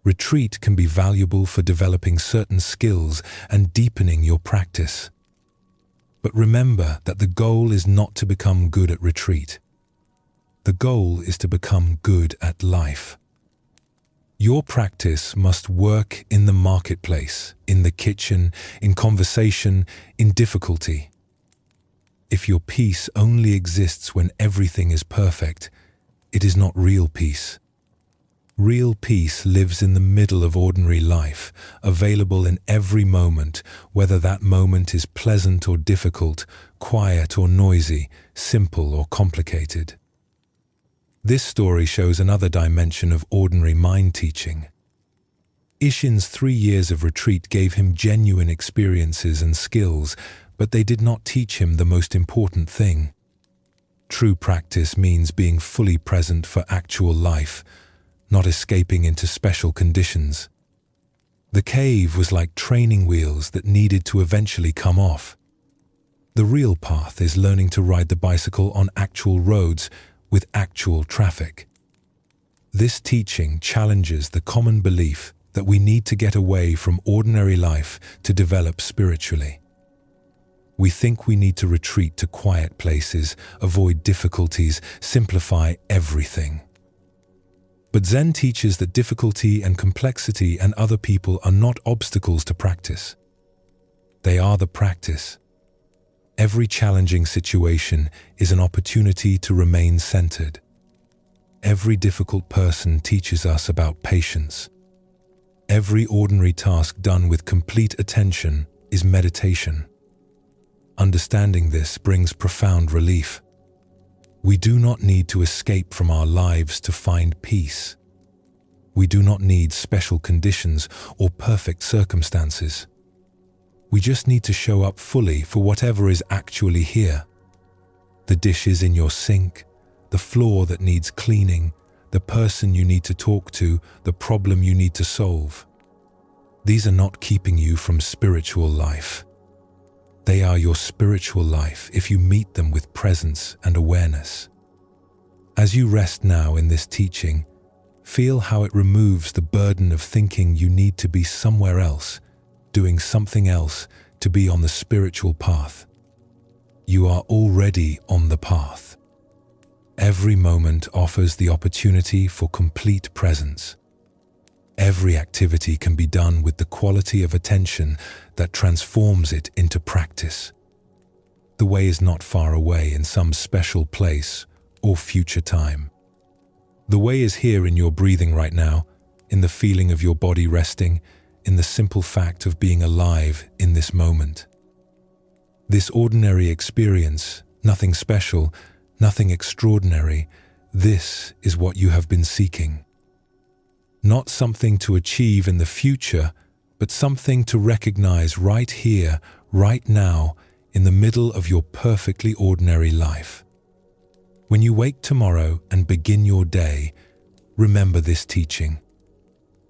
"Retreat can be valuable for developing certain skills and deepening your practice. But remember that the goal is not to become good at retreat. The goal is to become good at life. Your practice must work in the marketplace, in the kitchen, in conversation, in difficulty. If your peace only exists when everything is perfect, it is not real peace. Real peace lives in the middle of ordinary life, available in every moment, whether that moment is pleasant or difficult, quiet or noisy, simple or complicated. This story shows another dimension of ordinary mind teaching. Ishin's 3 years of retreat gave him genuine experiences and skills, but they did not teach him the most important thing. True practice means being fully present for actual life, not escaping into special conditions. The cave was like training wheels that needed to eventually come off. The real path is learning to ride the bicycle on actual roads with actual traffic. This teaching challenges the common belief that we need to get away from ordinary life to develop spiritually. We think we need to retreat to quiet places, avoid difficulties, simplify everything. But Zen teaches that difficulty and complexity and other people are not obstacles to practice. They are the practice. Every challenging situation is an opportunity to remain centered. Every difficult person teaches us about patience. Every ordinary task done with complete attention is meditation. Understanding this brings profound relief. We do not need to escape from our lives to find peace. We do not need special conditions or perfect circumstances. We just need to show up fully for whatever is actually here. The dishes in your sink, the floor that needs cleaning, the person you need to talk to, the problem you need to solve. These are not keeping you from spiritual life. They are your spiritual life if you meet them with presence and awareness. As you rest now in this teaching, feel how it removes the burden of thinking you need to be somewhere else, doing something else to be on the spiritual path. you are already on the path. Every moment offers the opportunity for complete presence. Every activity can be done with the quality of attention that transforms it into practice. The way is not far away in some special place or future time. The way is here in your breathing right now, in the feeling of your body resting, in the simple fact of being alive in this moment. This ordinary experience, nothing special, nothing extraordinary, this is what you have been seeking. Not something to achieve in the future, but something to recognize right here, right now, in the middle of your perfectly ordinary life. When you wake tomorrow and begin your day, remember this teaching.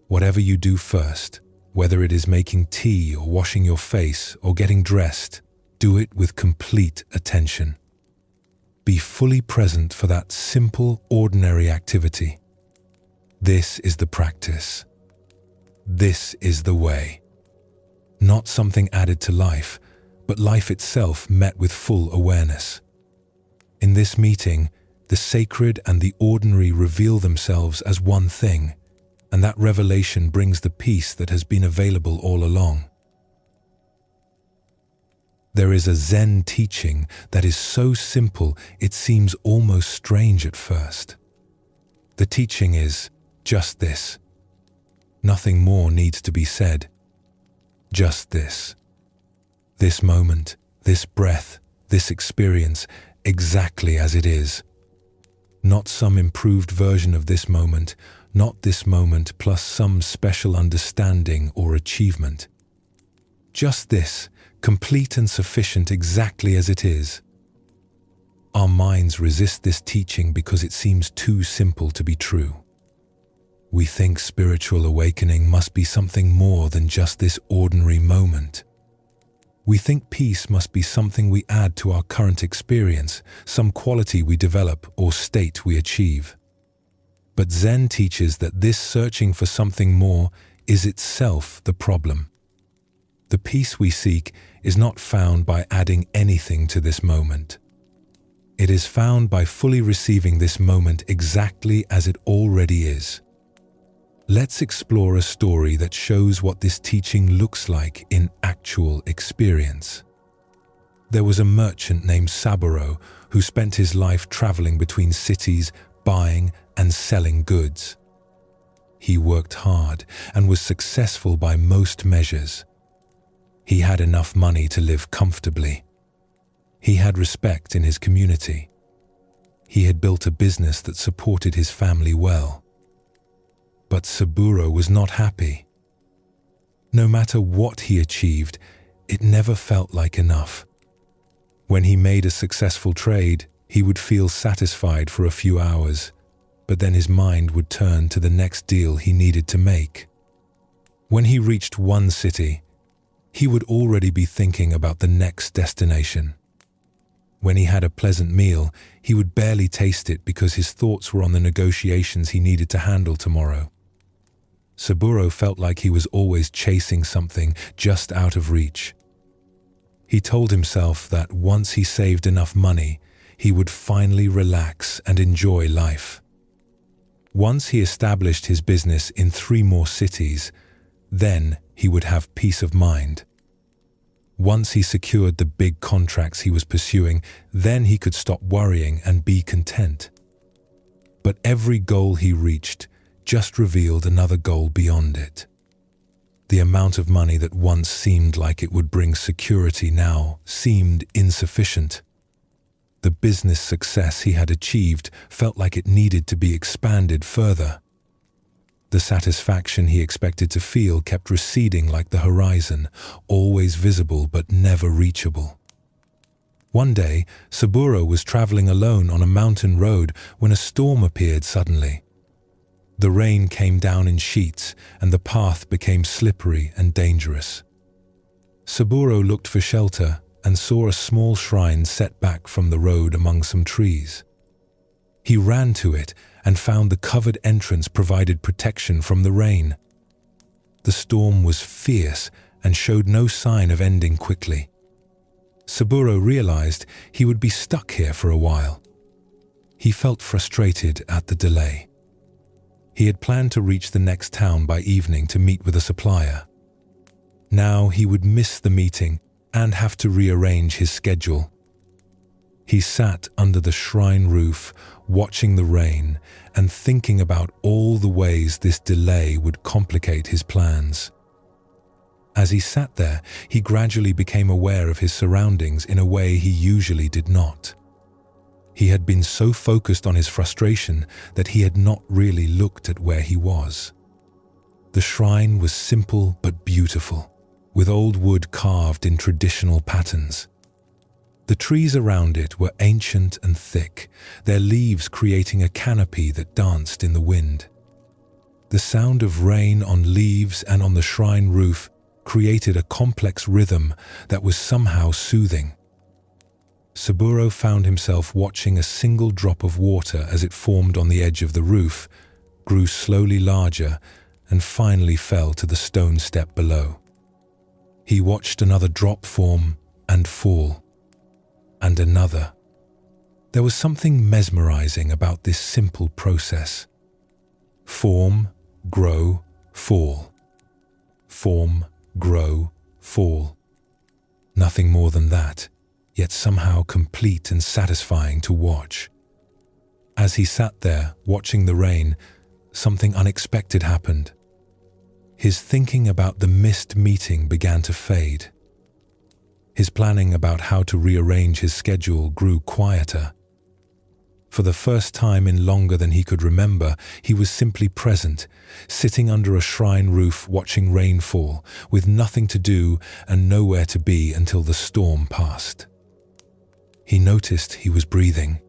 Whatever you do first, whether it is making tea or washing your face or getting dressed, do it with complete attention. Be fully present for that simple, ordinary activity. This is the practice. This is the way. Not something added to life, but life itself met with full awareness. In this meeting, the sacred and the ordinary reveal themselves as one thing, and that revelation brings the peace that has been available all along. There is a Zen teaching that is so simple it seems almost strange at first. The teaching is just this. Nothing more needs to be said. Just this. This moment, this breath, this experience, exactly as it is. Not some improved version of this moment, not this moment plus some special understanding or achievement. Just this, complete and sufficient exactly as it is. Our minds resist this teaching because it seems too simple to be true. We think spiritual awakening must be something more than just this ordinary moment. We think peace must be something we add to our current experience, some quality we develop or state we achieve. But Zen teaches that this searching for something more is itself the problem. The peace we seek is not found by adding anything to this moment. It is found by fully receiving this moment exactly as it already is. Let's explore a story that shows what this teaching looks like in actual experience. There was a merchant named Saburo who spent his life traveling between cities, buying and selling goods. He worked hard and was successful by most measures. He had enough money to live comfortably. He had respect in his community. He had built a business that supported his family well. But Saburo was not happy. No matter what he achieved, it never felt like enough. When he made a successful trade, he would feel satisfied for a few hours, but then his mind would turn to the next deal he needed to make. When he reached one city, he would already be thinking about the next destination. When he had a pleasant meal, he would barely taste it because his thoughts were on the negotiations he needed to handle tomorrow. Saburo felt like he was always chasing something just out of reach. He told himself that once he saved enough money, he would finally relax and enjoy life. Once he established his business in 3 more cities, then he would have peace of mind. Once he secured the big contracts he was pursuing, then he could stop worrying and be content. But every goal he reached just revealed another goal beyond it. The amount of money that once seemed like it would bring security now seemed insufficient. The business success he had achieved felt like it needed to be expanded further. The satisfaction he expected to feel kept receding like the horizon, always visible but never reachable. One day, Saburo was traveling alone on a mountain road when a storm appeared suddenly. The rain came down in sheets, and the path became slippery and dangerous. Saburo looked for shelter and saw a small shrine set back from the road among some trees. He ran to it and found the covered entrance provided protection from the rain. The storm was fierce and showed no sign of ending quickly. Saburo realized he would be stuck here for a while. He felt frustrated at the delay. He had planned to reach the next town by evening to meet with a supplier. Now he would miss the meeting and have to rearrange his schedule. He sat under the shrine roof, watching the rain and thinking about all the ways this delay would complicate his plans. As he sat there, he gradually became aware of his surroundings in a way he usually did not. He had been so focused on his frustration that he had not really looked at where he was. The shrine was simple but beautiful, with old wood carved in traditional patterns. The trees around it were ancient and thick, their leaves creating a canopy that danced in the wind. The sound of rain on leaves and on the shrine roof created a complex rhythm that was somehow soothing. Saburo found himself watching a single drop of water as it formed on the edge of the roof, grew slowly larger, and finally fell to the stone step below. He watched another drop form and fall, and another. There was something mesmerizing about this simple process. Form, grow, fall. Form, grow, fall. Nothing more than that, yet somehow complete and satisfying to watch. As he sat there, watching the rain, something unexpected happened. His thinking about the missed meeting began to fade. His planning about how to rearrange his schedule grew quieter. For the first time in longer than he could remember, he was simply present, sitting under a shrine roof watching rain fall, with nothing to do and nowhere to be until the storm passed. He noticed he was breathing.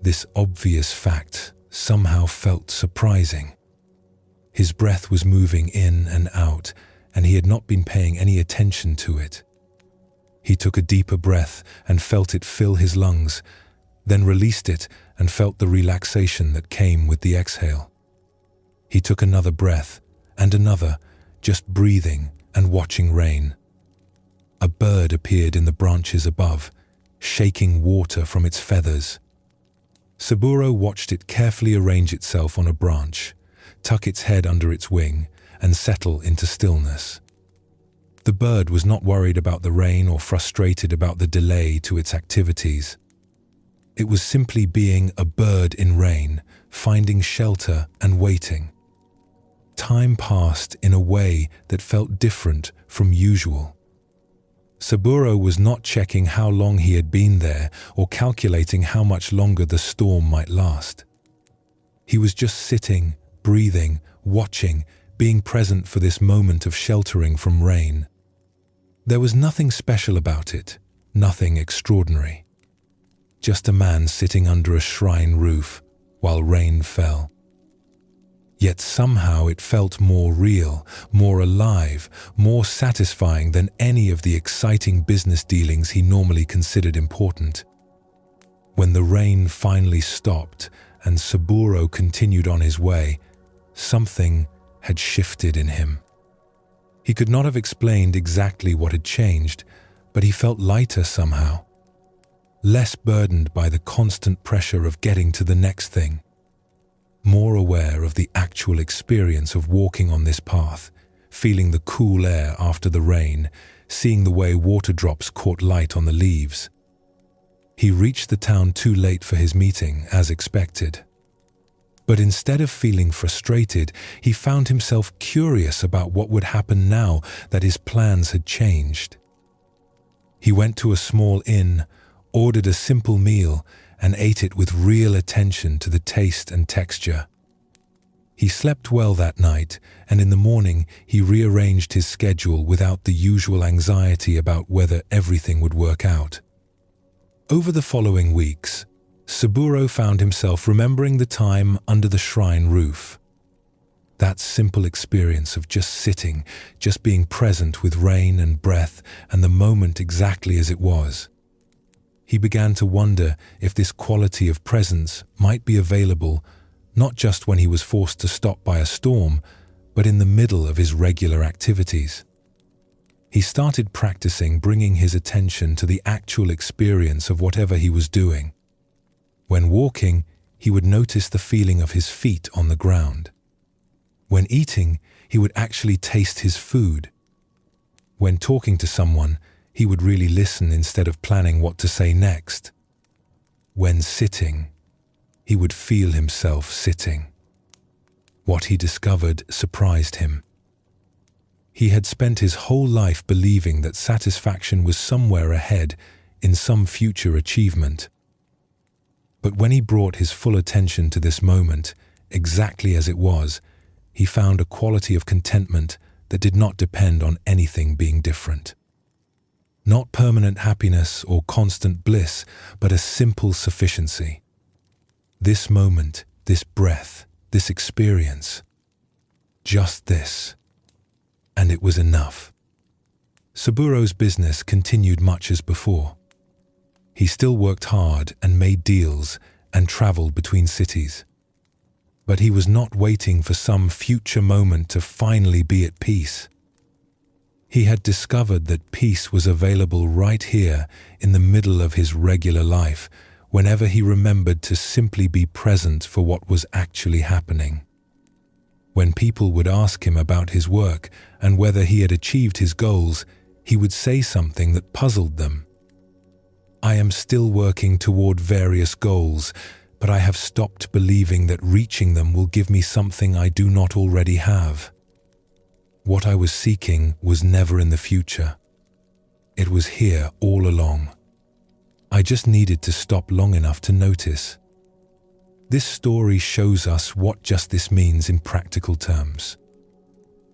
This obvious fact somehow felt surprising. His breath was moving in and out, and he had not been paying any attention to it. He took a deeper breath and felt it fill his lungs, then released it and felt the relaxation that came with the exhale. He took another breath and another, just breathing and watching rain. A bird appeared in the branches above, shaking water from its feathers. Saburo watched it carefully arrange itself on a branch, tuck its head under its wing, and settle into stillness. The bird was not worried about the rain or frustrated about the delay to its activities. It was simply being a bird in rain, finding shelter and waiting. Time passed in a way that felt different from usual. Saburo was not checking how long he had been there or calculating how much longer the storm might last. He was just sitting, breathing, watching, being present for this moment of sheltering from rain. There was nothing special about it, nothing extraordinary. Just a man sitting under a shrine roof while rain fell. Yet somehow it felt more real, more alive, more satisfying than any of the exciting business dealings he normally considered important. When the rain finally stopped and Saburo continued on his way, something had shifted in him. He could not have explained exactly what had changed, but he felt lighter somehow, less burdened by the constant pressure of getting to the next thing. More aware of the actual experience of walking on this path, feeling the cool air after the rain, seeing the way water drops caught light on the leaves. He reached the town too late for his meeting, as expected. But instead of feeling frustrated, he found himself curious about what would happen now that his plans had changed. He went to a small inn, ordered a simple meal, and ate it with real attention to the taste and texture. He slept well that night, and in the morning he rearranged his schedule without the usual anxiety about whether everything would work out. Over the following weeks, Saburo found himself remembering the time under the shrine roof. That simple experience of just sitting, just being present with rain and breath and the moment exactly as it was. He began to wonder if this quality of presence might be available not just when he was forced to stop by a storm, but in the middle of his regular activities. He started practicing bringing his attention to the actual experience of whatever he was doing. When walking, he would notice the feeling of his feet on the ground. When eating, he would actually taste his food. When talking to someone, he would really listen instead of planning what to say next. When sitting, he would feel himself sitting. What he discovered surprised him. He had spent his whole life believing that satisfaction was somewhere ahead in some future achievement. But when he brought his full attention to this moment, exactly as it was, he found a quality of contentment that did not depend on anything being different. Not permanent happiness or constant bliss, but a simple sufficiency. This moment, this breath, this experience, just this. And it was enough. Saburo's business continued much as before. He still worked hard and made deals and traveled between cities. But he was not waiting for some future moment to finally be at peace. He had discovered that peace was available right here in the middle of his regular life, whenever he remembered to simply be present for what was actually happening. When people would ask him about his work and whether he had achieved his goals, he would say something that puzzled them. "I am still working toward various goals, but I have stopped believing that reaching them will give me something I do not already have. What I was seeking was never in the future. It was here all along. I just needed to stop long enough to notice." This story shows us what just this means in practical terms.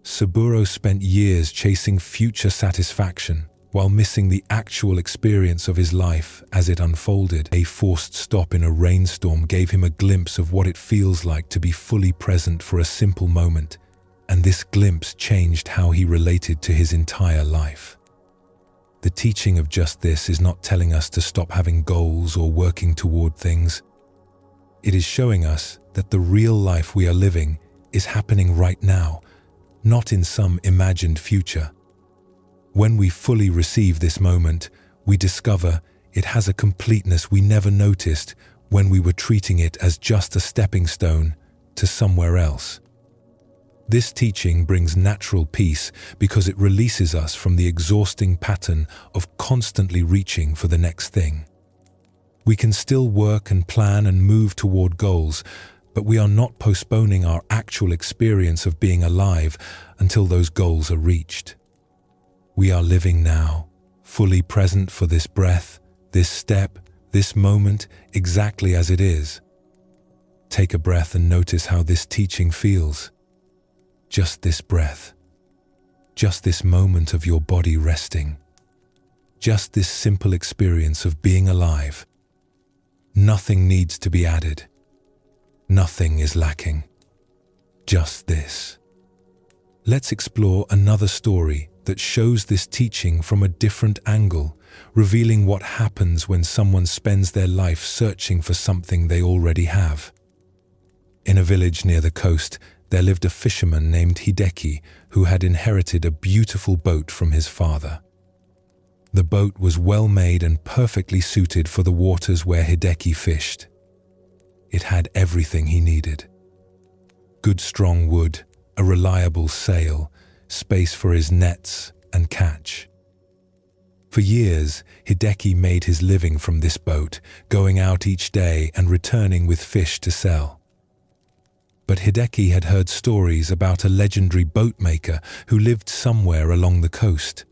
Saburo spent years chasing future satisfaction while missing the actual experience of his life as it unfolded. A forced stop in a rainstorm gave him a glimpse of what it feels like to be fully present for a simple moment, and this glimpse changed how he related to his entire life. The teaching of just this is not telling us to stop having goals or working toward things. It is showing us that the real life we are living is happening right now, not in some imagined future. When we fully receive this moment, we discover it has a completeness we never noticed when we were treating it as just a stepping stone to somewhere else. This teaching brings natural peace because it releases us from the exhausting pattern of constantly reaching for the next thing. We can still work and plan and move toward goals, but we are not postponing our actual experience of being alive until those goals are reached. We are living now, fully present for this breath, this step, this moment, exactly as it is. Take a breath and notice how this teaching feels. Just this breath. Just this moment of your body resting. Just this simple experience of being alive. Nothing needs to be added. Nothing is lacking. Just this. Let's explore another story that shows this teaching from a different angle, revealing what happens when someone spends their life searching for something they already have. In a village near the coast, there lived a fisherman named Hideki who had inherited a beautiful boat from his father. The boat was well made and perfectly suited for the waters where Hideki fished. It had everything he needed. Good strong wood, a reliable sail, space for his nets and catch. For years, Hideki made his living from this boat, going out each day and returning with fish to sell. But Hideki had heard stories about a legendary boat maker who lived somewhere along the coast.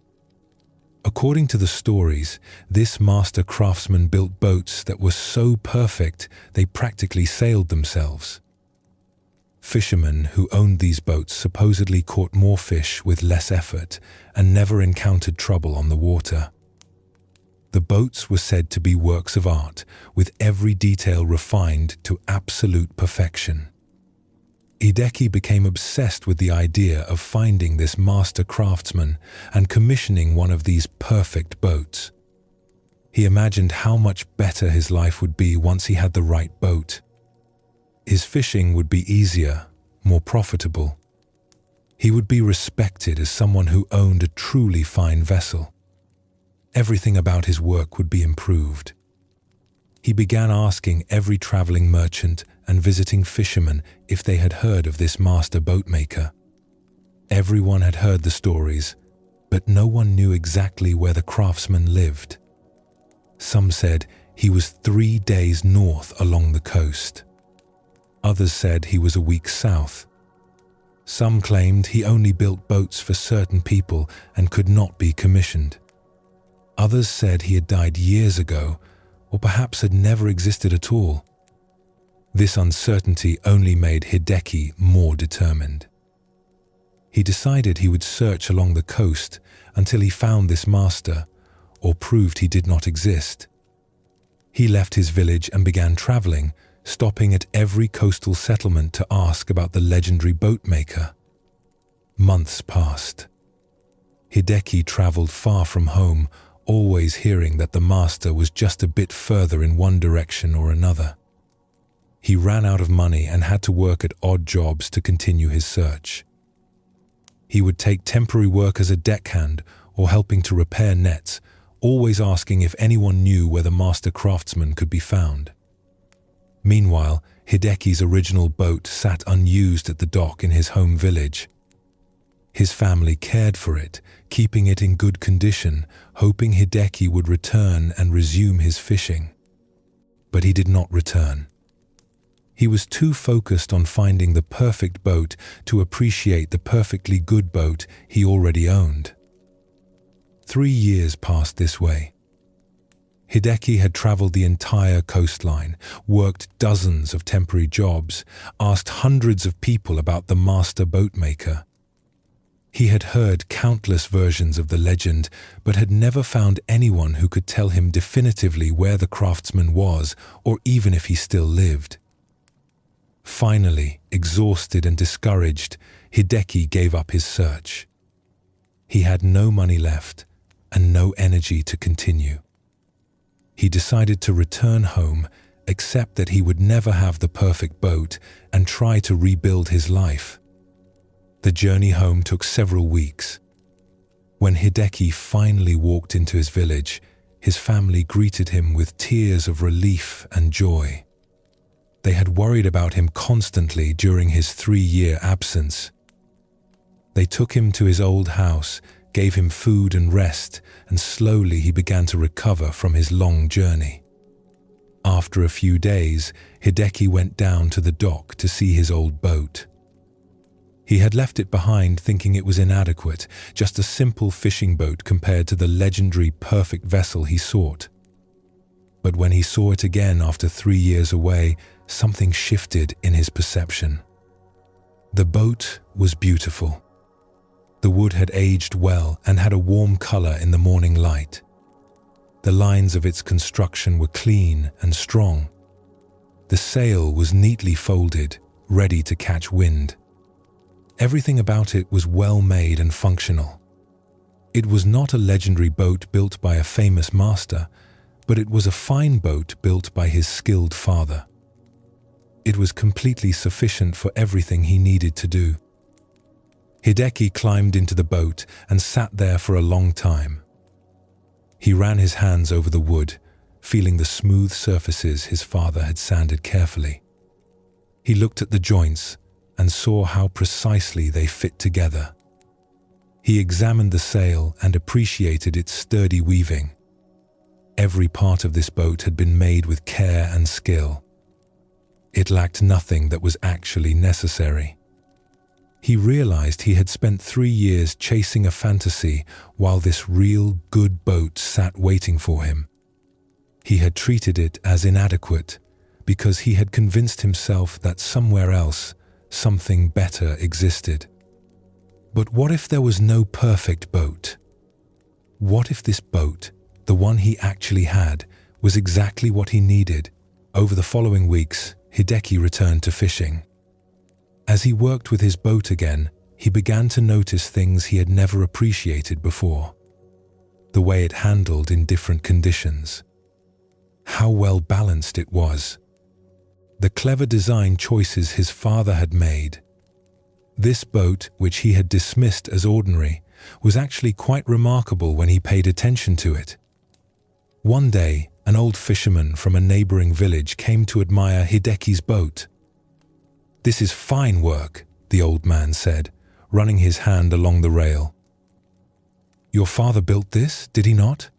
According to the stories, this master craftsman built boats that were so perfect they practically sailed themselves. Fishermen who owned these boats supposedly caught more fish with less effort and never encountered trouble on the water. The boats were said to be works of art, with every detail refined to absolute perfection. Hideki became obsessed with the idea of finding this master craftsman and commissioning one of these perfect boats. He imagined how much better his life would be once he had the right boat. His fishing would be easier, more profitable. He would be respected as someone who owned a truly fine vessel. Everything about his work would be improved. He began asking every traveling merchant and visiting fisherman if they had heard of this master boatmaker. Everyone had heard the stories, but no one knew exactly where the craftsman lived. Some said he was 3 days north along the coast. Others said he was a week south. Some claimed he only built boats for certain people and could not be commissioned. Others said he had died years ago, or perhaps had never existed at all. This uncertainty only made Hideki more determined. He decided he would search along the coast until he found this master, or proved he did not exist. He left his village and began traveling, stopping at every coastal settlement to ask about the legendary boatmaker. Months passed. Hideki traveled far from home, always hearing that the master was just a bit further in one direction or another. He ran out of money and had to work at odd jobs to continue his search. He would take temporary work as a deckhand or helping to repair nets, always asking if anyone knew where the master craftsman could be found. Meanwhile, Hideki's original boat sat unused at the dock in his home village. His family cared for it, keeping it in good condition, hoping Hideki would return and resume his fishing. But he did not return. He was too focused on finding the perfect boat to appreciate the perfectly good boat he already owned. 3 years passed this way. Hideki had traveled the entire coastline, worked dozens of temporary jobs, asked hundreds of people about the master boatmaker. He had heard countless versions of the legend, but had never found anyone who could tell him definitively where the craftsman was, or even if he still lived. Finally, exhausted and discouraged, Hideki gave up his search. He had no money left and no energy to continue. He decided to return home, accept that he would never have the perfect boat, and try to rebuild his life. The journey home took several weeks. When Hideki finally walked into his village, his family greeted him with tears of relief and joy. They had worried about him constantly during his 3-year absence. They took him to his old house, gave him food and rest, and slowly he began to recover from his long journey. After a few days, Hideki went down to the dock to see his old boat. He had left it behind thinking it was inadequate, just a simple fishing boat compared to the legendary perfect vessel he sought. But when he saw it again after 3 years away, something shifted in his perception. The boat was beautiful. The wood had aged well and had a warm color in the morning light. The lines of its construction were clean and strong. The sail was neatly folded, ready to catch wind. Everything about it was well made and functional. It was not a legendary boat built by a famous master, but it was a fine boat built by his skilled father. It was completely sufficient for everything he needed to do. Hideki climbed into the boat and sat there for a long time. He ran his hands over the wood, feeling the smooth surfaces his father had sanded carefully. He looked at the joints and saw how precisely they fit together. He examined the sail and appreciated its sturdy weaving. Every part of this boat had been made with care and skill. It lacked nothing that was actually necessary. He realized he had spent 3 years chasing a fantasy while this real, good boat sat waiting for him. He had treated it as inadequate because he had convinced himself that somewhere else, something better existed. But what if there was no perfect boat? What if this boat, the one he actually had, was exactly what he needed? Over the following weeks, Hideki returned to fishing. As he worked with his boat again, he began to notice things he had never appreciated before. The way it handled in different conditions. How well balanced it was. The clever design choices his father had made. This boat, which he had dismissed as ordinary, was actually quite remarkable when he paid attention to it. One day, an old fisherman from a neighboring village came to admire Hideki's boat. "This is fine work," the old man said, running his hand along the rail. "Your father built this, did he not?"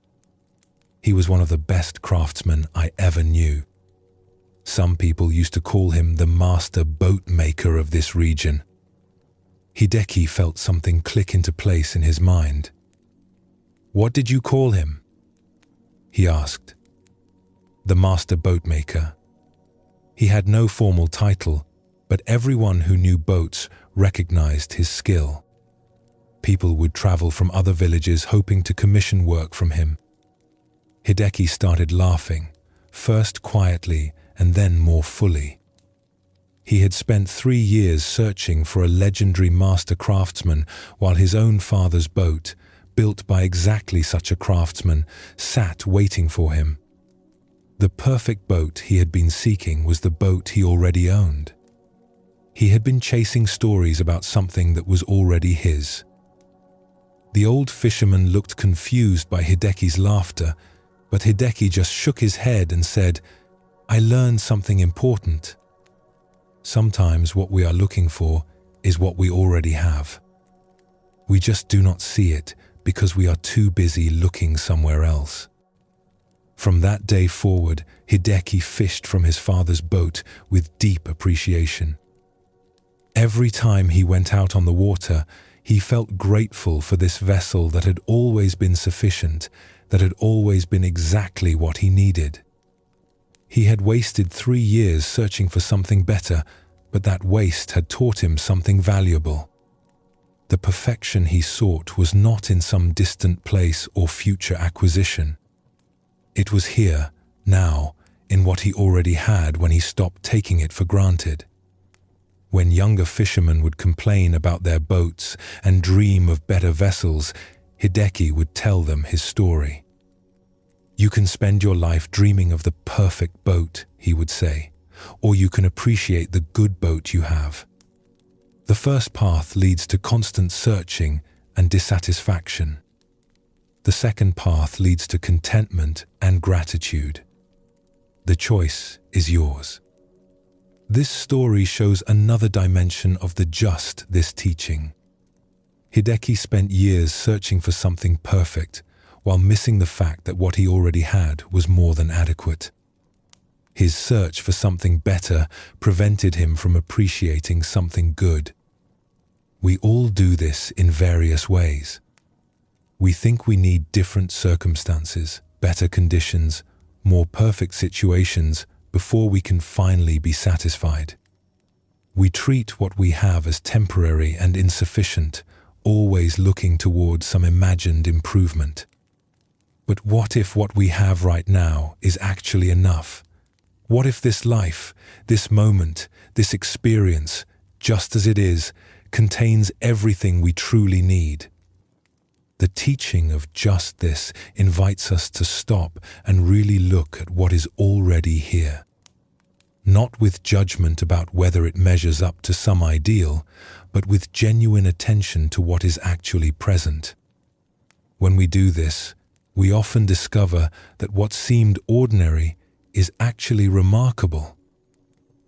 "He was one of the best craftsmen I ever knew. Some people used to call him the master boat maker of this region." Hideki felt something click into place in his mind. "What did you call him?" he asked. "The master boat maker." He had no formal title, but everyone who knew boats recognized his skill. People would travel from other villages hoping to commission work from him. Hideki started laughing, first quietly and then more fully. He had spent 3 years searching for a legendary master craftsman, while his own father's boat, built by exactly such a craftsman, sat waiting for him. The perfect boat he had been seeking was the boat he already owned. He had been chasing stories about something that was already his. The old fisherman looked confused by Hideki's laughter, but Hideki just shook his head and said, "I learned something important. Sometimes what we are looking for is what we already have. We just do not see it because we are too busy looking somewhere else." From that day forward, Hideki fished from his father's boat with deep appreciation. Every time he went out on the water, he felt grateful for this vessel that had always been sufficient, that had always been exactly what he needed. He had wasted 3 years searching for something better, but that waste had taught him something valuable. The perfection he sought was not in some distant place or future acquisition. It was here, now, in what he already had when he stopped taking it for granted. When younger fishermen would complain about their boats and dream of better vessels, Hideki would tell them his story. "You can spend your life dreaming of the perfect boat," he would say, "or you can appreciate the good boat you have. The first path leads to constant searching and dissatisfaction. The second path leads to contentment and gratitude. The choice is yours." This story shows another dimension of the just this teaching. Hideki spent years searching for something perfect, while missing the fact that what he already had was more than adequate. His search for something better prevented him from appreciating something good. We all do this in various ways. We think we need different circumstances, better conditions, more perfect situations before we can finally be satisfied. We treat what we have as temporary and insufficient, always looking toward some imagined improvement. But what if what we have right now is actually enough? What if this life, this moment, this experience, just as it is, contains everything we truly need? The teaching of just this invites us to stop and really look at what is already here. Not with judgment about whether it measures up to some ideal, but with genuine attention to what is actually present. When we do this, we often discover that what seemed ordinary is actually remarkable.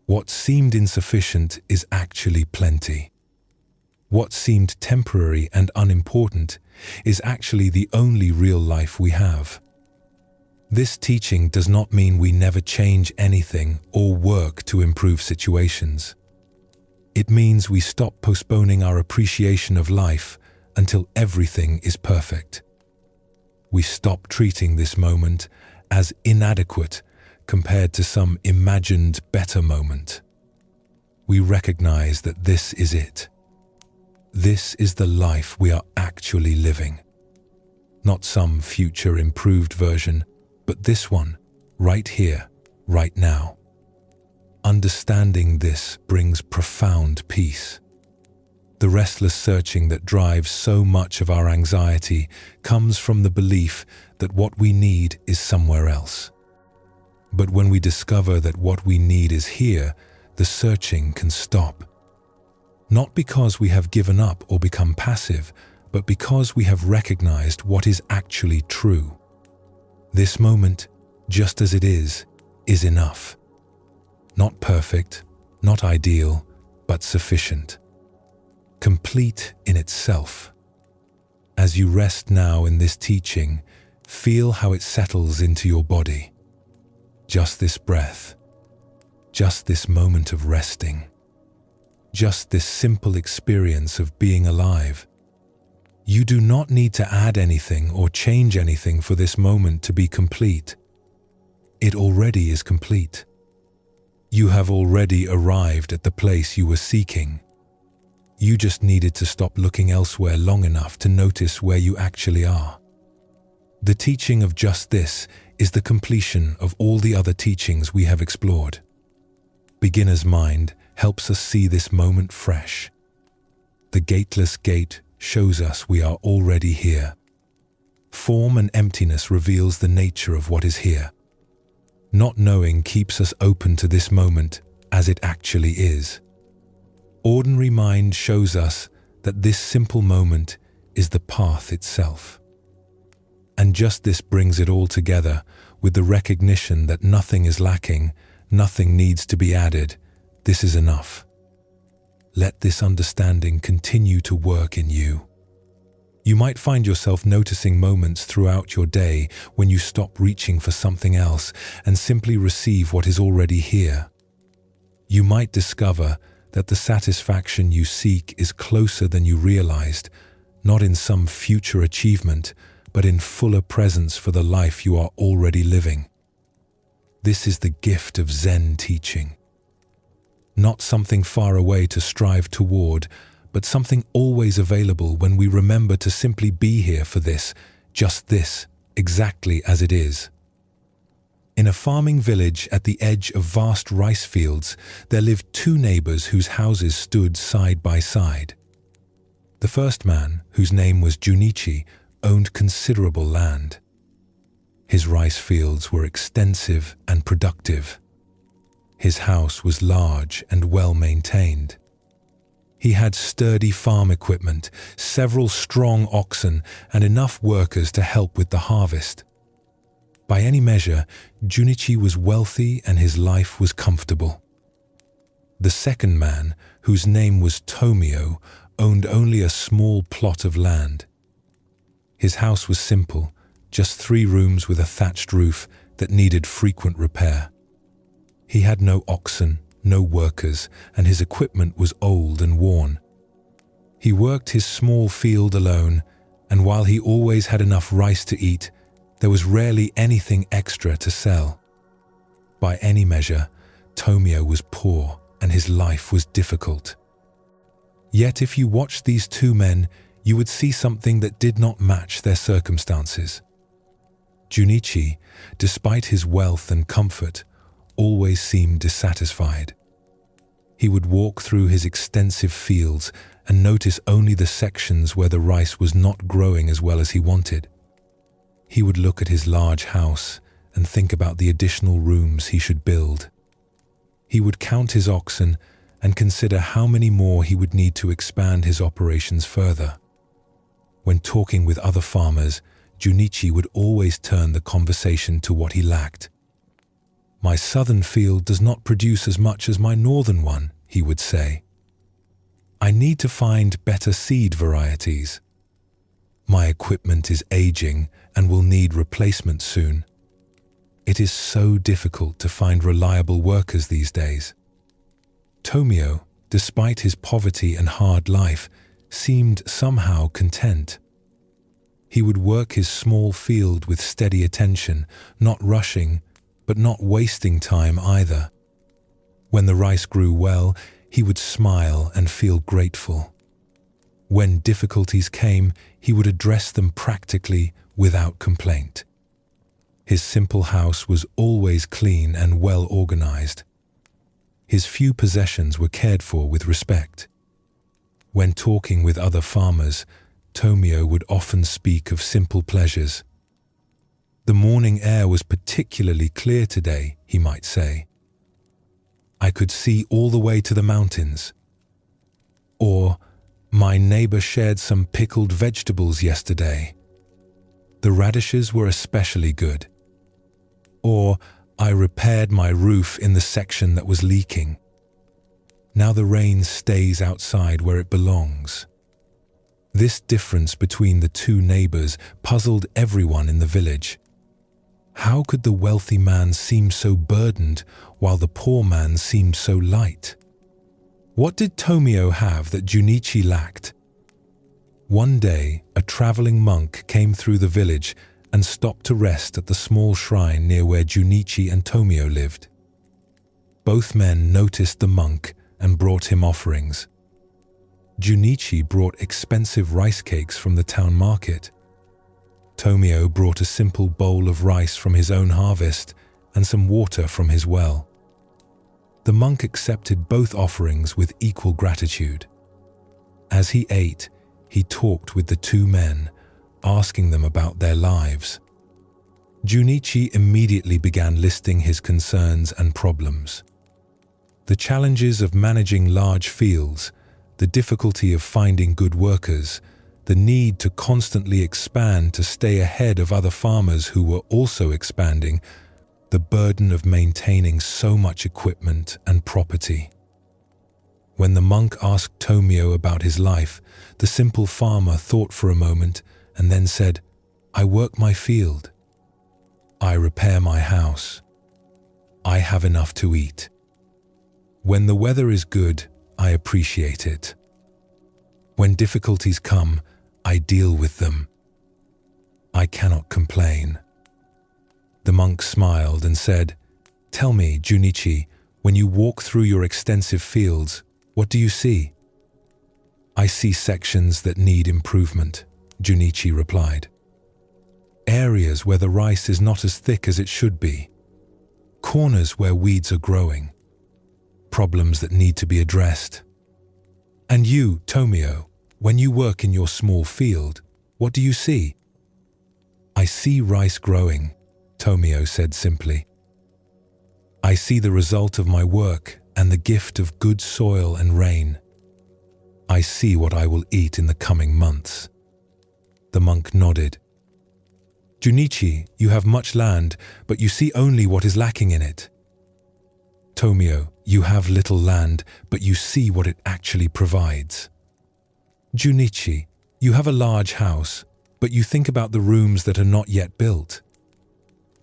What seemed insufficient is actually plenty. What seemed temporary and unimportant is actually the only real life we have. This teaching does not mean we never change anything or work to improve situations. It means we stop postponing our appreciation of life until everything is perfect. We stop treating this moment as inadequate compared to some imagined better moment. We recognize that this is it. This is the life we are actually living. Not some future improved version, but this one, right here, right now. Understanding this brings profound peace. The restless searching that drives so much of our anxiety comes from the belief that what we need is somewhere else. But when we discover that what we need is here, the searching can stop. Not because we have given up or become passive, but because we have recognized what is actually true. This moment, just as it is enough. Not perfect, not ideal, but sufficient. Complete in itself. As you rest now in this teaching, feel how it settles into your body. Just this breath, just this moment of resting, just this simple experience of being alive. You do not need to add anything or change anything for this moment to be complete. It already is complete. You have already arrived at the place you were seeking. You just needed to stop looking elsewhere long enough to notice where you actually are. The teaching of just this is the completion of all the other teachings we have explored. Beginner's mind helps us see this moment fresh. The gateless gate shows us we are already here. Form and emptiness reveals the nature of what is here. Not knowing keeps us open to this moment as it actually is. Ordinary mind shows us that this simple moment is the path itself. And just this brings it all together with the recognition that nothing is lacking, nothing needs to be added. This is enough. Let this understanding continue to work in you. You might find yourself noticing moments throughout your day when you stop reaching for something else and simply receive what is already here. You might discover that the satisfaction you seek is closer than you realized, not in some future achievement, but in fuller presence for the life you are already living. This is the gift of Zen teaching. Not something far away to strive toward, but something always available when we remember to simply be here for this, just this, exactly as it is. In a farming village at the edge of vast rice fields, there lived two neighbors whose houses stood side by side. The first man, whose name was Junichi, owned considerable land. His rice fields were extensive and productive. His house was large and well maintained. He had sturdy farm equipment, several strong oxen, and enough workers to help with the harvest. By any measure, Junichi was wealthy and his life was comfortable. The second man, whose name was Tomio, owned only a small plot of land. His house was simple, just 3 rooms with a thatched roof that needed frequent repair. He had no oxen, no workers, and his equipment was old and worn. He worked his small field alone, and while he always had enough rice to eat, there was rarely anything extra to sell. By any measure, Tomio was poor and his life was difficult. Yet if you watched these two men, you would see something that did not match their circumstances. Junichi, despite his wealth and comfort, always seemed dissatisfied. He would walk through his extensive fields and notice only the sections where the rice was not growing as well as he wanted. He would look at his large house and think about the additional rooms he should build. He would count his oxen and consider how many more he would need to expand his operations further. When talking with other farmers, Junichi would always turn the conversation to what he lacked. "My southern field does not produce as much as my northern one," he would say. "I need to find better seed varieties. My equipment is aging and will need replacement soon. It is so difficult to find reliable workers these days." Tomio, despite his poverty and hard life, seemed somehow content. He would work his small field with steady attention, not rushing, but not wasting time either. When the rice grew well, he would smile and feel grateful. When difficulties came, he would address them practically without complaint. His simple house was always clean and well organized. His few possessions were cared for with respect. When talking with other farmers, Tomio would often speak of simple pleasures. "The morning air was particularly clear today," he might say. "I could see all the way to the mountains." Or, my neighbor shared some pickled vegetables yesterday. The radishes were especially good. Or, I repaired my roof in the section that was leaking. Now the rain stays outside where it belongs. This difference between the two neighbors puzzled everyone in the village. How could the wealthy man seem so burdened while the poor man seemed so light? What did Tomio have that Junichi lacked? One day, a traveling monk came through the village and stopped to rest at the small shrine near where Junichi and Tomio lived. Both men noticed the monk and brought him offerings. Junichi brought expensive rice cakes from the town market. Tomio brought a simple bowl of rice from his own harvest and some water from his well. The monk accepted both offerings with equal gratitude. As he ate, he talked with the two men, asking them about their lives. Junichi immediately began listing his concerns and problems. The challenges of managing large fields, the difficulty of finding good workers, the need to constantly expand to stay ahead of other farmers who were also expanding, the burden of maintaining so much equipment and property. When the monk asked Tomio about his life, the simple farmer thought for a moment and then said, "I work my field. I repair my house. I have enough to eat. When the weather is good, I appreciate it. When difficulties come, I deal with them. I cannot complain." The monk smiled and said, "Tell me, Junichi, when you walk through your extensive fields, what do you see?" "I see sections that need improvement," Junichi replied. "Areas where the rice is not as thick as it should be. Corners where weeds are growing. Problems that need to be addressed." "And you, Tomio, when you work in your small field, what do you see?" "I see rice growing," Tomio said simply. "I see the result of my work and the gift of good soil and rain. I see what I will eat in the coming months." The monk nodded. "Junichi, you have much land, but you see only what is lacking in it. Tomio, you have little land, but you see what it actually provides. Junichi, you have a large house, but you think about the rooms that are not yet built.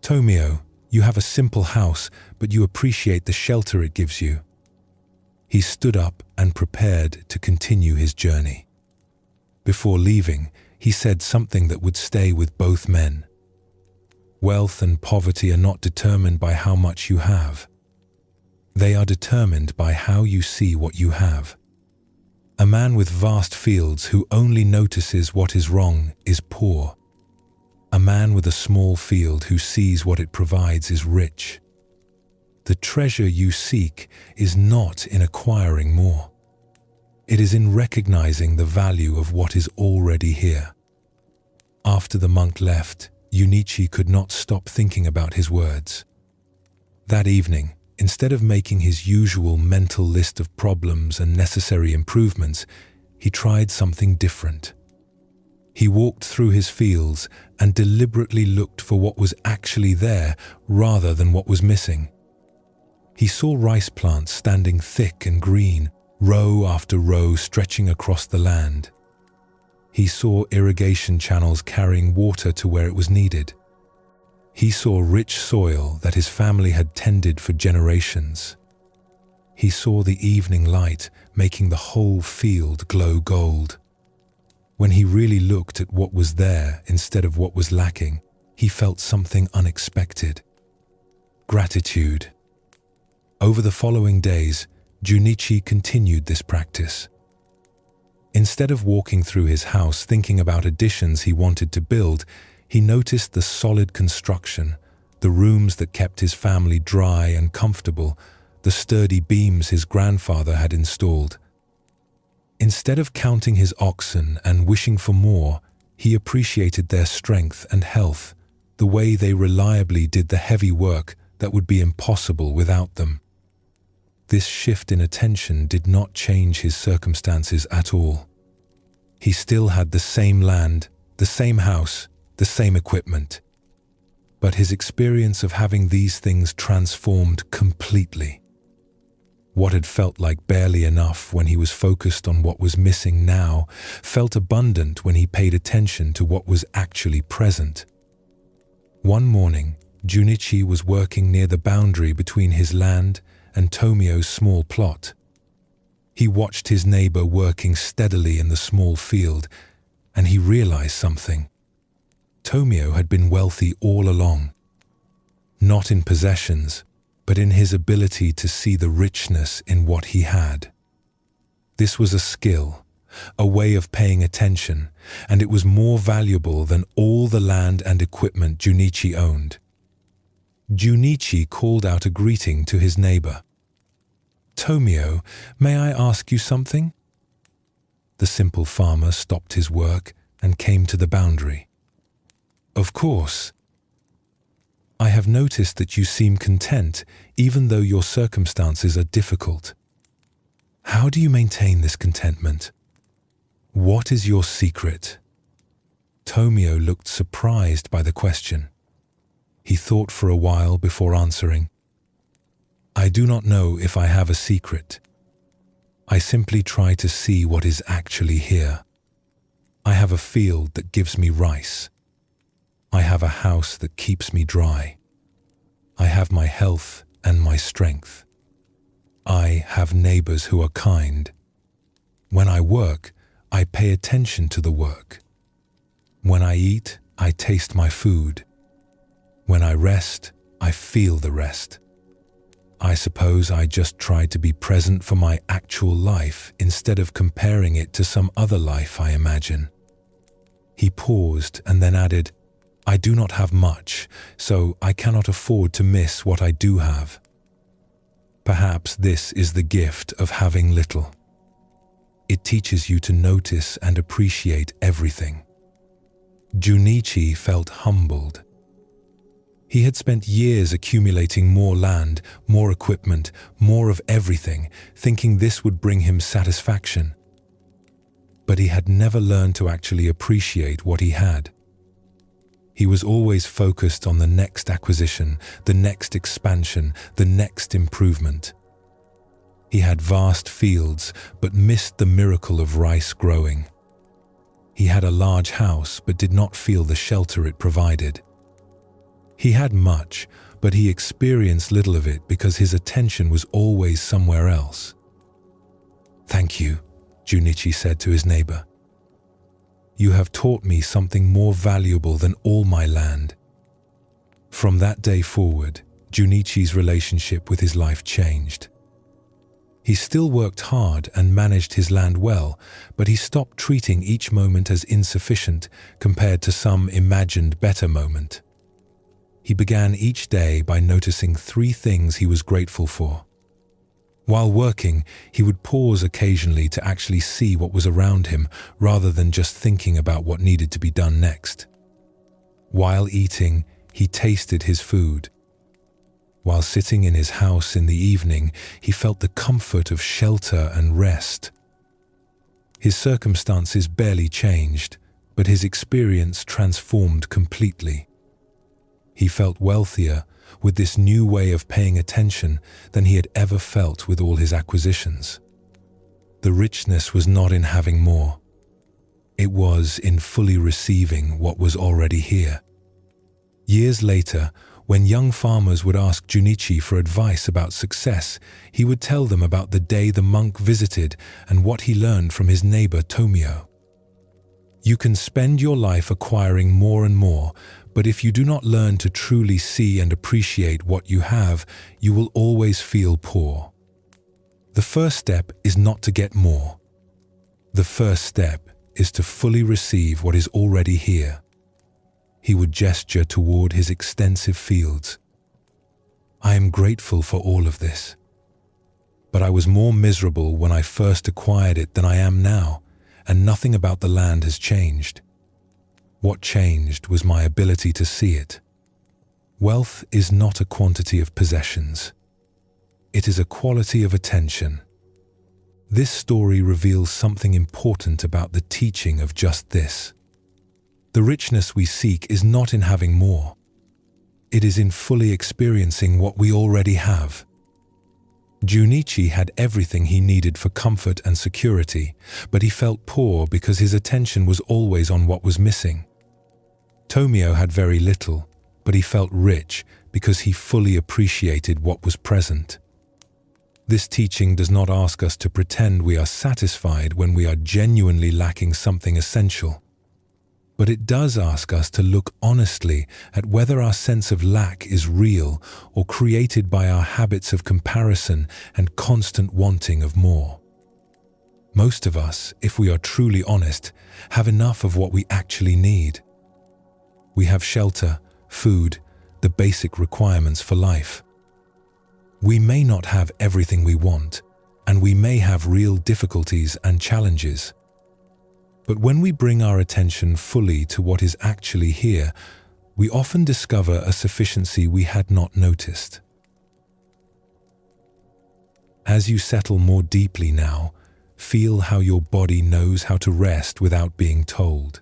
Tomio, you have a simple house, but you appreciate the shelter it gives you." He stood up and prepared to continue his journey. Before leaving, he said something that would stay with both men. Wealth and poverty are not determined by how much you have. They are determined by how you see what you have. A man with vast fields who only notices what is wrong is poor. A man with a small field who sees what it provides is rich. The treasure you seek is not in acquiring more. It is in recognizing the value of what is already here. After the monk left, Junichi could not stop thinking about his words. That evening, instead of making his usual mental list of problems and necessary improvements, he tried something different. He walked through his fields and deliberately looked for what was actually there rather than what was missing. He saw rice plants standing thick and green, row after row stretching across the land. He saw irrigation channels carrying water to where it was needed. He saw rich soil that his family had tended for generations. He saw the evening light making the whole field glow gold. When he really looked at what was there instead of what was lacking, he felt something unexpected. Gratitude. Over the following days, Junichi continued this practice. Instead of walking through his house thinking about additions he wanted to build, he noticed the solid construction, the rooms that kept his family dry and comfortable, the sturdy beams his grandfather had installed. Instead of counting his oxen and wishing for more, he appreciated their strength and health, the way they reliably did the heavy work that would be impossible without them. This shift in attention did not change his circumstances at all. He still had the same land, the same house, the same equipment. But his experience of having these things transformed completely. What had felt like barely enough when he was focused on what was missing now felt abundant when he paid attention to what was actually present. One morning, Junichi was working near the boundary between his land and Tomio's small plot. He watched his neighbor working steadily in the small field, and he realized something. Tomio had been wealthy all along. Not in possessions, but in his ability to see the richness in what he had. This was a skill, a way of paying attention, and it was more valuable than all the land and equipment Junichi owned. Junichi called out a greeting to his neighbor. "Tomio, may I ask you something?" The simple farmer stopped his work and came to the boundary. "Of course. I have noticed that you seem content even though your circumstances are difficult. How do you maintain this contentment? What is your secret?" Tomio looked surprised by the question. He thought for a while before answering. "I do not know if I have a secret. I simply try to see what is actually here. I have a field that gives me rice. I have a house that keeps me dry. I have my health and my strength. I have neighbors who are kind. When I work, I pay attention to the work. When I eat, I taste my food. When I rest, I feel the rest. I suppose I just try to be present for my actual life instead of comparing it to some other life I imagine." He paused and then added, "I do not have much, so I cannot afford to miss what I do have. Perhaps this is the gift of having little. It teaches you to notice and appreciate everything." Junichi felt humbled. He had spent years accumulating more land, more equipment, more of everything, thinking this would bring him satisfaction. But he had never learned to actually appreciate what he had. He was always focused on the next acquisition, the next expansion, the next improvement. He had vast fields, but missed the miracle of rice growing. He had a large house, but did not feel the shelter it provided. He had much, but he experienced little of it because his attention was always somewhere else. "Thank you," Junichi said to his neighbor. "You have taught me something more valuable than all my land." From that day forward, Junichi's relationship with his life changed. He still worked hard and managed his land well, but he stopped treating each moment as insufficient compared to some imagined better moment. He began each day by noticing 3 things he was grateful for. While working, he would pause occasionally to actually see what was around him rather than just thinking about what needed to be done next. While eating, he tasted his food. While sitting in his house in the evening, he felt the comfort of shelter and rest. His circumstances barely changed, but his experience transformed completely. He felt wealthier with this new way of paying attention than he had ever felt with all his acquisitions. The richness was not in having more. It was in fully receiving what was already here. Years later, when young farmers would ask Junichi for advice about success, he would tell them about the day the monk visited and what he learned from his neighbor Tomio. "You can spend your life acquiring more and more, but if you do not learn to truly see and appreciate what you have, you will always feel poor. The first step is not to get more. The first step is to fully receive what is already here." He would gesture toward his extensive fields. "I am grateful for all of this. But I was more miserable when I first acquired it than I am now, and nothing about the land has changed. What changed was my ability to see it. Wealth is not a quantity of possessions. it is a quality of attention. This story reveals something important about the teaching of just this. The richness we seek is not in having more. It is in fully experiencing what we already have. Junichi had everything he needed for comfort and security, but he felt poor because his attention was always on what was missing. Tomio had very little, but he felt rich because he fully appreciated what was present. This teaching does not ask us to pretend we are satisfied when we are genuinely lacking something essential. But it does ask us to look honestly at whether our sense of lack is real or created by our habits of comparison and constant wanting of more. Most of us, if we are truly honest, have enough of what we actually need. We have shelter, food, the basic requirements for life. We may not have everything we want, and we may have real difficulties and challenges. But when we bring our attention fully to what is actually here, we often discover a sufficiency we had not noticed. As you settle more deeply now, feel how your body knows how to rest without being told.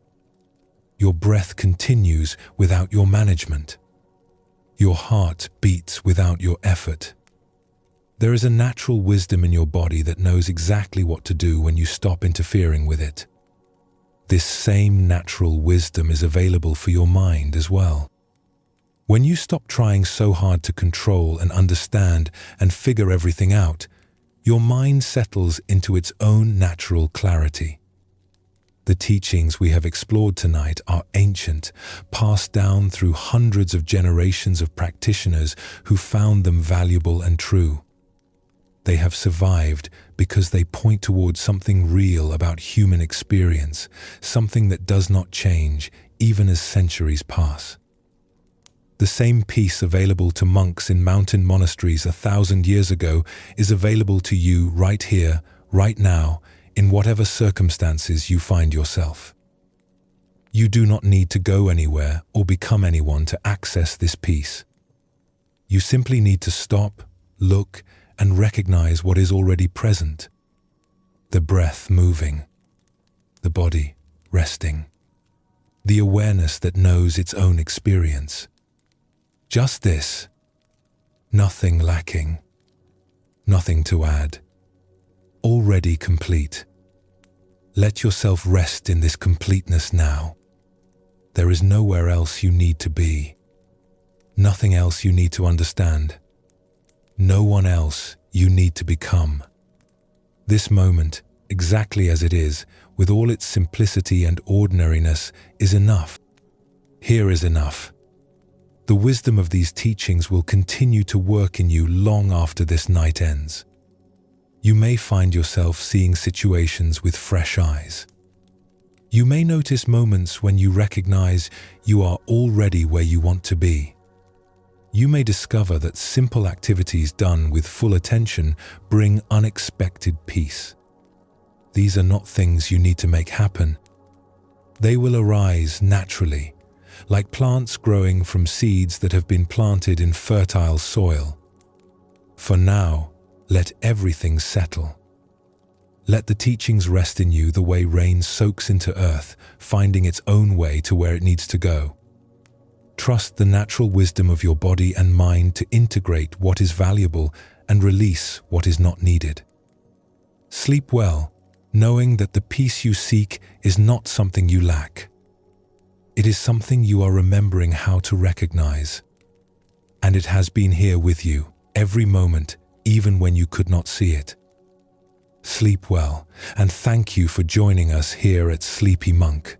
Your breath continues without your management. Your heart beats without your effort. There is a natural wisdom in your body that knows exactly what to do when you stop interfering with it. This same natural wisdom is available for your mind as well. When you stop trying so hard to control and understand and figure everything out, your mind settles into its own natural clarity. The teachings we have explored tonight are ancient, passed down through hundreds of generations of practitioners who found them valuable and true. They have survived because they point towards something real about human experience, something that does not change even as centuries pass. The same peace available to monks in mountain monasteries 1,000 years ago is available to you right here, right now, in whatever circumstances you find yourself. You do not need to go anywhere or become anyone to access this peace. You simply need to stop, look, and recognize what is already present. The breath moving, the body resting, the awareness that knows its own experience. Just this, nothing lacking, nothing to add, already complete. Let yourself rest in this completeness now. There is nowhere else you need to be, nothing else you need to understand. No one else you need to become. This moment, exactly as it is, with all its simplicity and ordinariness, is enough. Here is enough. The wisdom of these teachings will continue to work in you long after this night ends. You may find yourself seeing situations with fresh eyes. You may notice moments when you recognize you are already where you want to be. You may discover that simple activities done with full attention bring unexpected peace. These are not things you need to make happen. They will arise naturally, like plants growing from seeds that have been planted in fertile soil. For now, let everything settle. Let the teachings rest in you the way rain soaks into earth, finding its own way to where it needs to go. Trust the natural wisdom of your body and mind to integrate what is valuable and release what is not needed. Sleep well, knowing that the peace you seek is not something you lack. It is something you are remembering how to recognize. And it has been here with you, every moment, even when you could not see it. Sleep well, and thank you for joining us here at Sleepy Monk.